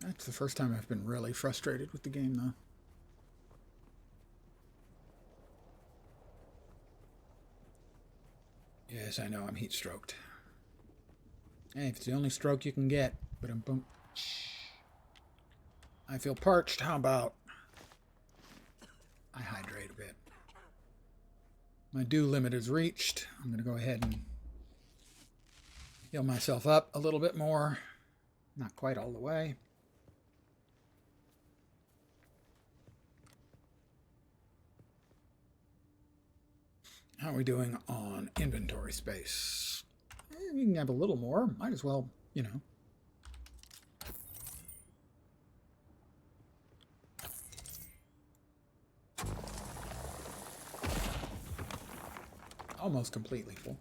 Speaker 1: That's the first time I've been really frustrated with the game, though. Yes, I know, I'm heat stroked. Hey, if it's the only stroke you can get. But boom. I feel parched. How about I hydrate a bit? My dew limit is reached. I'm going to go ahead and heal myself up a little bit more. Not quite all the way. How are we doing on inventory space? We can have a little more. Might as well, you know. Almost completely full.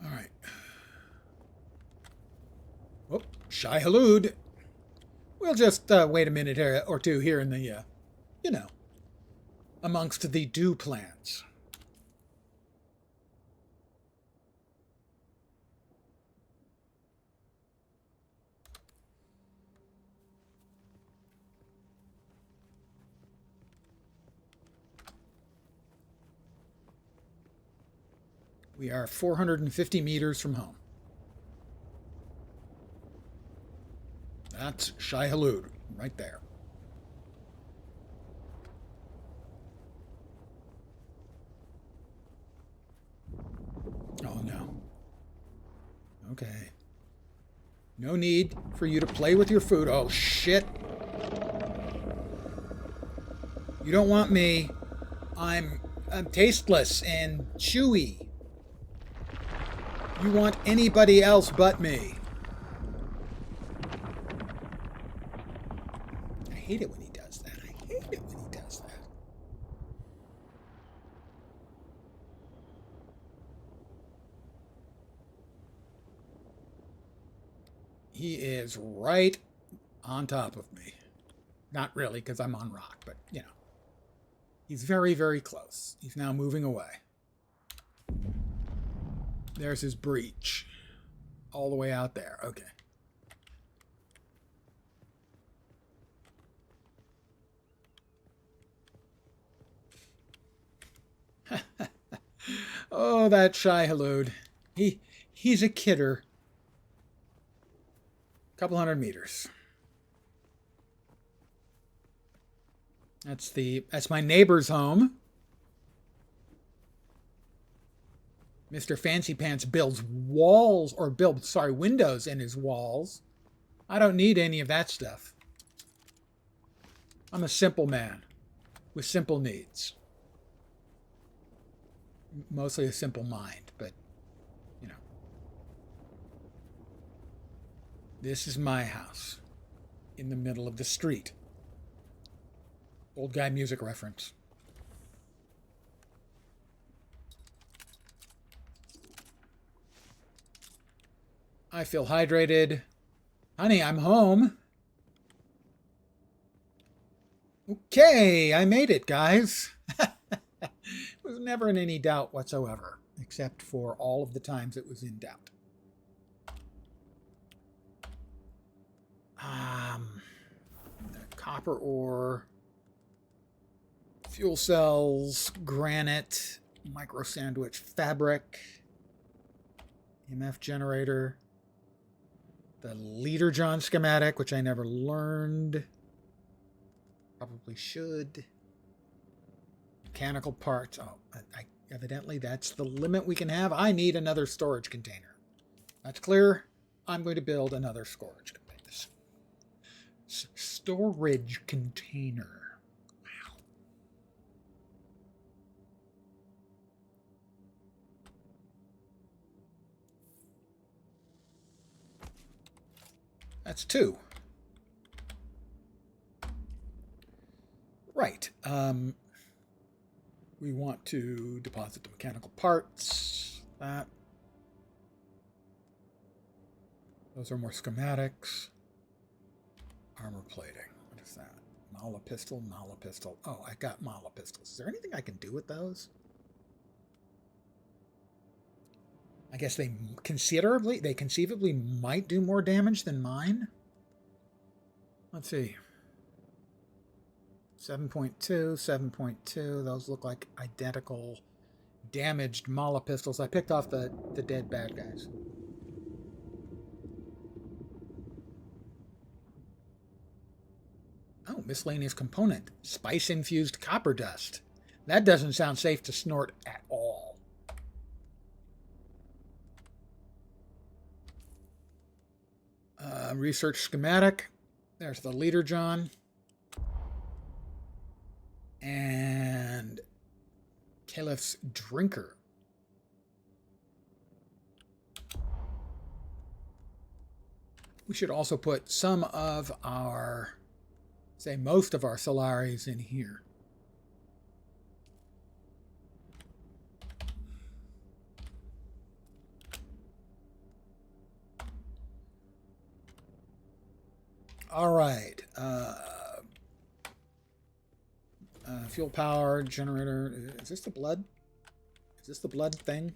Speaker 1: All right. Oh, Shai Halud. We'll just wait a minute or two here in the, you know, amongst the dew plants. We are 450 meters from home. That's Shai Halud right there. Oh, no. Okay. No need for you to play with your food. Oh, shit. You don't want me. I'm tasteless and chewy. You want anybody else but me. I hate it when he does that. I hate it when he does that. He is right on top of me. Not really, because I'm on rock, but, you know. He's very, very close. He's now moving away. There's his breach. All the way out there. Okay. Oh, that Shai Halud. He's a kidder. Couple hundred meters. That's my neighbor's home. Mr. Fancy Pants builds windows in his walls. I don't need any of that stuff. I'm a simple man with simple needs. Mostly a simple mind, but, you know. This is my house in the middle of the street. Old guy music reference. I feel hydrated. Honey, I'm home. Okay, I made it, guys. Was never in any doubt whatsoever, except for all of the times it was in doubt. The copper ore, fuel cells, granite, micro sandwich fabric, EMF generator, the Leader John schematic, which I never learned. Probably should. Mechanical parts. Oh, evidently that's the limit we can have. I need another storage container. That's clear. I'm going to build another storage container. Storage container. Wow. That's 2. Right. We want to deposit the mechanical parts. That. Those are more schematics. Armor plating. What is that? Mala pistol, Mala pistol. Oh, I got Mala pistols. Is there anything I can do with those? I guess they conceivably might do more damage than mine. Let's see. 7.2, 7.2. Those look like identical damaged Mala pistols. I picked off the dead bad guys. Oh, miscellaneous component. Spice-infused copper dust. That doesn't sound safe to snort at all. Research schematic. There's the leader, John. And Caliph's drinker. We should also put some of our, say most of our Solaris in here. All right. Fuel power generator. Is this the blood? Is this the blood thing?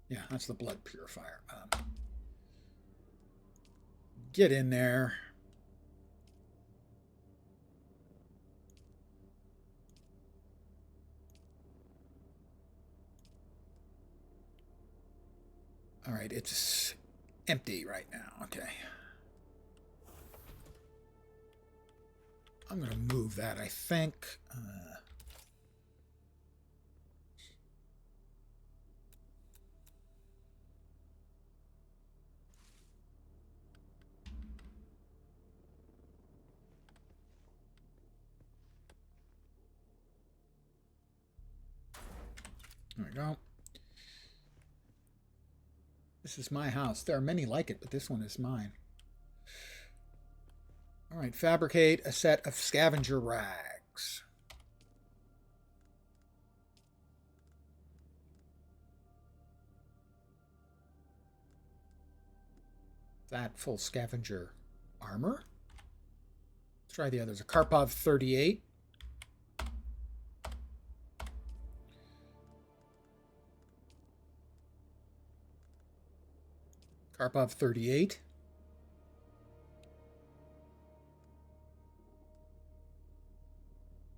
Speaker 1: Yeah, that's the blood purifier. Get in there. All right, it's empty right now. Okay. I'm going to move that, I think. There we go. This is my house. There are many like it, but this one is mine. All right, fabricate a set of scavenger rags. That full scavenger armor. Let's try the others. A Karpov 38. Karpov 38.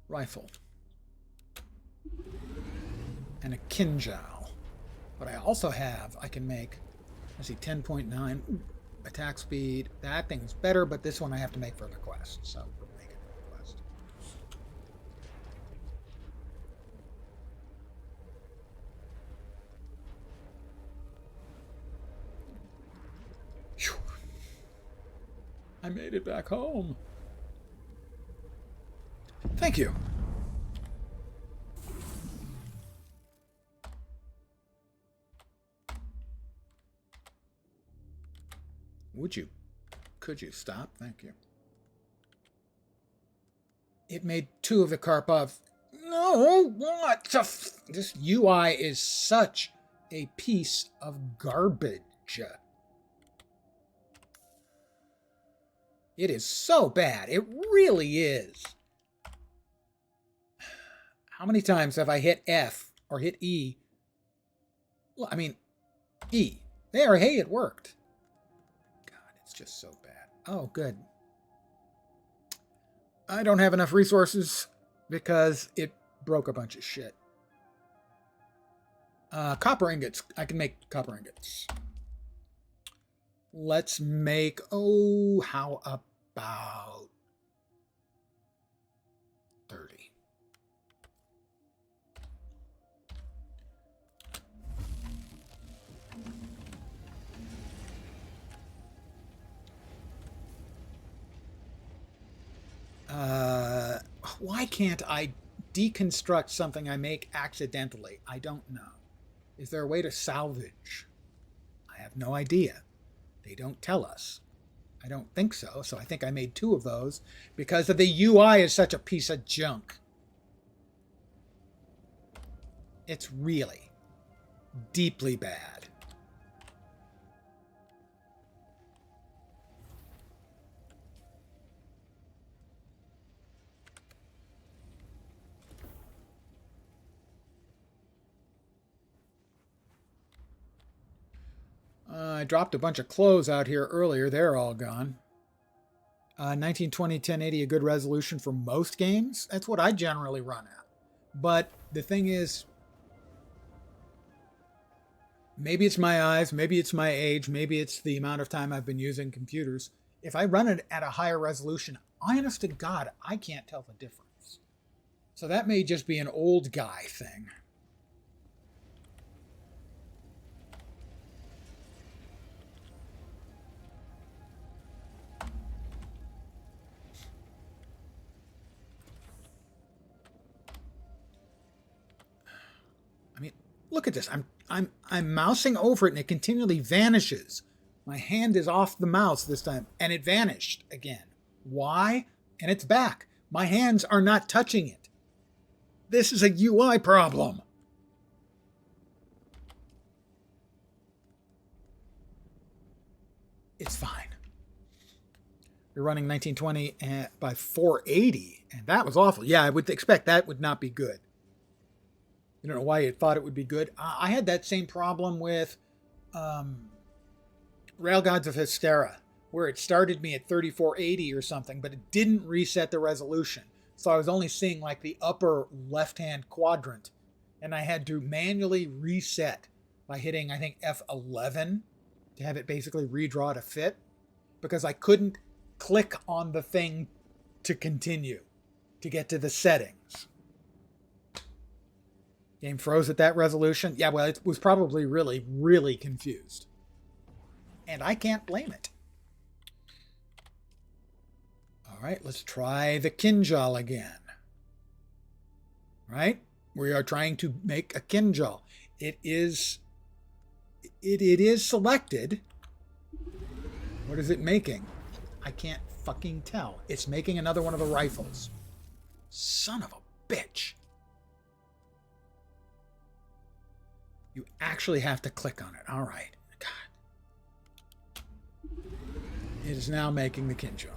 Speaker 1: Rifle. And a Kinjal. But I also have, I can make, let's see, 10.9 attack speed. That thing's better, but this one I have to make for the quest. So we'll make it for the quest. Whew. I made it back home. Thank you. Would you? Could you stop? Thank you. It made 2 of the Karpov. No, what? This UI is such a piece of garbage. It is so bad. It really is. How many times have I hit F or hit E? Well, I mean, E. There, hey, it worked. God, it's just so bad. Oh, good. I don't have enough resources because it broke a bunch of shit. Copper ingots. I can make copper ingots. Let's make, oh, how about 30? Why can't I deconstruct something I make accidentally? I don't know. Is there a way to salvage? I have no idea. They don't tell us. I don't think so, so I think I made 2 of those because of the UI is such a piece of junk. It's really deeply bad. I dropped a bunch of clothes out here earlier. They're all gone. 1920 1080, a good resolution for most games. That's what I generally run at. But the thing is, maybe it's my eyes, maybe it's my age, maybe it's the amount of time I've been using computers. If I run it at a higher resolution, honest to God, I can't tell the difference. So that may just be an old guy thing. I mean, look at this. I'm mousing over it and it continually vanishes. My hand is off the mouse this time and it vanished again. Why? And it's back. My hands are not touching it. This is a UI problem. It's fine. You're running 1920 by 480, and that was awful. Yeah, I would expect that would not be good. I don't know why you thought it would be good. I had that same problem with Railgods of Hystera, where it started me at 3480 or something, but it didn't reset the resolution. So I was only seeing like the upper left-hand quadrant, and I had to manually reset by hitting, I think, F11 to have it basically redraw to fit, because I couldn't click on the thing to continue, to get to the settings. Game froze at that resolution. Yeah, well, it was probably really, really confused. And I can't blame it. All right, let's try the Kinjal again. Right? We are trying to make a Kinjal. It is selected. What is it making? I can't fucking tell. It's making another one of the rifles. Son of a bitch. You actually have to click on it. All right. God. It is now making the Kinjal.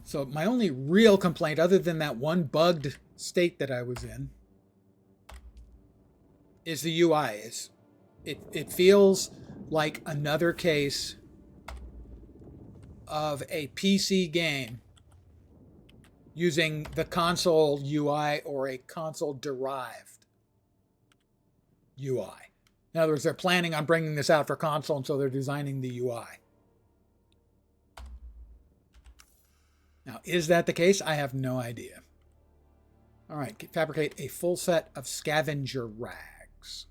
Speaker 1: So my only real complaint, other than that one bugged state that I was in, is the UI. It feels like another case of a PC game using the console UI or a console-derived UI. In other words, they're planning on bringing this out for console, and so they're designing the UI. Now, is that the case? I have no idea. All right, fabricate a full set of scavenger rags.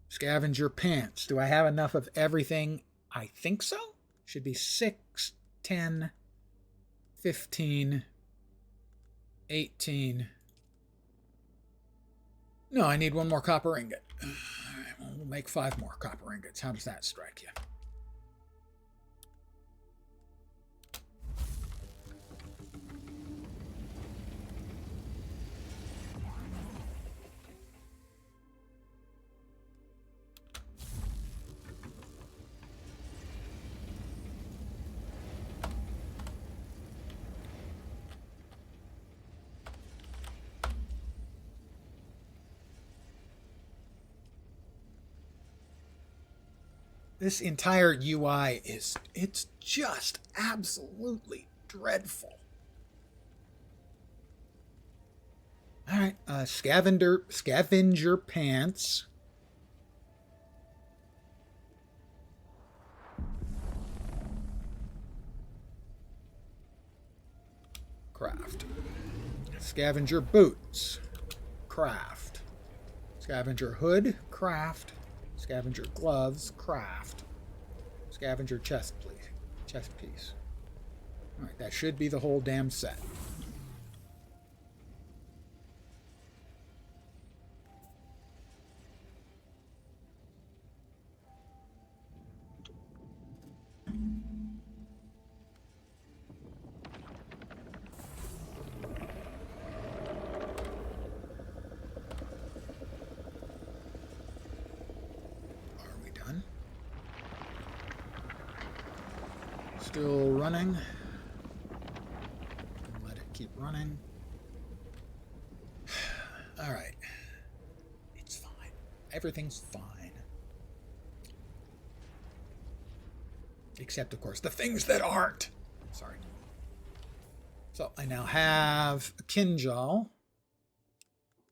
Speaker 1: Scavenger pants. Do I have enough of everything? I think so. Should be 6, 10, 15, 18. No, I need one more copper ingot. All right, we'll make 5 more copper ingots. How does that strike you? This entire UI it's just absolutely dreadful. All right, scavenger pants. Craft. Scavenger boots. Craft. Scavenger hood. Craft. Scavenger gloves, craft. Scavenger chest piece. All right, that should be the whole damn set. Still running. Let it keep running. All right. It's fine. Everything's fine. Except, of course, the things that aren't. Sorry. So I now have a Kinjal.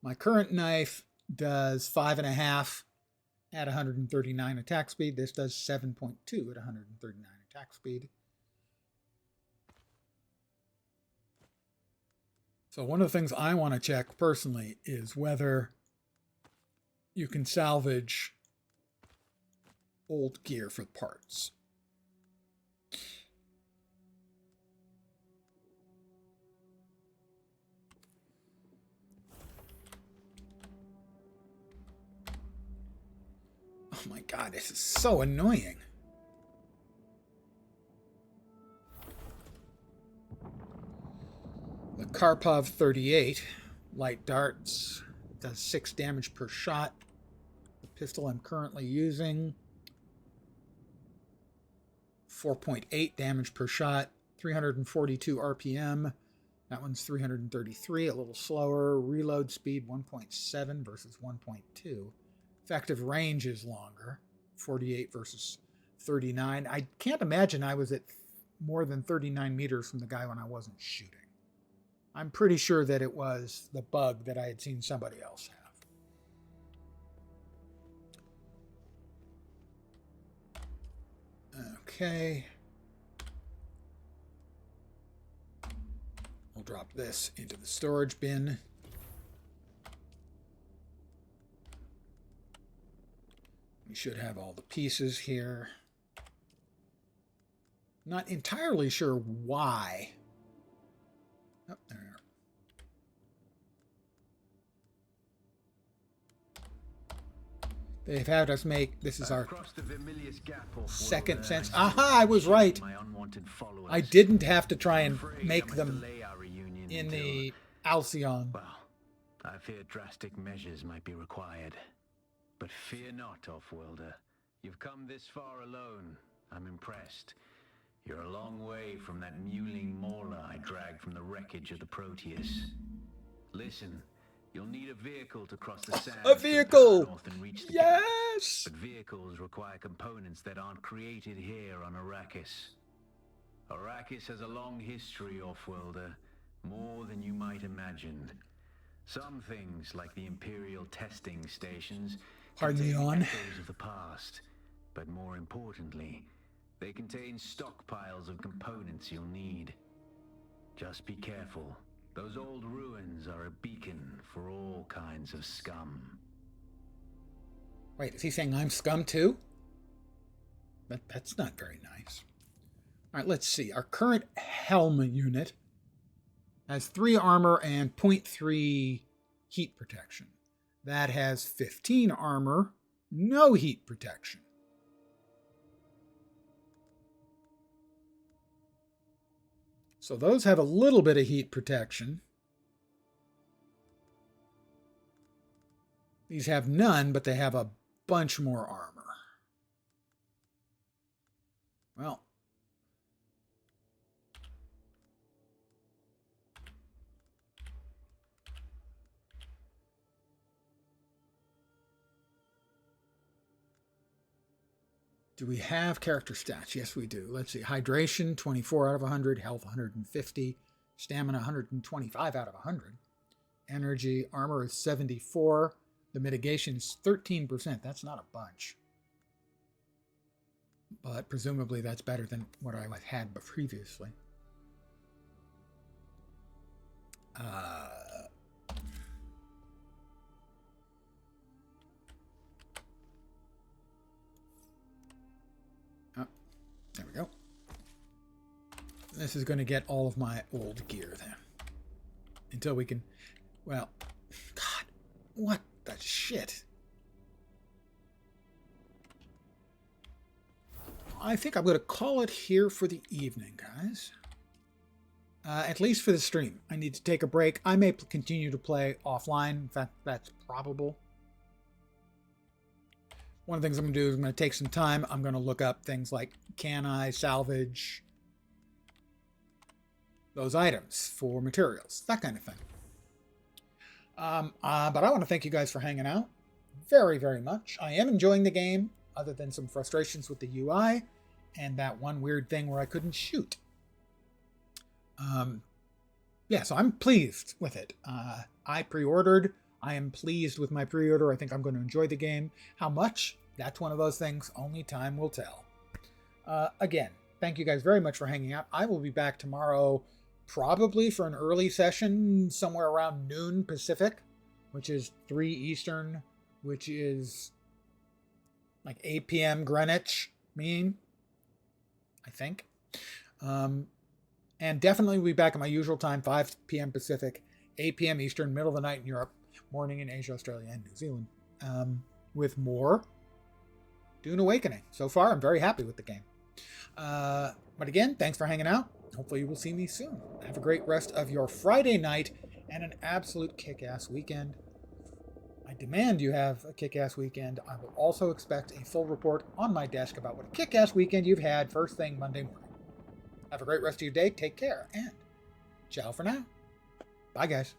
Speaker 1: My current knife does 5.5 at 139 attack speed. This does 7.2 at 139 attack speed. So one of the things I want to check personally is whether you can salvage old gear for parts. Oh my god, this is so annoying. The Karpov 38 light darts does 6 damage per shot. The pistol I'm currently using, 4.8 damage per shot, 342 RPM. That one's 333, a little slower. Reload speed 1.7 versus 1.2. Effective range is longer, 48 versus 39. I can't imagine I was at more than 39 meters from the guy when I wasn't shooting. I'm pretty sure that it was the bug that I had seen somebody else have. Okay. We'll drop this into the storage bin. We should have all the pieces here. Not entirely sure why. Oh, there we are. They've had us make, this is our second sense. Aha, I was right. I didn't have to try and make them in the Alcyon.
Speaker 4: Well, I fear drastic measures might be required. But fear not, Offworlder. You've come this far alone. I'm impressed. You're a long way from that mewling mauler I dragged from the wreckage of the Proteus. Listen, you'll need a vehicle to cross the sands.
Speaker 1: A vehicle!
Speaker 4: North and reach the
Speaker 1: Yes!
Speaker 4: But vehicles require components that aren't created here on Arrakis. Arrakis has a long history, Offworlder. More than you might imagine. Some things, like the Imperial testing stations,
Speaker 1: Pardon the yawn.
Speaker 4: echoes of the past, but more importantly, they contain stockpiles of components you'll need. Just be careful. Those old ruins are a beacon for all kinds of scum.
Speaker 1: Wait, is he saying I'm scum too? That's not very nice. All right, let's see. Our current helm unit has 3 armor and 0.3 heat protection. That has 15 armor, no heat protection. So those have a little bit of heat protection. These have none, but they have a bunch more armor. Well, do we have character stats? Yes, we do. Let's see. Hydration, 24 out of 100. Health, 150. Stamina, 125 out of 100. Energy, armor is 74. The mitigation is 13%. That's not a bunch. But presumably that's better than what I had previously. There we go. This is going to get all of my old gear then. Until we can... Well, God, what the shit? I think I'm going to call it here for the evening, guys. At least for the stream. I need to take a break. I may continue to play offline. In fact, that's probable. One of the things I'm going to do is I'm going to take some time. I'm going to look up things like, can I salvage those items for materials, that kind of thing. But I want to thank you guys for hanging out very, very much. I am enjoying the game, other than some frustrations with the UI and that one weird thing where I couldn't shoot. Yeah, so I'm pleased with it. I pre-ordered. I am pleased with my pre-order. I think I'm going to enjoy the game. How much? That's one of those things only time will tell. Again, thank you guys very much for hanging out. I will be back tomorrow, probably for an early session, somewhere around noon Pacific, which is 3 Eastern, which is like 8 p.m. Greenwich mean, I think. And definitely we'll be back at my usual time, 5 p.m. Pacific, 8 p.m. Eastern, middle of the night in Europe, morning in Asia, Australia, and New Zealand, with more Dune Awakening. So far, I'm very happy with the game. But again, thanks for hanging out. Hopefully you will see me soon. Have a great rest of your Friday night and an absolute kick-ass weekend. I demand you have a kick-ass weekend. I will also expect a full report on my desk about what a kick-ass weekend you've had first thing Monday morning. Have a great rest of your day. Take care, and ciao for now. Bye, guys.